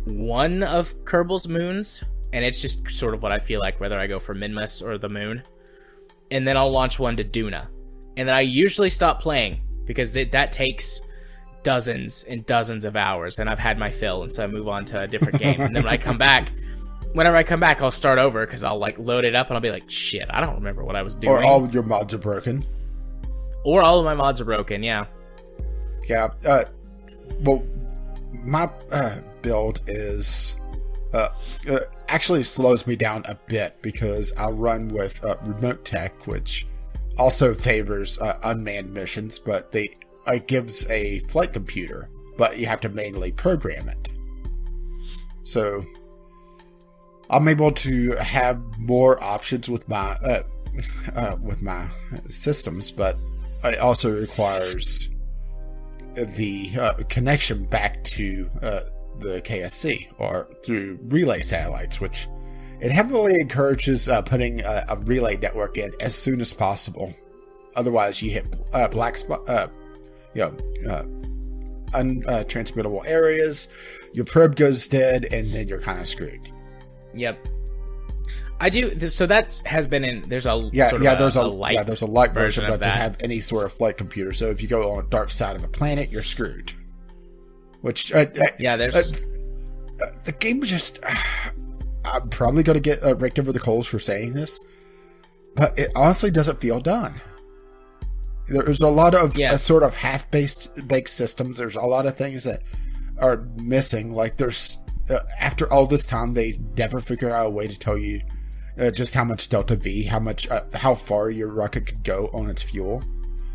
A: one of Kerbal's moons, and it's just sort of what I feel like, whether I go for Minmus or the moon, and then I'll launch one to Duna, and then I usually stop playing because that takes dozens and dozens of hours, and I've had my fill, and so I move on to a different game. And then whenever I come back, I'll start over because I'll like load it up and I'll be like, shit, I don't remember what I was doing.
B: Or all of your mods are broken.
A: Or all of my mods are broken, yeah.
B: Yeah. Well, my build is actually slows me down a bit because I run with remote tech, which also favors unmanned missions, but it gives a flight computer, but you have to manually program it. So I'm able to have more options with my systems, but it also requires the connection back to the KSC or through relay satellites, which it heavily encourages putting a relay network in as soon as possible. Otherwise, you hit black spot, untransmittable areas. Your probe goes dead, and then you're kind of screwed.
A: Yep. I do. So that has been in. There's a
B: there's a light
A: version
B: that
A: of
B: doesn't
A: that.
B: have any sort of flight computer. So if you go on a dark side of a planet, you're screwed. Which
A: there's
B: the game just. I'm probably going to get raked over the coals for saying this, but it honestly doesn't feel done. There's a lot of sort of half-baked systems. There's a lot of things that are missing. Like there's after all this time, they never figured out a way to tell you just how much delta V, how far your rocket could go on its fuel.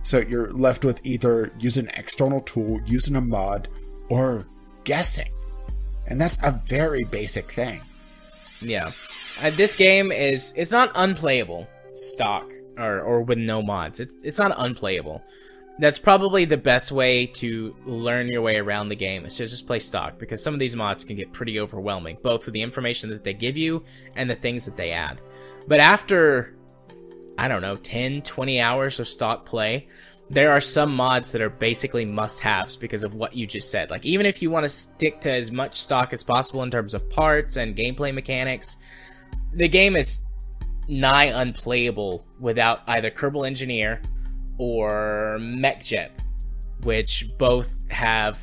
B: So you're left with either using an external tool, using a mod, or guessing, and that's a very basic thing.
A: Yeah, this game it's not unplayable stock or with no mods. It's not unplayable. That's probably the best way to learn your way around the game, is to just play stock, because some of these mods can get pretty overwhelming, both for the information that they give you and the things that they add. But after, I don't know, 10, 20 hours of stock play, there are some mods that are basically must-haves because of what you just said. Like, even if you want to stick to as much stock as possible in terms of parts and gameplay mechanics, the game is nigh unplayable without either Kerbal Engineer or MechJet, which both have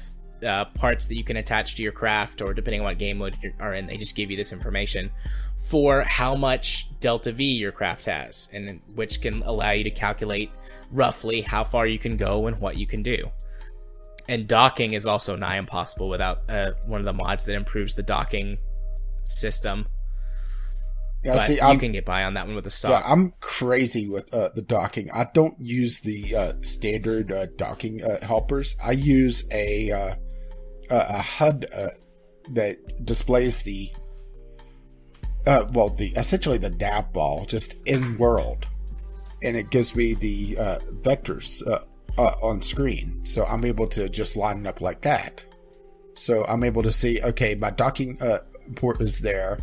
A: parts that you can attach to your craft, or depending on what game mode you are in, they just give you this information for how much delta V your craft has, and which can allow you to calculate roughly how far you can go and what you can do. And docking is also nigh impossible without one of the mods that improves the docking system. Yeah, but see, you can get by on that one with the stock.
B: Yeah, I'm crazy with the docking. I don't use the standard docking helpers. I use a HUD that displays the essentially the nav ball just in world, and it gives me the vectors on screen, so I'm able to just line it up like that. So I'm able to see, okay, my docking port is there.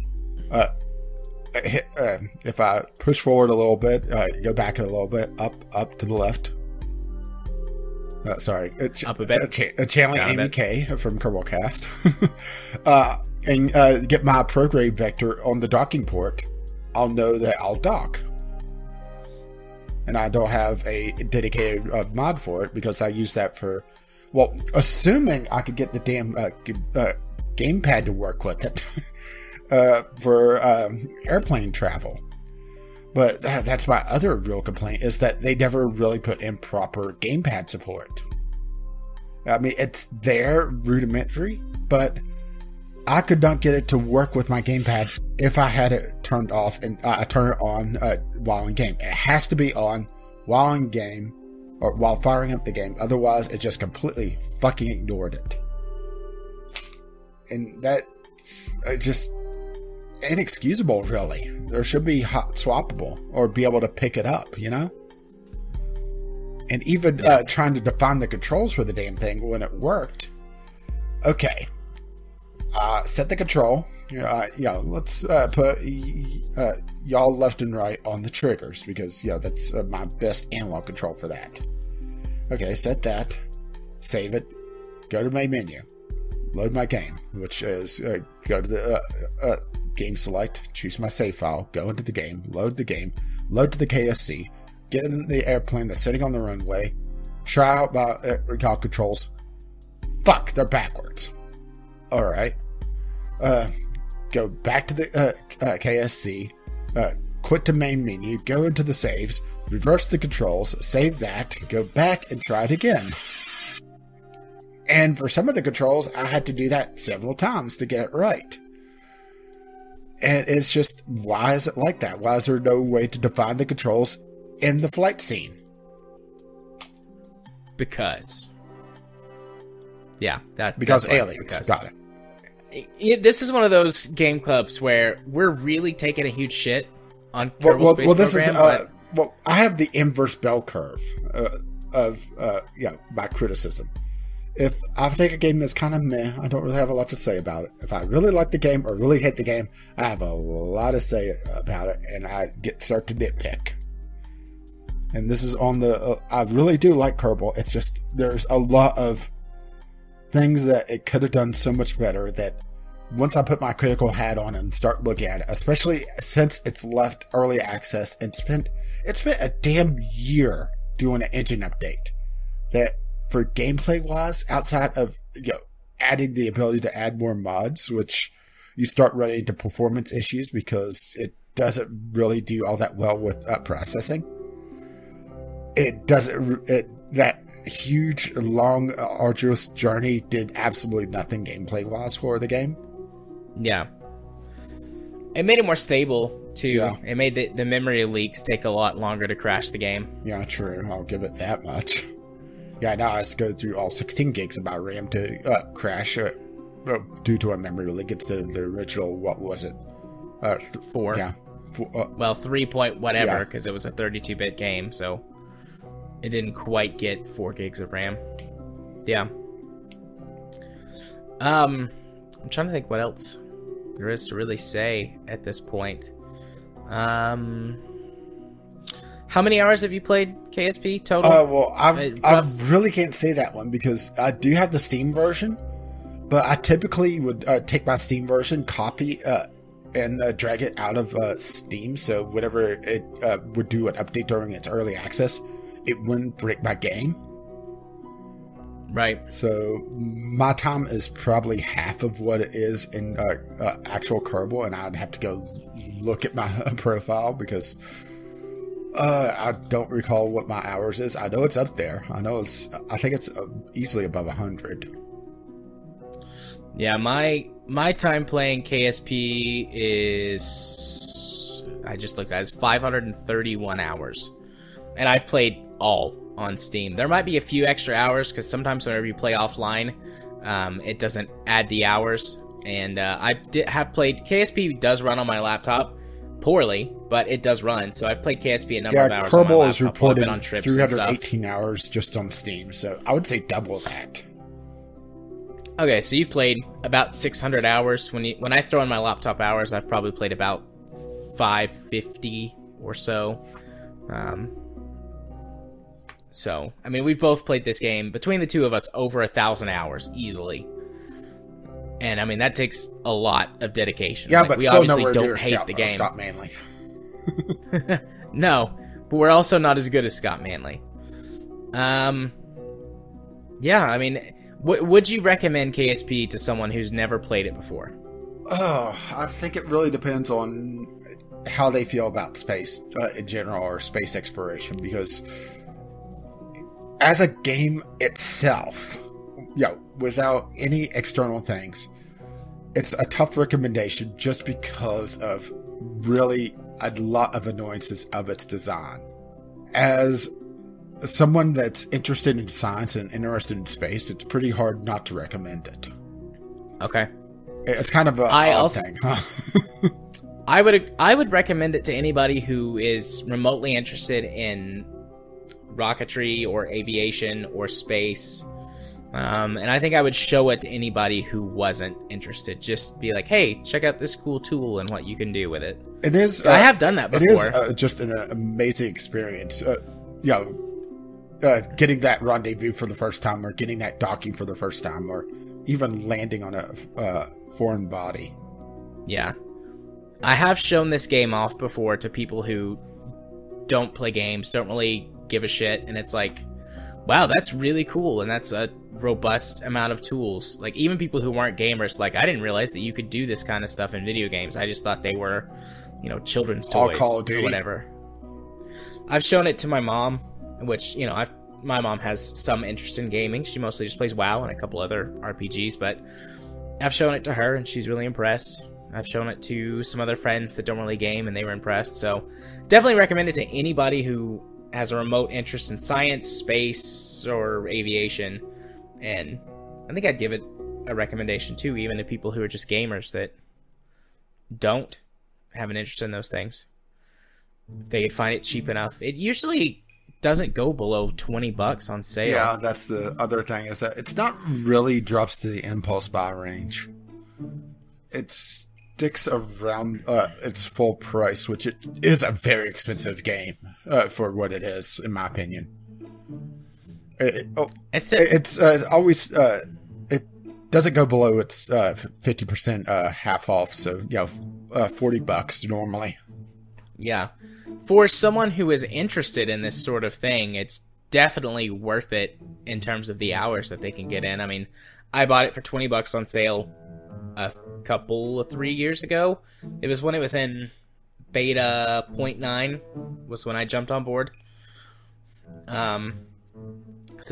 B: If I push forward a little bit, go back a little bit, up to the left.
A: Up a bit.
B: Channeling Amy K from Kerbal Cast. And get my prograde vector on the docking port. I'll know that I'll dock. And I don't have a dedicated mod for it because I use that for, well, assuming I could get the damn gamepad to work with it. For airplane travel. But that's my other real complaint, is that they never really put in proper gamepad support. I mean, it's there, rudimentary, but I could not get it to work with my gamepad if I had it turned off and I turn it on while in game. It has to be on while in game, or while firing up the game, otherwise it just completely fucking ignored it. And that's just inexcusable, really. There should be hot swappable, or be able to pick it up, you know? And even trying to define the controls for the damn thing when it worked. Okay. Set the control. Let's put y'all left and right on the triggers, because, that's my best analog control for that. Okay, set that. Save it. Go to my menu. Load my game, which is go to the game select, choose my save file, go into the game, load to the KSC, get in the airplane that's sitting on the runway, try out my recall controls. Fuck, they're backwards. Alright. Go back to the KSC, quit to main menu, go into the saves, reverse the controls, save that, go back and try it again. And for some of the controls, I had to do that several times to get it right. And it's just, why is it like that? Why is there no way to define the controls in the flight scene?
A: Because. Yeah.
B: Because aliens. Got
A: it. This is one of those game clubs where we're really taking a huge shit on Kerbal Space Program.
B: I have the inverse bell curve of my criticism. If I think a game is kind of meh, I don't really have a lot to say about it. If I really like the game or really hate the game, I have a lot to say about it, and I start to nitpick. And this is on the... I really do like Kerbal. It's just, there's a lot of things that it could have done so much better, that once I put my critical hat on and start looking at it, especially since it's left early access and it's been a damn year doing an engine update, that for gameplay wise, outside of adding the ability to add more mods, which you start running into performance issues because it doesn't really do all that well with processing. That huge, long, arduous journey did absolutely nothing gameplay wise for the game.
A: Yeah. It made it more stable too.
B: Yeah.
A: It made the memory leaks take a lot longer to crash the game.
B: Yeah, true. I'll give it that much. Yeah, now I have to go through all 16 gigs of my RAM to crash due to a memory leak. It's the original, what was it?
A: 4.
B: Yeah.
A: 3 point whatever, because it was a 32-bit game, so it didn't quite get 4 gigs of RAM. Yeah. I'm trying to think what else there is to really say at this point. How many hours have you played KSP total?
B: Well, I really can't say that one because I do have the Steam version, but I typically would take my Steam version, copy, and drag it out of Steam. So whenever it would do an update during its early access, it wouldn't break my game.
A: Right.
B: So my time is probably half of what it is in actual Kerbal, and I'd have to go look at my profile because I don't recall what my hours is. I know it's up there. I think it's easily above 100.
A: Yeah, my time playing KSP is, I just looked at it, is 531 hours. And I've played all on Steam. There might be a few extra hours because sometimes whenever you play offline, it doesn't add the hours. And I have played, KSP does run on my laptop poorly, but it does run. So I've played KSP a number of hours on my laptop.
B: Kerbal is reported
A: on trips
B: 318 hours just on Steam, so I would say double that.
A: Okay, so you've played about 600 hours. When I throw in my laptop hours, I've probably played about 550 or so. So, I mean, we've both played this game, between the two of us, over 1,000 hours, easily. And, I mean, that takes a lot of dedication.
B: Yeah,
A: like,
B: but
A: we
B: still
A: obviously
B: nowhere
A: don't
B: near
A: hate the game.
B: Scott Manley.
A: No, but we're also not as good as Scott Manley. Yeah, I mean, would you recommend KSP to someone who's never played it before?
B: Oh, I think it really depends on how they feel about space in general, or space exploration, because as a game itself, without any external things, it's a tough recommendation just because of really a lot of annoyances of its design. As someone that's interested in science and interested in space, it's pretty hard not to recommend it.
A: Okay.
B: It's kind of a odd thing, huh?
A: I would recommend it to anybody who is remotely interested in rocketry or aviation or space. And I think I would show it to anybody who wasn't interested. Just be like, hey, check out this cool tool and what you can do with it.
B: It is.
A: I have done that before.
B: It is just an amazing experience. Getting that rendezvous for the first time, or getting that docking for the first time, or even landing on a foreign body.
A: Yeah. I have shown this game off before to people who don't play games, don't really give a shit, and it's like, wow, that's really cool, and that's a robust amount of tools. Like, even people who weren't gamers, like, I didn't realize that you could do this kind of stuff in video games. I just thought they were, children's toys.
B: All Call of Duty.
A: Or whatever. I've shown it to my mom, which, my mom has some interest in gaming. She mostly just plays WoW and a couple other RPGs, but I've shown it to her, and she's really impressed. I've shown it to some other friends that don't really game, and they were impressed. So definitely recommend it to anybody who has a remote interest in science, space, or aviation. And I think I'd give it a recommendation too, even to people who are just gamers that don't have an interest in those things. If they find it cheap enough. It usually doesn't go below $20 on sale.
B: Yeah, that's the other thing, is that it's not really drops to the impulse buy range. It sticks around its full price, which it is a very expensive game for what it is, in my opinion. It's always it doesn't go below its 50% half off, so $40 normally.
A: Yeah, for someone who is interested in this sort of thing, it's definitely worth it in terms of the hours that they can get in. I mean, I bought it for $20 on sale a couple of 3 years ago. It was when it was in beta 0.9 was when I jumped on board. So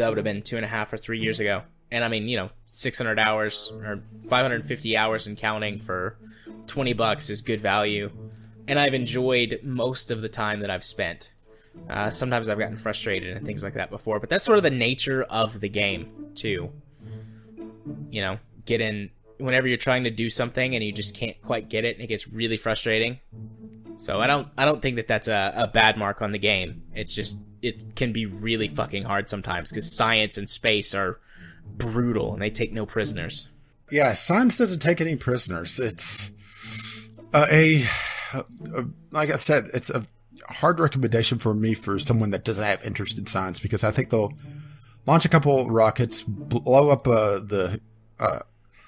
A: that would have been 2.5 or 3 years ago. And I mean, 600 hours or 550 hours and counting for $20 is good value. And I've enjoyed most of the time that I've spent. Sometimes I've gotten frustrated and things like that before, but that's sort of the nature of the game too. Get in whenever you're trying to do something and you just can't quite get it, and it gets really frustrating. So I don't think that that's a bad mark on the game. It's just, it can be really fucking hard sometimes because science and space are brutal and they take no prisoners.
B: Yeah, science doesn't take any prisoners. It's like I said, it's a hard recommendation for me for someone that doesn't have interest in science, because I think they'll launch a couple rockets, blow up the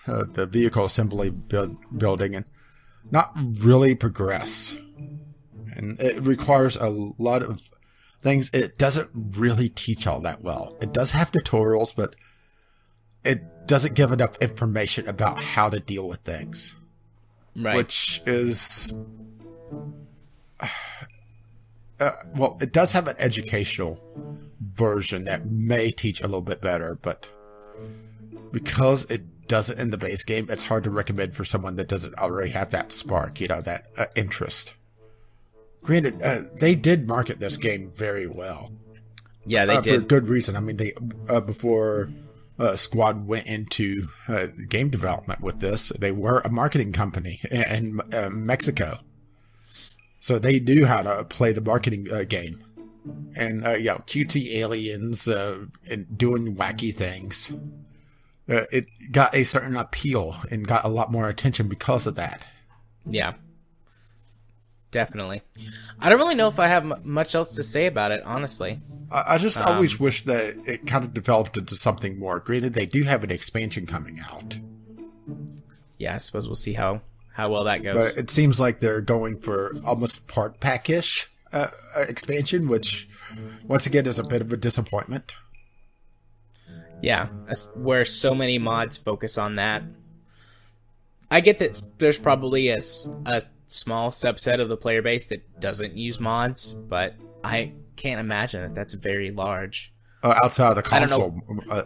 B: vehicle assembly building, and not really progress. And it requires a lot of things. It doesn't really teach all that well. It does have tutorials, but it doesn't give enough information about how to deal with things.
A: Right.
B: Which is... well, it does have an educational version that may teach a little bit better, but because it doesn't in the base game, it's hard to recommend for someone that doesn't already have that spark, that interest. Granted, they did market this game very well.
A: Yeah, they did.
B: For good reason. I mean, they before Squad went into game development with this, they were a marketing company in Mexico. So they knew how to play the marketing game. And, cutesy aliens and doing wacky things. It got a certain appeal and got a lot more attention because of that.
A: Yeah. Definitely. I don't really know if I have much else to say about it, honestly.
B: I just always wish that it kind of developed into something more. Granted, they do have an expansion coming out.
A: Yeah, I suppose we'll see how well that goes.
B: But it seems like they're going for almost part pack-ish expansion, which, once again, is a bit of a disappointment.
A: Yeah, where so many mods focus on that. I get that there's probably a small subset of the player base that doesn't use mods, but I can't imagine that that's very large.
B: Outside of the console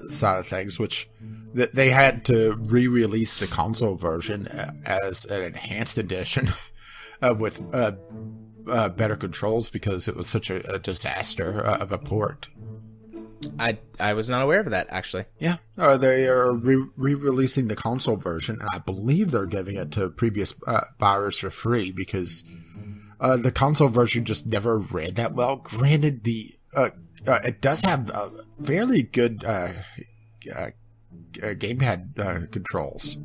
B: side of things, which they had to re-release the console version as an enhanced edition with better controls because it was such a disaster of a port.
A: I was not aware of that, actually.
B: Yeah, they are re-releasing the console version, and I believe they're giving it to previous buyers for free because the console version just never ran that well. Granted, it does have fairly good gamepad controls.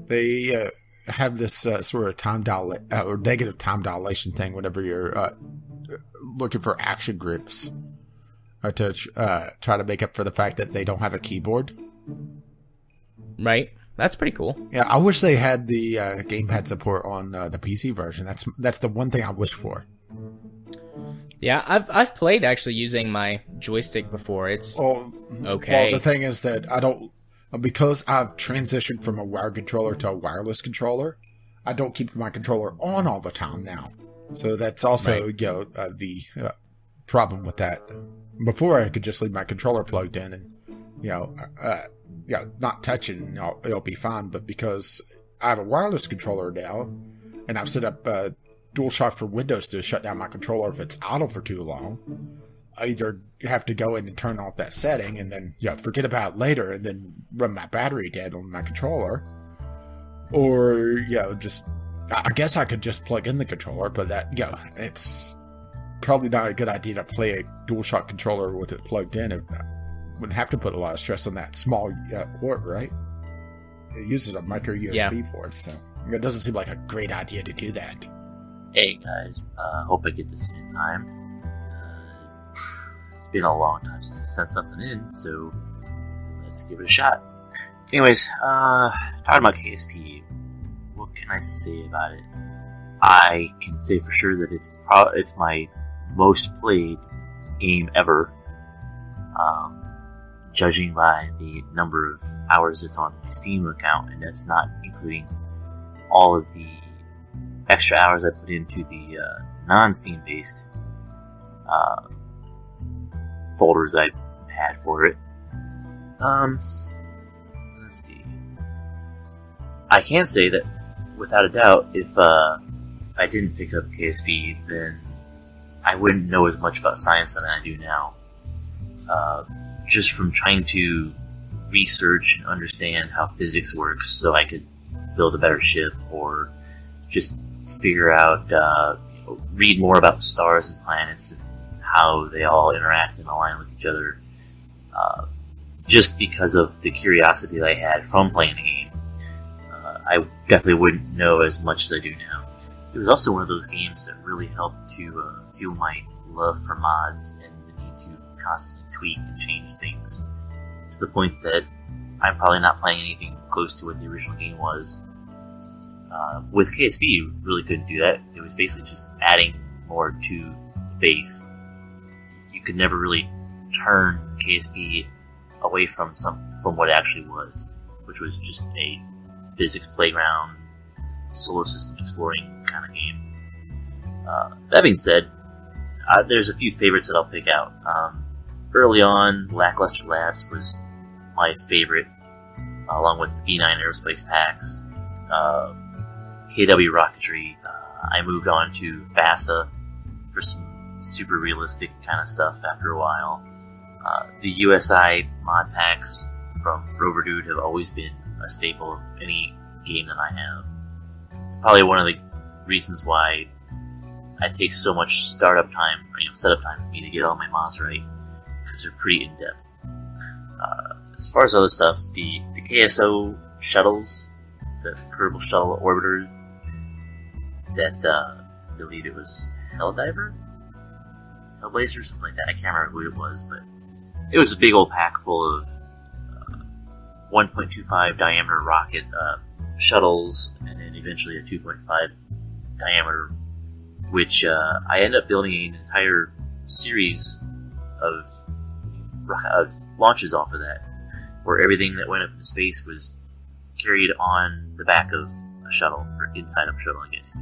B: They have this sort of time or negative time dilation thing whenever you're looking for action groups. To try to make up for the fact that they don't have a keyboard.
A: Right. That's pretty cool.
B: Yeah, I wish they had the gamepad support on the PC version. That's the one thing I wish for.
A: Yeah, I've played actually using my joystick before. It's okay.
B: Well, the thing is that I don't... Because I've transitioned from a wired controller to a wireless controller, I don't keep my controller on all the time now. So that's also,
A: right.
B: The problem with that. Before, I could just leave my controller plugged in and, not touching, it'll be fine. But because I have a wireless controller now, and I've set up DualShock for Windows to shut down my controller if it's idle for too long, I either have to go in and turn off that setting and then, forget about it later and then run my battery dead on my controller. Or, I guess I could just plug in the controller, but that, it's probably not a good idea to play a DualShock controller with it plugged in. It wouldn't have to put a lot of stress on that small port, right? It uses a micro USB port, so it doesn't seem like a great idea to do that.
C: Hey guys, hope I get this in time. It's been a long time since I sent something in, so let's give it a shot. Anyways, talking about KSP, what can I say about it? I can say for sure that it's my most played game ever, judging by the number of hours it's on my Steam account, and that's not including all of the extra hours I put into the non-Steam based folders I had for it. Let's see. I can say that without a doubt, if I didn't pick up KSP, then I wouldn't know as much about science than I do now. Just from trying to research and understand how physics works so I could build a better ship, or just figure out, read more about stars and planets and how they all interact and align with each other. Just because of the curiosity that I had from playing the game. I definitely wouldn't know as much as I do now. It was also one of those games that really helped to fuel my love for mods and the need to constantly tweak and change things, to the point that I'm probably not playing anything close to what the original game was. With KSP, you really couldn't do that. It was basically just adding more to the base. You could never really turn KSP away from what it actually was, which was just a physics playground, solar system exploring kind of game. That being said, there's a few favorites that I'll pick out. Early on, Lackluster Labs was my favorite, along with the B9 Aerospace Packs, KW Rocketry. I moved on to FASA for some super realistic kind of stuff after a while. The USI mod packs from Rover Dude have always been a staple of any game that I have. Probably one of the reasons why I take so much startup time, or setup time for me to get all my mods right, because they're pretty in-depth. As far as other stuff, the KSO shuttles, the Kerbal Shuttle Orbiter, that, I believe it was Helldiver? Hellblazer, something like that. I can't remember who it was, but it was a big old pack full of 1.25 diameter rocket shuttles, and then eventually a 2.5 diameter, which I ended up building an entire series of launches off of that, where everything that went up into space was carried on the back of a shuttle, or inside of a shuttle, I guess.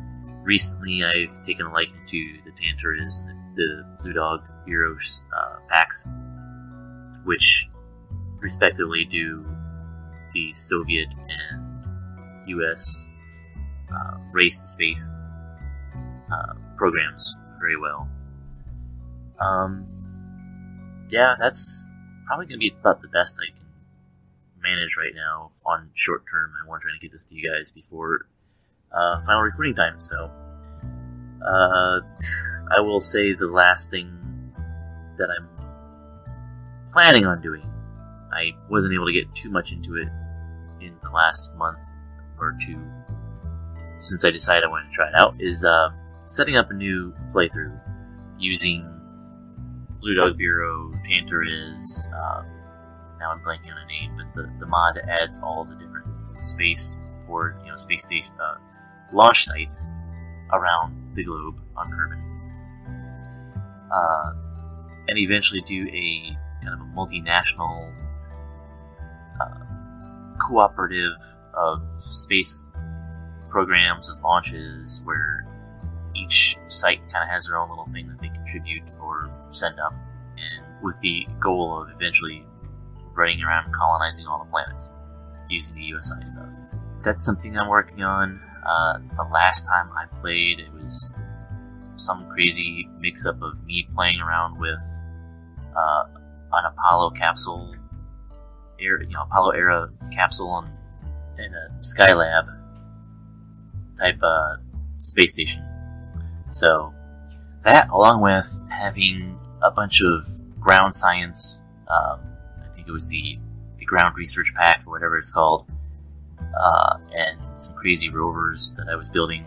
C: Recently, I've taken a liking to the Tantaras and the Blue Dog Bureau packs, which respectively do the Soviet and US race to space programs very well. Yeah, that's probably going to be about the best I can manage right now on short term. I want to try to get this to you guys before final recording time, so I will say the last thing that I'm planning on doing, I wasn't able to get too much into it in the last month or two since I decided I wanted to try it out, is setting up a new playthrough using Blue Dog Bureau, Tantaras, now I'm blanking on a name, but the mod adds all the different space station launch sites around the globe on Kerbin, and eventually do a kind of a multinational cooperative of space programs and launches where each site kind of has their own little thing that they contribute or send up, and with the goal of eventually running around colonizing all the planets using the USI stuff. That's something I'm working on. The last time I played, it was some crazy mix-up of me playing around with an Apollo capsule, Apollo era capsule in a Skylab type space station. So that, along with having a bunch of ground science, I think it was the ground research pack or whatever it's called, and some crazy rovers that I was building,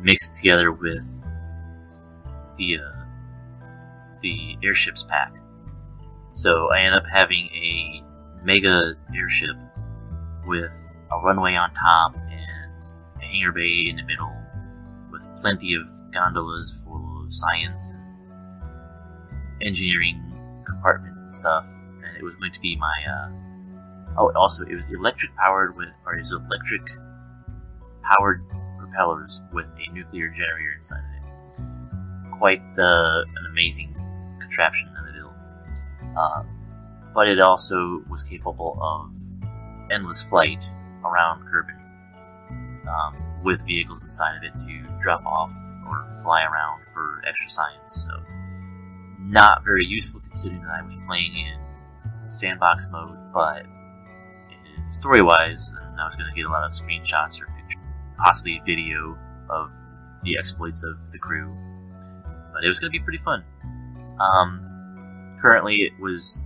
C: mixed together with the airships pack. So I ended up having a mega airship with a runway on top and a hangar bay in the middle, with plenty of gondolas full of science and engineering compartments and stuff. And it was going to be my it was electric powered propellers with a nuclear generator inside of it. Quite an amazing contraption that I built. But it also was capable of endless flight around Kerbin, with vehicles inside of it to drop off or fly around for extra science. So, not very useful considering that I was playing in sandbox mode, but story-wise, I was going to get a lot of screenshots or pictures, possibly video of the exploits of the crew. But it was going to be pretty fun. Currently, it was,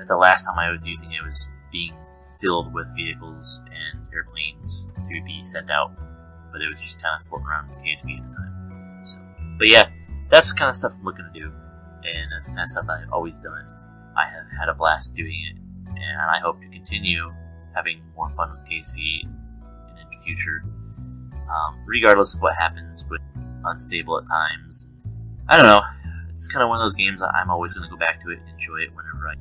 C: the last time I was using it, was being filled with vehicles and airplanes to be sent out, but it was just kind of floating around in KSP at the time. So, but yeah, that's the kind of stuff I'm looking to do, and that's the kind of stuff that I've always done. I have had a blast doing it, and I hope to continue having more fun with KSP in the future, regardless of what happens with Unstable at times. I don't know, it's kind of one of those games that I'm always going to go back to it and enjoy it whenever I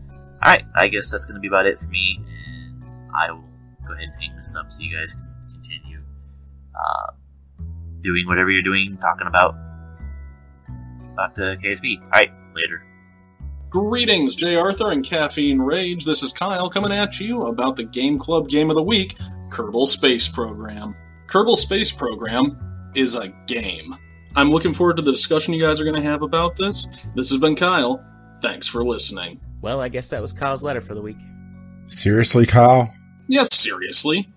C: Alright, I guess that's going to be about it for me, and I will go ahead and hang this up so you guys can continue doing whatever you're doing, talking about KSP. Alright, later.
D: Greetings, J. Arthur and Caffeine Rage. This is Kyle coming at you about the Game Club Game of the Week, Kerbal Space Program. Kerbal Space Program is a game. I'm looking forward to the discussion you guys are going to have about this. This has been Kyle. Thanks for listening.
A: Well, I guess that was Kyle's letter for the week.
B: Seriously, Kyle?
D: Yes, seriously.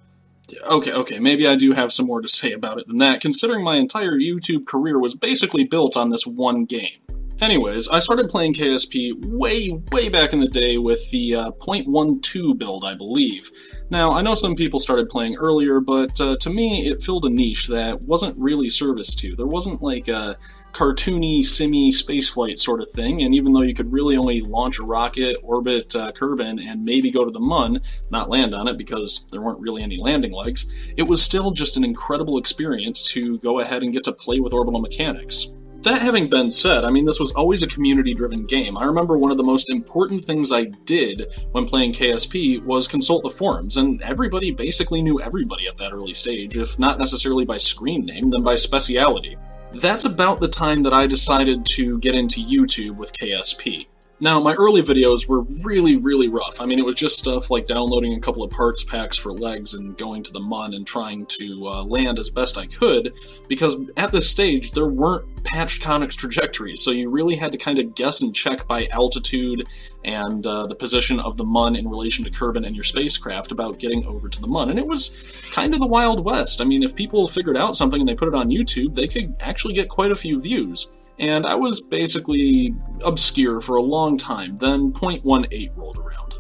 D: Okay, maybe I do have some more to say about it than that, considering my entire YouTube career was basically built on this one game. Anyways, I started playing KSP way back in the day with the .12 build, I believe. Now, I know some people started playing earlier, but to me, it filled a niche that wasn't really serviced to. There wasn't like a cartoony, simmy spaceflight sort of thing, and even though you could really only launch a rocket, orbit Kerbin, and maybe go to the Mun, not land on it because there weren't really any landing legs, it was still just an incredible experience to go ahead and get to play with orbital mechanics. That having been said, I mean, this was always a community-driven game. I remember one of the most important things I did when playing KSP was consult the forums, and everybody basically knew everybody at that early stage, if not necessarily by screen name, then by speciality. That's about the time that I decided to get into YouTube with KSP. Now, my early videos were really rough. I mean, it was just stuff like downloading a couple of parts packs for legs and going to the Mun and trying to land as best I could, because at this stage, there weren't patched conics trajectories, so you really had to kind of guess and check by altitude and the position of the Mun in relation to Kerbin and your spacecraft about getting over to the Mun. And it was kind of the Wild West. I mean, if people figured out something and they put it on YouTube, they could actually get quite a few views. And I was basically obscure for a long time. Then .18 rolled around.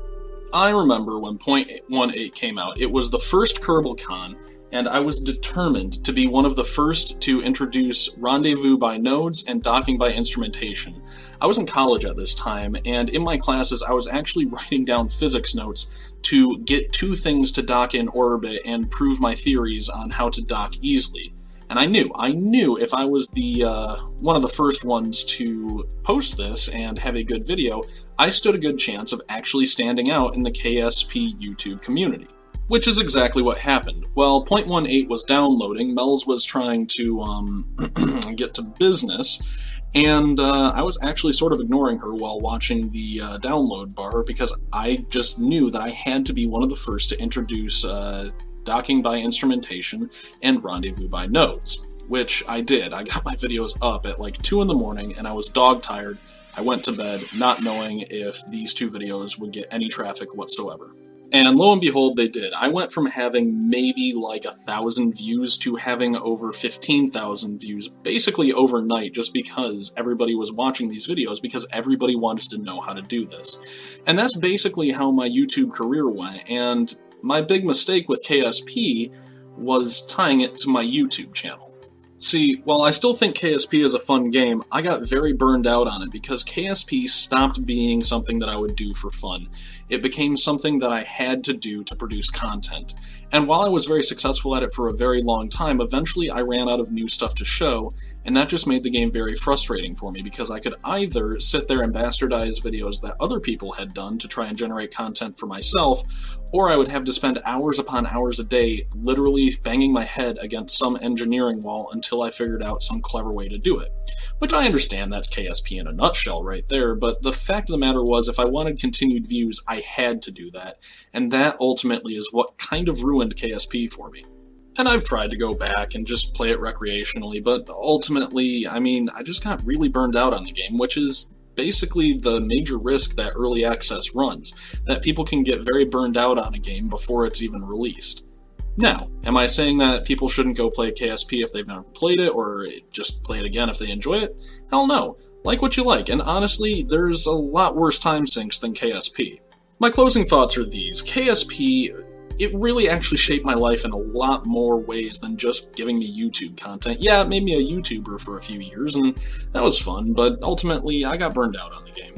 D: I remember when .18 came out. It was the first Kerbal Con, and I was determined to be one of the first to introduce rendezvous by nodes and docking by instrumentation. I was in college at this time, and in my classes I was actually writing down physics notes to get two things to dock in orbit and prove my theories on how to dock easily. And I knew if I was the one of the first ones to post this and have a good video, I stood a good chance of actually standing out in the KSP YouTube community. Which is exactly what happened. While .18 was downloading, Mel's was trying to get to business, and I was actually sort of ignoring her while watching the download bar because I just knew that I had to be one of the first to introduce docking by instrumentation and rendezvous by nodes, which I did. I got my videos up at like 2 in the morning and I was dog tired. I went to bed not knowing if these two videos would get any traffic whatsoever. And lo and behold, they did. I went from having maybe like 1,000 views to having over 15,000 views basically overnight just because everybody was watching these videos because everybody wanted to know how to do this. And that's basically how my YouTube career went, and my big mistake with KSP was tying it to my YouTube channel. See, while I still think KSP is a fun game, I got very burned out on it because KSP stopped being something that I would do for fun. It became something that I had to do to produce content. And while I was very successful at it for a very long time, eventually I ran out of new stuff to show, and that just made the game very frustrating for me because I could either sit there and bastardize videos that other people had done to try and generate content for myself, or I would have to spend hours upon hours a day literally banging my head against some engineering wall until I figured out some clever way to do it. Which I understand that's KSP in a nutshell right there, but the fact of the matter was if I wanted continued views, I had to do that, and that ultimately is what kind of ruined KSP for me. And I've tried to go back and just play it recreationally, but ultimately, I mean, I just got really burned out on the game, which is basically the major risk that early access runs, that people can get very burned out on a game before it's even released. Now, am I saying that people shouldn't go play KSP if they've never played it, or just play it again if they enjoy it? Hell no. Like what you like, and honestly, there's a lot worse time sinks than KSP. My closing thoughts are these. KSP, it really actually shaped my life in a lot more ways than just giving me YouTube content. Yeah, it made me a YouTuber for a few years, and that was fun, but ultimately I got burned out on the game.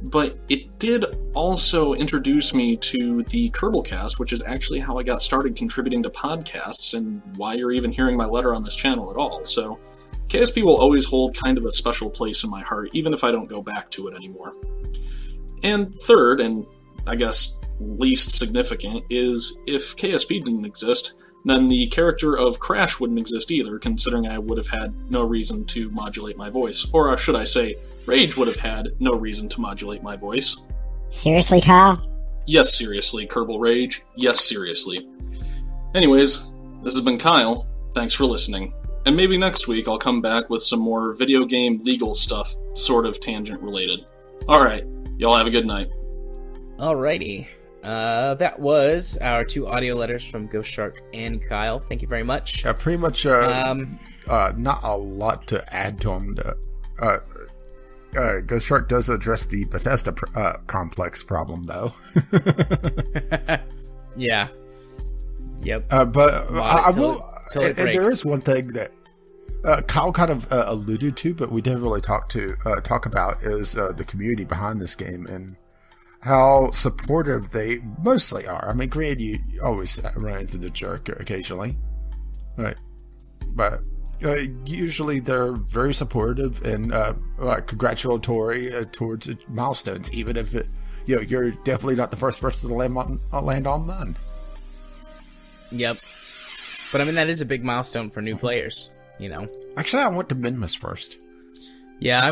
D: But it did also introduce me to the Kerbalcast, which is actually how I got started contributing to podcasts and why you're even hearing my letter on this channel at all. So KSP will always hold kind of a special place in my heart, even if I don't go back to it anymore. And third, and I guess, least significant is if KSP didn't exist, then the character of Crash wouldn't exist either, considering I would have had no reason to modulate my voice. Or should I say, Rage would have had no reason to modulate my voice.
E: Seriously, Kyle?
D: Yes, seriously, Kerbal Rage. Yes, seriously. Anyways, this has been Kyle. Thanks for listening. And maybe next week I'll come back with some more video game legal stuff, sort of tangent related. Alright, y'all have a good night.
A: Alrighty. That was our 2 audio letters from Ghost Shark and Kyle. Thank you very much.
B: Pretty much, not a lot to add to them. Ghost Shark does address the Bethesda complex problem, though.
A: Yeah. Yep.
B: But I will...
A: there
B: is one thing that Kyle kind of alluded to, but we didn't really talk about, is the community behind this game and how supportive they mostly are. I mean, granted, you always run into the jerk occasionally, right? But usually they're very supportive and congratulatory towards milestones, even if you're definitely not the first person to land on none.
A: Yep. But I mean, that is a big milestone for new players, you know.
B: Actually, I went to Minmus first.
A: Yeah,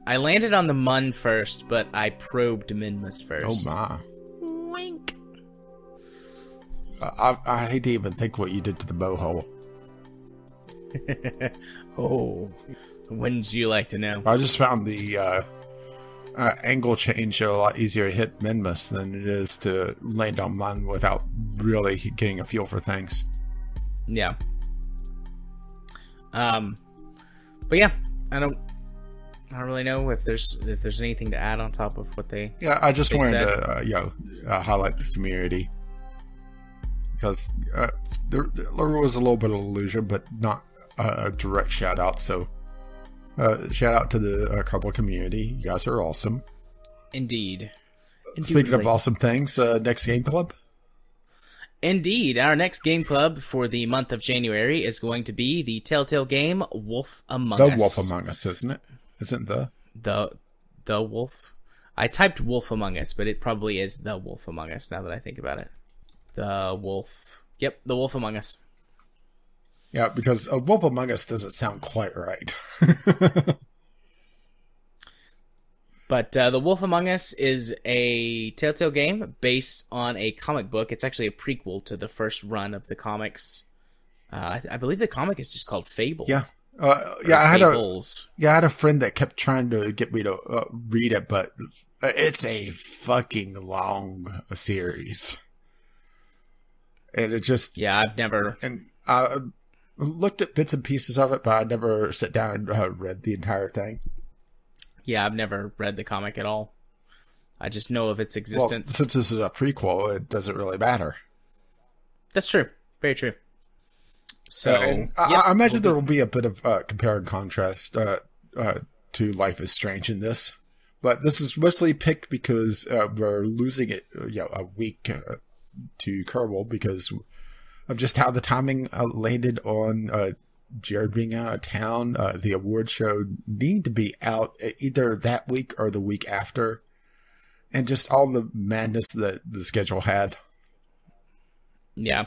A: I landed on the Mun first, but I probed Minmus first.
B: Oh my.
A: Wink.
B: I hate to even think what you did to the bow hole.
A: Oh, wouldn't you like to know?
B: I just found the angle change a lot easier to hit Minmus than it is to land on Mun without really getting a feel for things.
A: Yeah. But yeah, I don't really know if there's anything to add on top of what they.
B: Yeah, I just wanted to highlight the community because there was a little bit of illusion, but not a direct shout out. So shout out to the Kerbal community. You guys are awesome.
A: Indeed.
B: Speaking of awesome things, next game club.
A: Indeed, our next game club for the month of January is going to be the Telltale game Wolf Among Us.
B: The Wolf Among Us, isn't it? Isn't the Wolf? I typed Wolf Among Us, but it probably is the Wolf Among Us now that I think about it. The Wolf. Yep, the Wolf Among Us. Yeah, because Wolf Among Us doesn't sound quite right.
A: But The Wolf Among Us is a Telltale game based on a comic book. It's actually a prequel to the first run of the comics. I believe the comic is just called Fable.
B: Yeah. I had a friend that kept trying to get me to read it, but it's a fucking long series. And it just...
A: Yeah, I've never...
B: And I looked at bits and pieces of it, but I never sat down and read the entire thing.
A: Yeah, I've never read the comic at all. I just know of its existence.
B: Well, since this is a prequel, it doesn't really matter.
A: That's true. Very true. So,
B: I imagine there will be a bit of compare and contrast to Life is Strange in this. But this is mostly picked because we're losing it a week to Kerbal because of just how the timing landed on Jared being out of town. The award show needing to be out either that week or the week after. And just all the madness that the schedule had.
A: Yeah.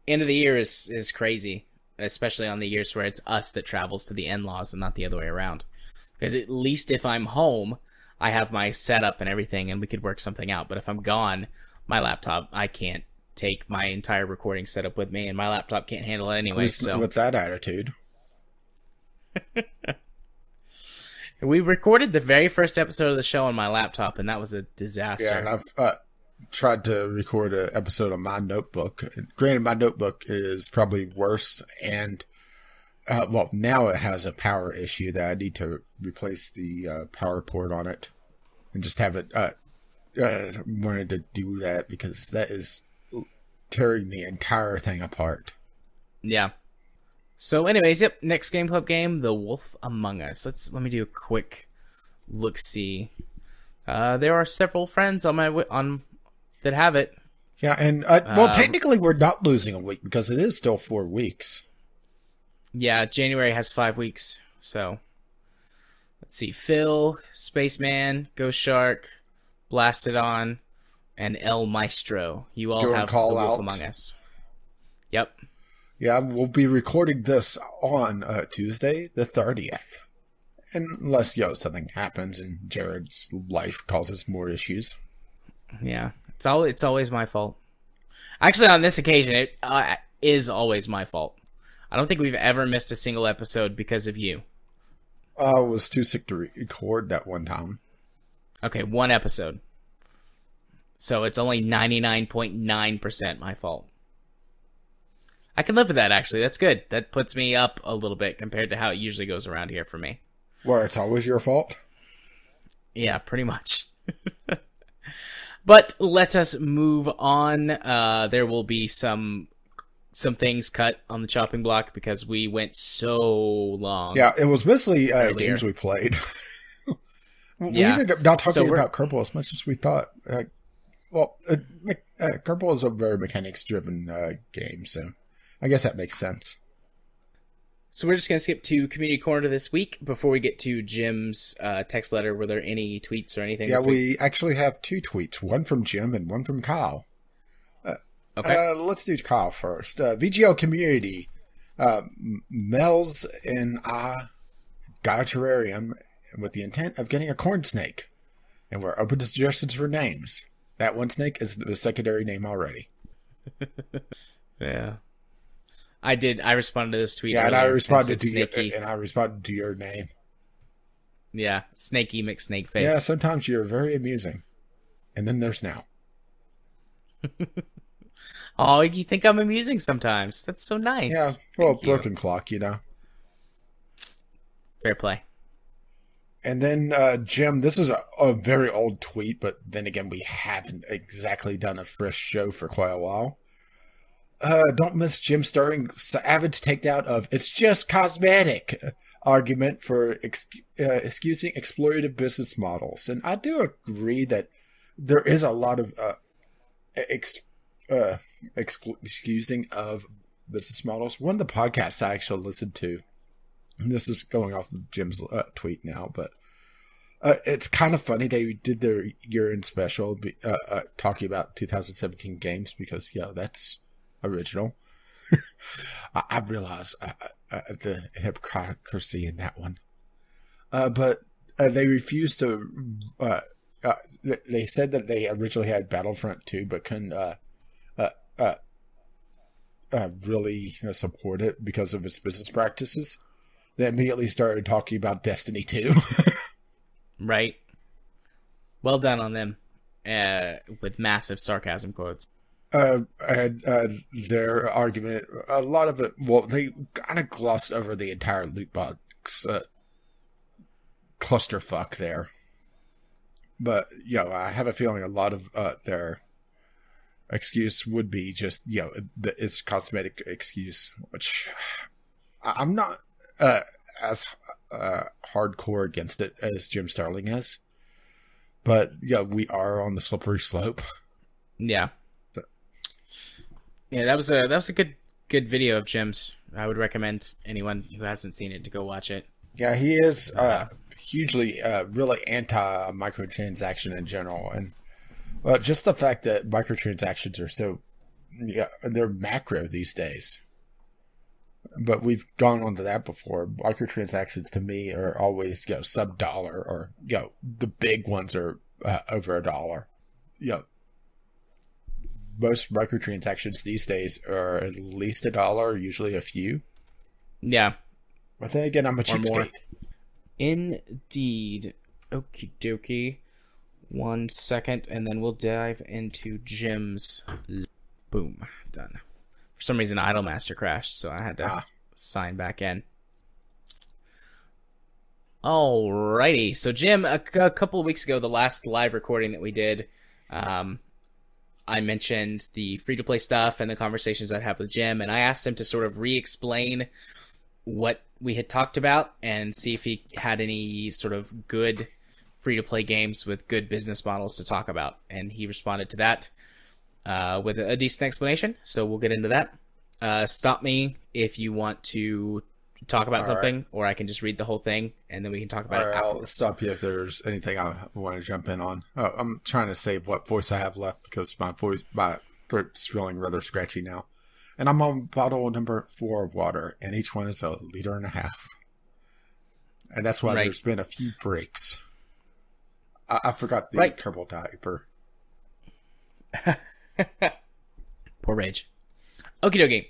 A: End of the year is crazy. Especially on the years where it's us that travels to the in-laws and not the other way around. Because at least if I'm home, I have my setup and everything and we could work something out. But if I'm gone, my laptop, I can't take my entire recording setup with me, and my laptop can't handle it anyway. So
B: with that attitude,
A: we recorded the very first episode of the show on my laptop, and that was a disaster.
B: Yeah, and I've tried to record an episode on my notebook. Granted, my notebook is probably worse, and now it has a power issue that I need to replace the power port on it, and just have it. Wanted to do that because that is tearing the entire thing apart.
A: Yeah. So anyways, yep, next Game Club game, The Wolf Among Us. Let me do a quick look-see. There are several friends on that have it.
B: Yeah, and technically we're not losing a week because it is still 4 weeks.
A: Yeah, January has 5 weeks. So let's see. Phil, Spaceman, Ghost Shark, Blastodon, and El Maestro. You all
B: Doing
A: have The
B: call
A: Wolf
B: out.
A: Among Us. Yep.
B: Yeah, we'll be recording this on Tuesday, the 30th. Unless, something happens and Jared's life causes more issues.
A: Yeah. It's always my fault. Actually, on this occasion, it is always my fault. I don't think we've ever missed a single episode because of you.
B: I was too sick to record that one time.
A: Okay, one episode. So it's only 99.9% my fault. I can live with that, actually. That's good. That puts me up a little bit compared to how it usually goes around here for me.
B: Where it's always your fault?
A: Yeah, pretty much. But let us move on. There will be some things cut on the chopping block because we went so long.
B: Yeah, it was mostly games we played. We ended up not talking about Kerbal as much as we thought. Kerbal is a very mechanics-driven game, so I guess that makes sense.
A: So we're just going to skip to Community Corner this week before we get to Jim's text letter. Were there any tweets or anything this week?
B: We actually have 2 tweets, one from Jim and one from Kyle.
A: Okay.
B: Let's do Kyle first. VGL Community. Mel's and I got a terrarium with the intent of getting a corn snake, and we're open to suggestions for names. That one snake is the secondary name already.
A: Yeah. I responded to this tweet.
B: Yeah, and I responded to your name.
A: Yeah, Snakey McSnakeface.
B: Yeah, sometimes you're very amusing. And then there's now.
A: Oh, you think I'm amusing sometimes. That's so nice.
B: Yeah, well, broken clock,
A: Fair play.
B: And then, Jim, this is a very old tweet, but then again, we haven't exactly done a fresh show for quite a while. Don't miss Jim Sterling's savage takedown of "it's just cosmetic" argument for excusing exploitative business models. And I do agree that there is a lot of excusing of business models. One of the podcasts I actually listened to, and this is going off of Jim's tweet now, but it's kind of funny they did their year-end special talking about 2017 games because, that's original. I realize the hypocrisy in that one. But they refused to... they said that they originally had Battlefront 2, but couldn't really support it because of its business practices. They immediately started talking about Destiny 2.
A: Right. Well done on them. With massive sarcasm quotes.
B: Their argument, a lot of it, they kind of glossed over the entire loot box clusterfuck there. But, I have a feeling a lot of their excuse would be just, it's cosmetic excuse, which I'm not as hardcore against it as Jim Starling is. But, we are on the slippery slope.
A: Yeah. Yeah, that was a good video of Jim's. I would recommend anyone who hasn't seen it to go watch it.
B: Yeah, he is hugely, really anti-microtransaction in general. And just the fact that microtransactions are so, they're macro these days. But we've gone on to that before. Microtransactions to me are always, sub-dollar or, the big ones are over $1. Most microtransactions these days are at least $1, usually a few.
A: Yeah.
B: But then again, I'm a cheapskate.
A: Indeed. Okie dokie. 1 second, and then we'll dive into Jim's. Boom. Done. For some reason, Idolmaster crashed, so I had to sign back in. Alrighty. So, Jim, a couple of weeks ago, the last live recording that we did, I mentioned the free-to-play stuff and the conversations I'd have with Jim, and I asked him to sort of re-explain what we had talked about and see if he had any sort of good free-to-play games with good business models to talk about. And he responded to that with a decent explanation, so we'll get into that. Stop me if you want to talk about
B: All
A: something, or I can just read the whole thing, and then we can talk about it
B: I'll
A: afterwards.
B: stop you if there's anything I want to jump in on. Oh, I'm trying to save what voice I have left because my throat's feeling rather scratchy now. And I'm on bottle number 4 of water, and each one is 1.5 liters. And that's why there's been a few breaks. I forgot the Kerbal diaper.
A: Poor Rage. Okie dokie.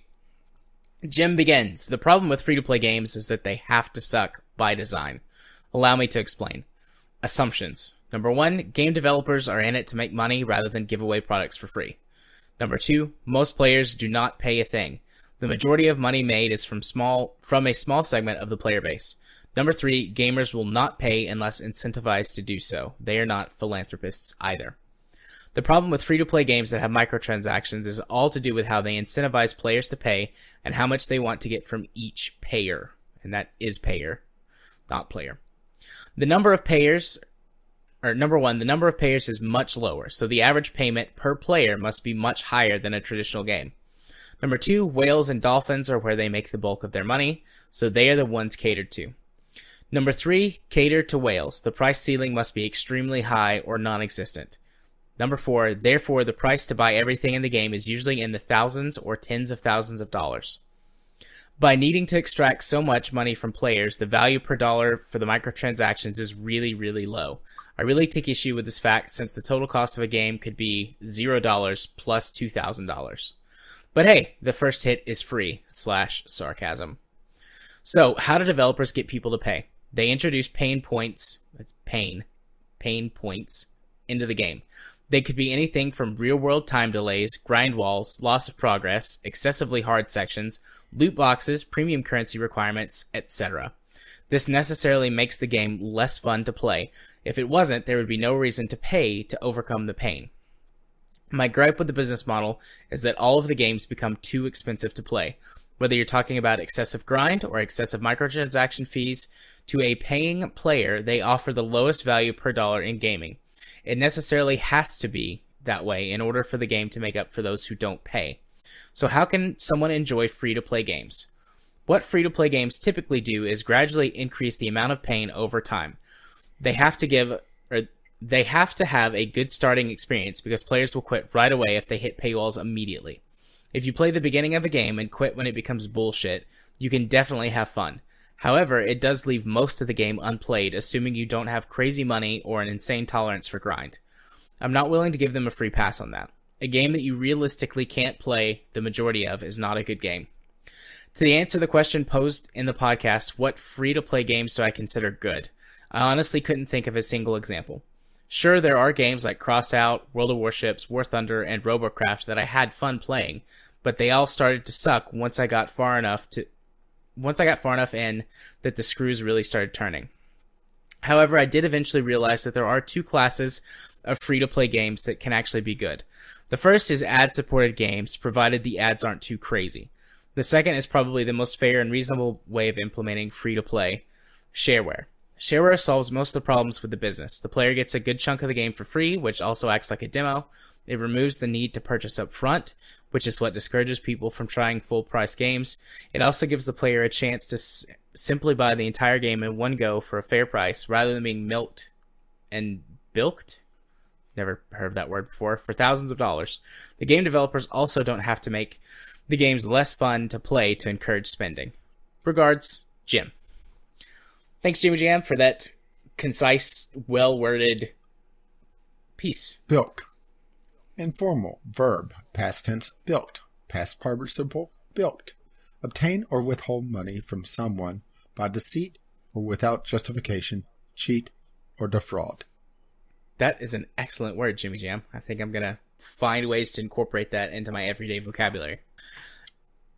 A: Jim begins. The problem with free-to-play games is that they have to suck by design. Allow me to explain. Assumptions. Number 1, game developers are in it to make money rather than give away products for free. Number 2, most players do not pay a thing. The majority of money made is from a small segment of the player base. Number 3, gamers will not pay unless incentivized to do so. They are not philanthropists either. The problem with free-to-play games that have microtransactions is all to do with how they incentivize players to pay and how much they want to get from each payer. And that is payer, not player. The number of payers is much lower, so the average payment per player must be much higher than a traditional game. Number 2, whales and dolphins are where they make the bulk of their money, so they are the ones catered to. Number 3, cater to whales. The price ceiling must be extremely high or non-existent. Number 4, therefore the price to buy everything in the game is usually in the thousands or tens of thousands of dollars. By needing to extract so much money from players, the value per dollar for the microtransactions is really, really low. I really take issue with this fact since the total cost of a game could be $0 plus $2,000. But hey, the first hit is free / sarcasm. So, how do developers get people to pay? They introduce pain points into the game. They could be anything from real-world time delays, grind walls, loss of progress, excessively hard sections, loot boxes, premium currency requirements, etc. This necessarily makes the game less fun to play. If it wasn't, there would be no reason to pay to overcome the pain. My gripe with the business model is that all of the games become too expensive to play. Whether you're talking about excessive grind or excessive microtransaction fees, to a paying player, they offer the lowest value per dollar in gaming. It necessarily has to be that way in order for the game to make up for those who don't pay. So how can someone enjoy free-to-play games? What free-to-play games typically do is gradually increase the amount of pain over time. They have to have a good starting experience because players will quit right away if they hit paywalls immediately. If you play the beginning of a game and quit when it becomes bullshit, you can definitely have fun. However, it does leave most of the game unplayed, assuming you don't have crazy money or an insane tolerance for grind. I'm not willing to give them a free pass on that. A game that you realistically can't play the majority of is not a good game. To answer the question posed in the podcast, what free-to-play games do I consider good? I honestly couldn't think of a single example. Sure, there are games like Crossout, World of Warships, War Thunder, and Robocraft that I had fun playing, but they all started to suck once I got far enough in that the screws really started turning. However, I did eventually realize that there are two classes of free-to-play games that can actually be good. The first is ad-supported games, provided the ads aren't too crazy. The second is probably the most fair and reasonable way of implementing free-to-play: shareware. Shareware solves most of the problems with the business. The player gets a good chunk of the game for free, which also acts like a demo. It removes the need to purchase up front, which is what discourages people from trying full-price games. It also gives the player a chance to simply buy the entire game in one go for a fair price, rather than being milked and bilked? Never heard of that word before. For thousands of dollars. The game developers also don't have to make the games less fun to play to encourage spending. Regards, Jim. Thanks, Jimmy Jam, for that concise, well-worded piece.
B: Bilk. Informal. Verb. Past tense. Bilked. Past participle. Bilked. Obtain or withhold money from someone by deceit or without justification, cheat, or defraud.
A: That is an excellent word, Jimmy Jam. I think I'm going to find ways to incorporate that into my everyday vocabulary.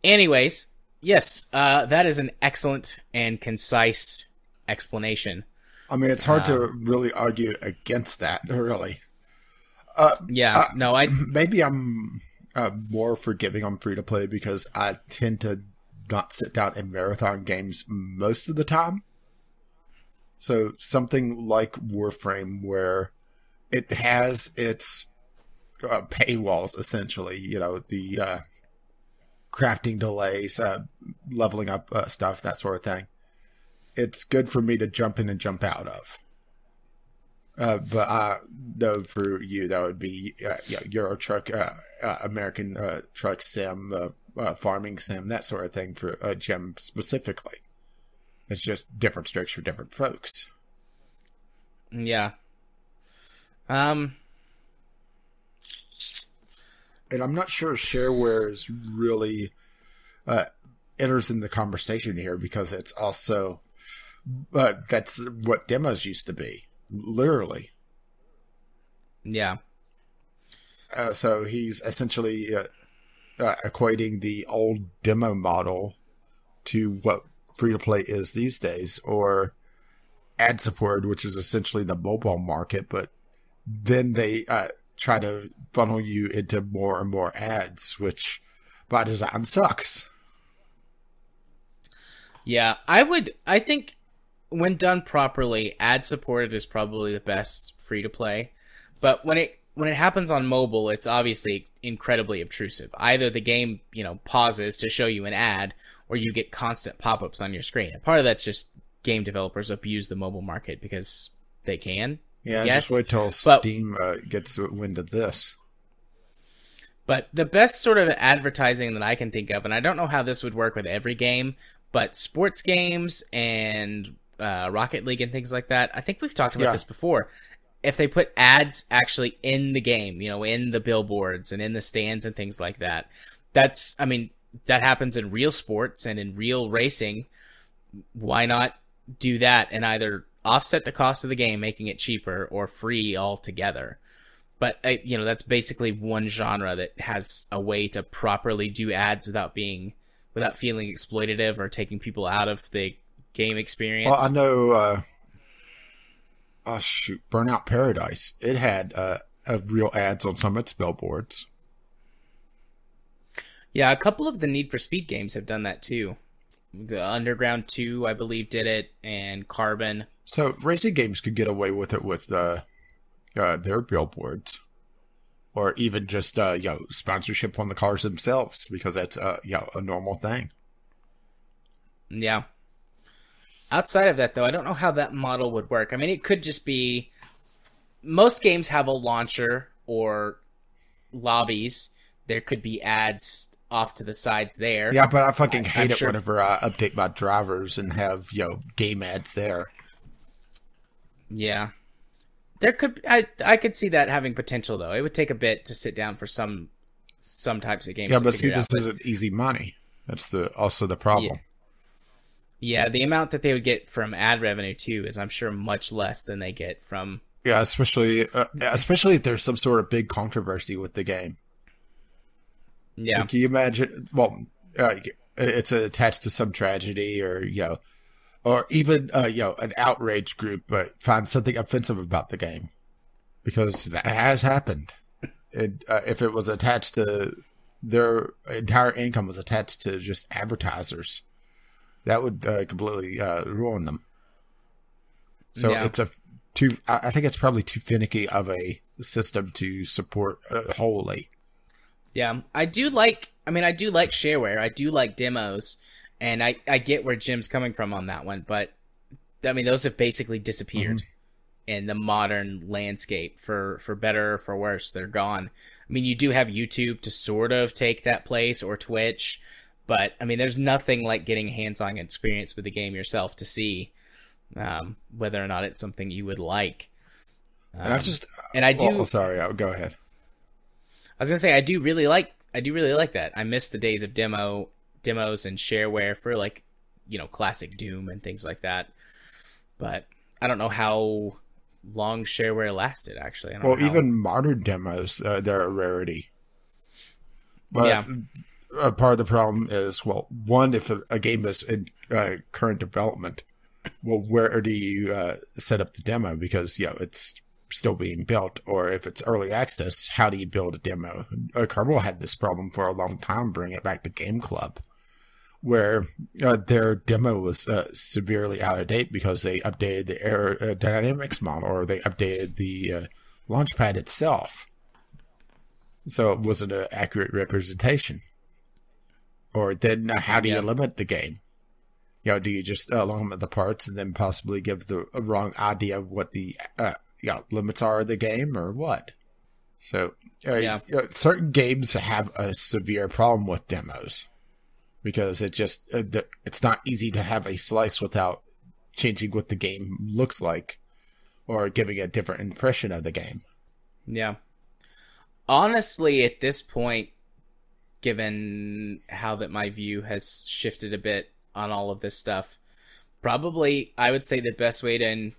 A: Anyways, yes, that is an excellent and concise explanation.
B: I mean, it's hard to really argue against that, really. Maybe I'm more forgiving on free-to-play because I tend to not sit down and marathon games most of the time. So something like Warframe, where it has its paywalls, essentially, you know, the crafting delays, leveling up stuff, that sort of thing. It's good for me to jump in and jump out of. But no, for you, that would be Euro Truck, American Truck Sim, farming sim, that sort of thing for Gem specifically. It's just different strokes for different folks.
A: Yeah.
B: And I'm not sure shareware is really enters in the conversation here, because it's also that's what demos used to be, literally.
A: Yeah.
B: So he's essentially equating the old demo model to what free-to-play is these days, or ad-supported, which is essentially the mobile market, but then they try to funnel you into more and more ads, which by design sucks.
A: Yeah, I think when done properly, ad-supported is probably the best free-to-play, but when it happens on mobile, it's obviously incredibly obtrusive. Either the game, pauses to show you an ad, or you get constant pop-ups on your screen. And part of that's just game developers abuse the mobile market because they can.
B: Yeah,
A: yes.
B: Just wait till Steam gets wind of this.
A: But the best sort of advertising that I can think of, and I don't know how this would work with every game, but sports games and Rocket League and things like that, I think we've talked about this before. If they put ads actually in the game, in the billboards and in the stands and things like that, that happens in real sports and in real racing. Why not do that and either offset the cost of the game, making it cheaper, or free altogether? But, that's basically one genre that has a way to properly do ads without feeling exploitative or taking people out of the game experience.
B: Well, I know, Burnout Paradise. It had real ads on some of its billboards.
A: Yeah, a couple of the Need for Speed games have done that too. The Underground 2, I believe, did it, and Carbon.
B: So racing games could get away with it with their billboards, or even just sponsorship on the cars themselves, because that's a normal thing.
A: Yeah. Outside of that, though, I don't know how that model would work. I mean, it could just be most games have a launcher or lobbies. There could be ads off to the sides there.
B: Yeah, but I fucking hate it whenever I update my drivers and have game ads there.
A: Yeah. There could I could see that having potential, though. It would take a bit to sit down for some types of games.
B: Yeah, but see, this isn't easy money. That's also the problem.
A: Yeah, the amount that they would get from ad revenue too is, I'm sure, much less than they get from.
B: Yeah, especially if there's some sort of big controversy with the game.
A: Yeah,
B: can you imagine? Well, it's attached to some tragedy, or even an outrage group, but find something offensive about the game, because that has happened. If it was attached to their entire income was attached to just advertisers, that would completely ruin them. So it's I think it's probably too finicky of a system to support wholly.
A: Yeah, I do like shareware. I do like demos, and I get where Jim's coming from on that one, but those have basically disappeared in the modern landscape, for better or for worse. They're gone. You do have YouTube to sort of take that place, or Twitch, but there's nothing like getting hands-on experience with the game yourself to see whether or not it's something you would like.
B: Sorry, go ahead.
A: I was gonna say I do really like that. I miss the days of demos and shareware for classic Doom and things like that. But I don't know how long shareware lasted. Actually,
B: even modern demos, they're a rarity. But part of the problem is, one, if a game is in current development, where do you set up the demo? Because it's still being built. Or if it's early access, how do you build a demo? Kerbal had this problem for a long time. Bring it back to Game Club, where their demo was severely out of date because they updated the aerodynamics model, or they updated the launchpad itself, so it wasn't an accurate representation. Or then how do
A: Yeah.
B: you limit the game? You know, do you just limit the parts and then possibly give the wrong idea of what the limits are of the game, or what? So, certain games have a severe problem with demos because it just it's not easy to have a slice without changing what the game looks like or giving a different impression of the game.
A: Yeah. Honestly, at this point, given how that my view has shifted a bit on all of this stuff, probably I would say the best way to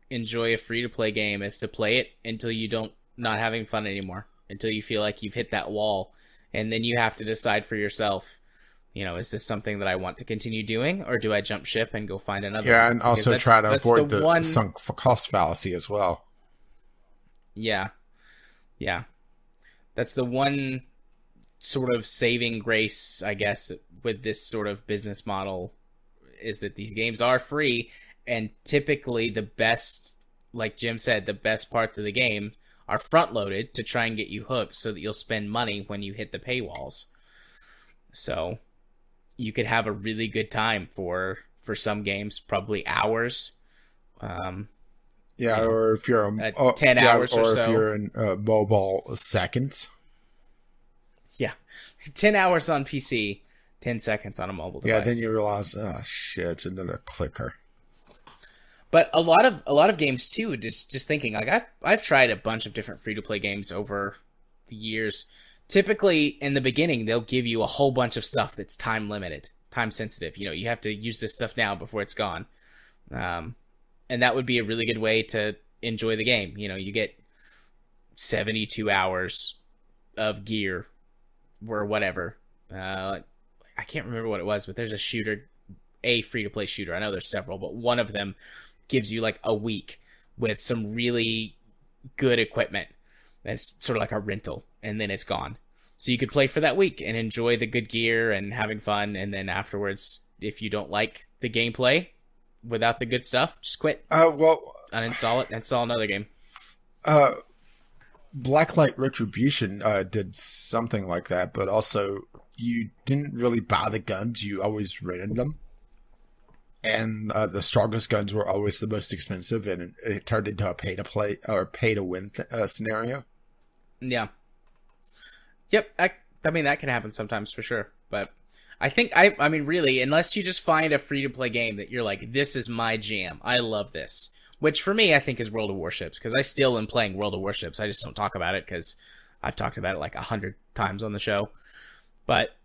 A: enjoy a free-to-play game is to play it until you don't not having fun anymore, until you feel like you've hit that wall, and then you have to decide for yourself, you know, is this something that I want to continue doing, or do I jump ship and go find another
B: Yeah,
A: one?
B: and also
A: Because
B: try to
A: that's
B: avoid
A: the
B: the
A: one...
B: sunk cost fallacy as well.
A: Yeah. That's the one sort of saving grace, I guess, with this sort of business model, is that these games are free, and typically the best, like Jim said, the best parts of the game are front-loaded to try and get you hooked so that you'll spend money when you hit the paywalls. So you could have a really good time for some games, probably hours.
B: Yeah, or if you're
A: 10 hours or so.
B: if you're in mobile, seconds.
A: Yeah, 10 hours on PC, 10 seconds on a mobile device.
B: Yeah, then you realize, oh shit, it's another clicker.
A: But a lot of games too. Just thinking, like I've tried a bunch of different free to play games over the years. Typically, in the beginning, they'll give you a whole bunch of stuff that's time limited, time sensitive. You know, you have to use this stuff now before it's gone. And that would be a really good way to enjoy the game. You know, you get 72 hours of gear or whatever. I can't remember what it was, but there's a free-to-play shooter. I know there's several, but one of them gives you like a week with some really good equipment. That's sort of like a rental, and then it's gone. So you could play for that week and enjoy the good gear and having fun, and then afterwards, if you don't like the gameplay without the good stuff, just quit. Uninstall it and install another game.
B: Blacklight Retribution did something like that, but also you didn't really buy the guns, you always rented them. And the strongest guns were always the most expensive, and it turned into a pay-to-play or pay-to-win scenario.
A: Yeah. Yep, I mean, that can happen sometimes for sure, but I think, I mean, really, unless you just find a free-to-play game that you're like, this is my jam, I love this, which for me, I think is World of Warships, because I still am playing World of Warships, I just don't talk about it, because I've talked about it like 100 times on the show, but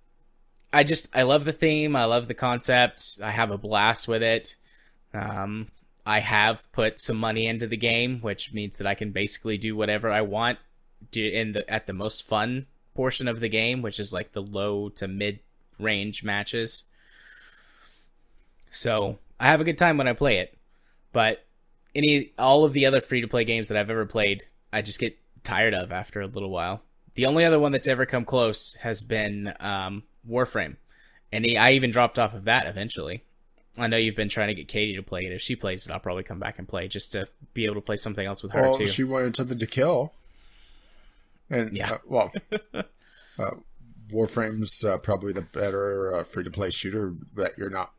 A: I love the theme, I love the concept, I have a blast with it, I have put some money into the game, which means that I can basically do whatever I want at the most fun portion of the game, which is like the low to mid-range matches. So I have a good time when I play it, but all of the other free-to-play games that I've ever played, I just get tired of after a little while. The only other one that's ever come close has been Warframe, and I even dropped off of that eventually. I know you've been trying to get Katie to play it. If she plays it, I'll probably come back and play just to be able to play something else with her too.
B: She wanted something to kill. And,
A: yeah.
B: Warframe's probably the better free-to-play shooter that you're not...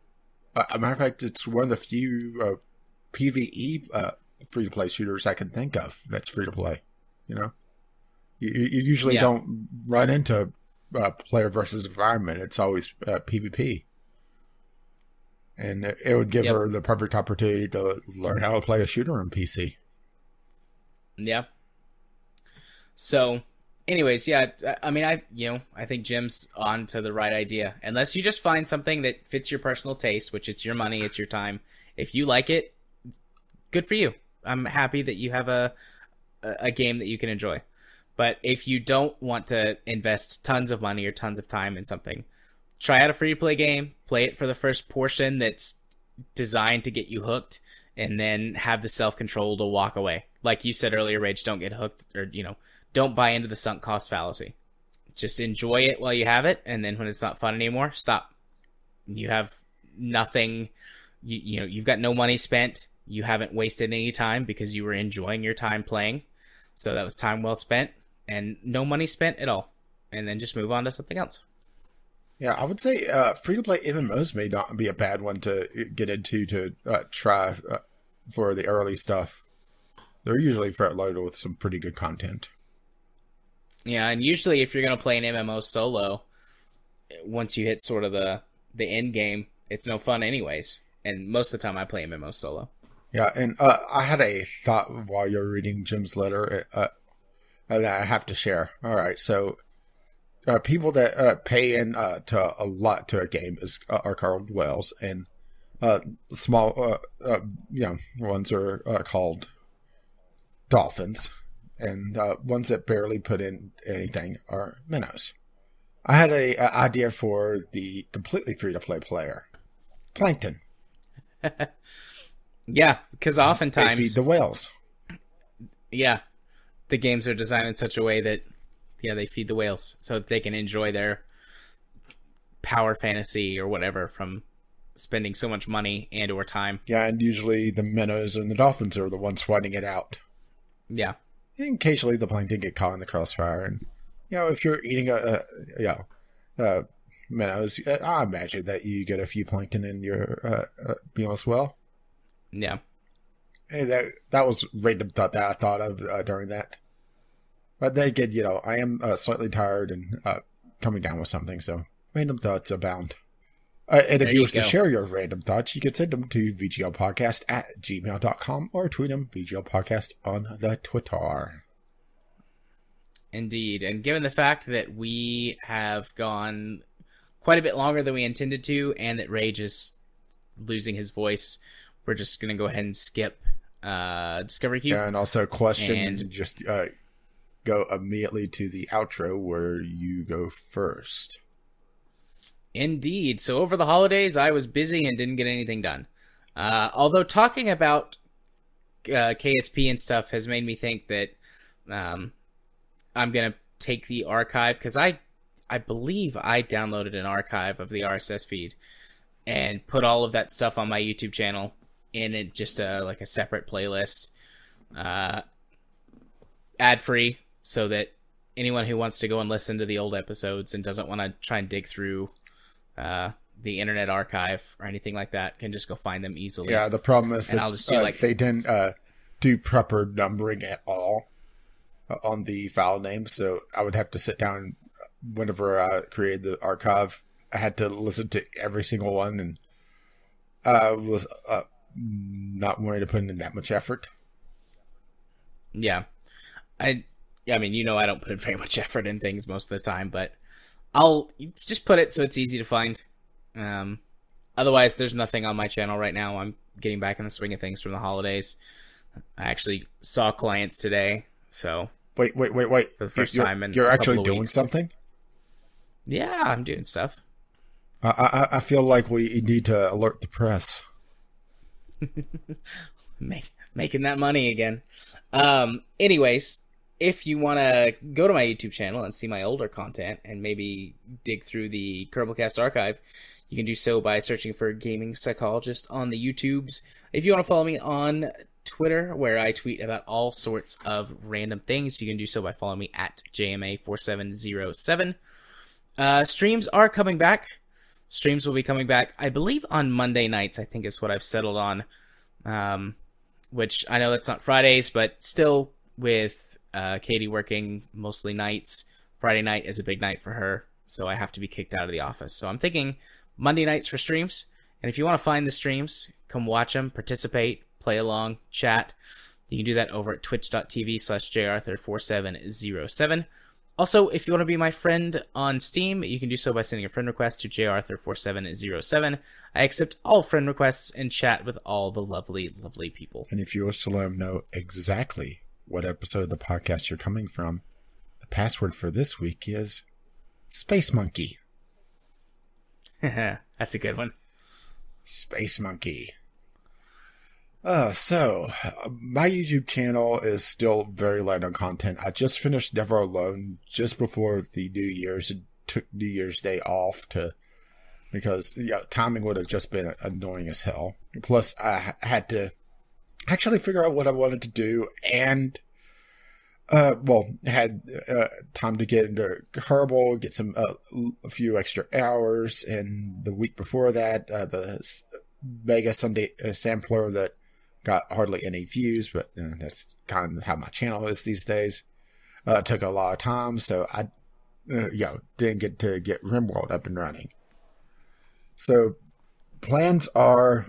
B: a matter of fact, it's one of the few PvE free-to-play shooters I can think of that's free-to-play. You know? You usually don't run into player versus environment. It's always PvP. And it would give her the perfect opportunity to learn how to play a shooter on PC.
A: Yeah. So, anyways, yeah, I mean, I think Jim's on to the right idea. Unless you just find something that fits your personal taste, which it's your money, it's your time. If you like it, good for you. I'm happy that you have a game that you can enjoy. But if you don't want to invest tons of money or tons of time in something, try out a free-to-play game, play it for the first portion that's designed to get you hooked, and then have the self-control to walk away. Like you said earlier, Rage, don't get hooked, or, don't buy into the sunk cost fallacy. Just enjoy it while you have it, and then when it's not fun anymore, stop. You have nothing, you've got no money spent, you haven't wasted any time because you were enjoying your time playing, so that was time well spent, and no money spent at all. And then just move on to something else.
B: Yeah, I would say free-to-play MMOs may not be a bad one to get into to try for the early stuff. They're usually front-loaded with some pretty good content.
A: Yeah, and usually if you're going to play an MMO solo, once you hit sort of the end game, it's no fun anyways. And most of the time I play MMO solo.
B: Yeah, and I had a thought while you're reading Jim's letter that I have to share. All right, so people that pay in to a lot to a game are called whales, and small ones are called dolphins, and ones that barely put in anything are minnows. I had a idea for the completely free-to-play player, plankton.
A: Yeah, because oftentimes
B: they feed the whales.
A: Yeah, the games are designed in such a way that they feed the whales so that they can enjoy their power fantasy or whatever from spending so much money and or time.
B: Yeah, and usually the minnows and the dolphins are the ones fighting it out.
A: Yeah.
B: And occasionally the plankton get caught in the crossfire, and if you're eating minnows, I imagine that you get a few plankton in your meal as well.
A: Yeah.
B: Hey, that was random thought that I thought of during that. But then again, I am slightly tired and coming down with something, so random thoughts abound. And if you wish to share your random thoughts, you can send them to vglpodcast@gmail.com or tweet them VGLpodcast on the Twitter.
A: Indeed. And given the fact that we have gone quite a bit longer than we intended to, and that Rage is losing his voice, we're just going to go ahead and skip Discovery Cube.
B: Yeah, and also question, and just go immediately to the outro where you go first.
A: Indeed. So over the holidays, I was busy and didn't get anything done. Although talking about KSP and stuff has made me think that I'm going to take the archive, because I believe I downloaded an archive of the RSS feed and put all of that stuff on my YouTube channel in it, just like a separate playlist, ad-free, so that anyone who wants to go and listen to the old episodes and doesn't want to try and dig through the Internet Archive or anything like that can just go find them easily.
B: Yeah, the problem is that
A: I'll just do
B: they didn't do proper numbering at all on the file name, so I would have to sit down whenever I created the archive. I had to listen to every single one, and I was not wanting to put in that much effort.
A: Yeah. I mean, I don't put in very much effort in things most of the time, but I'll just put it so it's easy to find. Otherwise, there's nothing on my channel right now. I'm getting back in the swing of things from the holidays. I actually saw clients today, so...
B: Wait.
A: For the first time in
B: You're
A: a
B: actually
A: couple of
B: doing
A: weeks.
B: something?
A: Yeah, I'm doing stuff.
B: I feel like we need to alert the press.
A: Making that money again. Anyways, if you want to go to my YouTube channel and see my older content and maybe dig through the Kerbalcast archive, you can do so by searching for Gaming Psychologist on the YouTubes. If you want to follow me on Twitter, where I tweet about all sorts of random things, you can do so by following me at JMA4707. Streams are coming back. Streams will be coming back, I believe, on Monday nights, I think is what I've settled on. Which I know that's not Fridays, but still, with Katie working mostly nights, Friday night is a big night for her, so I have to be kicked out of the office. So I'm thinking Monday nights for streams, and if you want to find the streams, come watch them, participate, play along, chat. You can do that over at twitch.tv/jarthur4707. Also, if you want to be my friend on Steam, you can do so by sending a friend request to jarthur4707. I accept all friend requests and chat with all the lovely, lovely people.
B: And if you wish to let them know exactly what episode of the podcast you're coming from, the password for this week is Space Monkey.
A: That's a good one.
B: Space Monkey. So, my YouTube channel is still very light on content. I just finished Never Alone just before the New Year's and took New Year's Day off because timing would have just been annoying as hell. Plus, I had to actually figure out what I wanted to do and Had time to get into Kerbal, get some a few extra hours, and the week before that, the Mega Sunday sampler that got hardly any views, but that's kind of how my channel is these days. Took a lot of time, so I, didn't get to get RimWorld up and running. So plans are,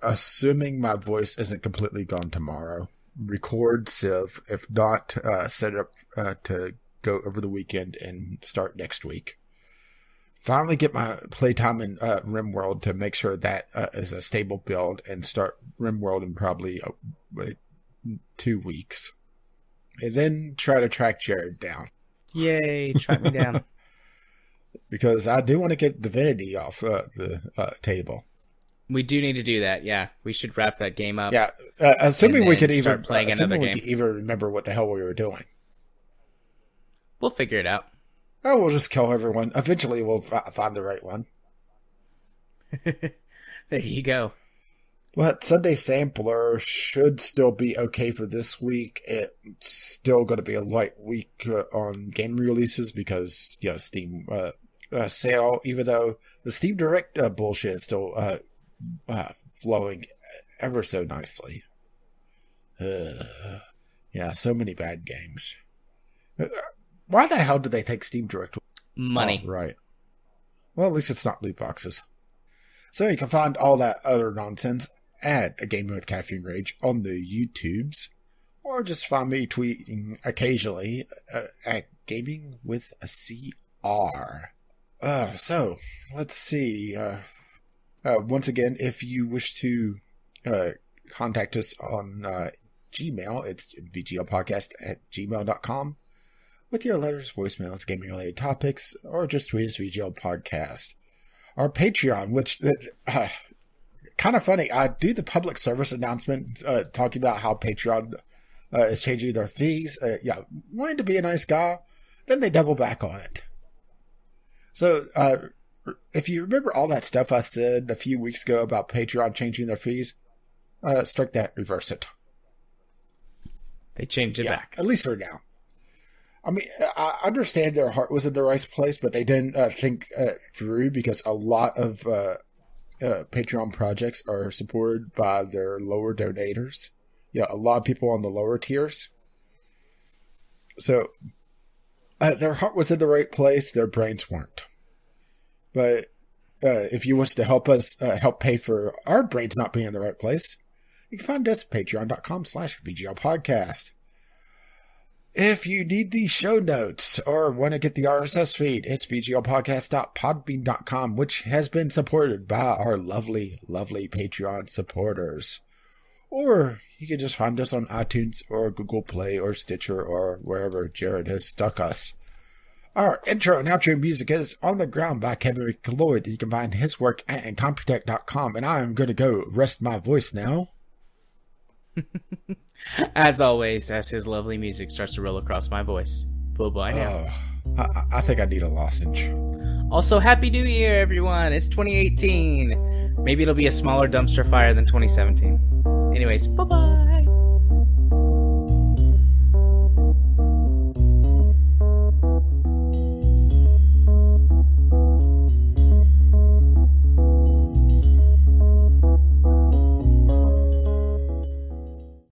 B: assuming my voice isn't completely gone tomorrow, record Civ, if not, set up to go over the weekend and start next week. Finally get my playtime in RimWorld to make sure that is a stable build, and start RimWorld in probably 2 weeks. And then try to track Jared down.
A: Yay, track me down.
B: Because I do want to get Divinity off the table.
A: We do need to do that, yeah. We should wrap that game up.
B: Yeah, assuming we could
A: start playing another game.
B: Could even remember what the hell we were doing.
A: We'll figure it out.
B: Oh, we'll just kill everyone. Eventually we'll find the right one.
A: There you go.
B: But Sunday Sampler should still be okay for this week. It's still going to be a light week on game releases because, Steam sale, even though the Steam Direct bullshit is still flowing ever so nicely. Yeah, so many bad games. Why the hell did they take Steam Direct?
A: Money.
B: Oh, right. Well, at least it's not loot boxes. So you can find all that other nonsense at A Gaming with Caffeine Rage on the YouTubes, or just find me tweeting occasionally at Gaming with a CR. So, let's see. Once again, if you wish to contact us on Gmail, it's vglpodcast@gmail.com with your letters, voicemails, gaming-related topics, or just tweet us VGL Podcast. Our Patreon, which, kind of funny, I do the public service announcement talking about how Patreon is changing their fees. Wanted to be a nice guy, then they double back on it. So, if you remember all that stuff I said a few weeks ago about Patreon changing their fees, strike that, reverse it.
A: They changed it back.
B: At least for now. I mean, I understand their heart was in the right place, but they didn't think through, because a lot of Patreon projects are supported by their lower donators. A lot of people on the lower tiers. So, their heart was in the right place, their brains weren't. But if you wish to help us help pay for our brains not being in the right place, you can find us at patreon.com/VGL Podcast. If you need the show notes or want to get the RSS feed, it's vglpodcast.podbean.com, which has been supported by our lovely, lovely Patreon supporters. Or you can just find us on iTunes or Google Play or Stitcher or wherever Jared has stuck us. Our intro and outro music is On the Ground by Kevin Lloyd. You can find his work at incompetech.com, and I am going to go rest my voice now.
A: As always, as his lovely music starts to roll across my voice. Bye-bye now.
B: I think I need a lozenge.
A: Also, Happy New Year, everyone. It's 2018. Maybe it'll be a smaller dumpster fire than 2017. Anyways, bye-bye.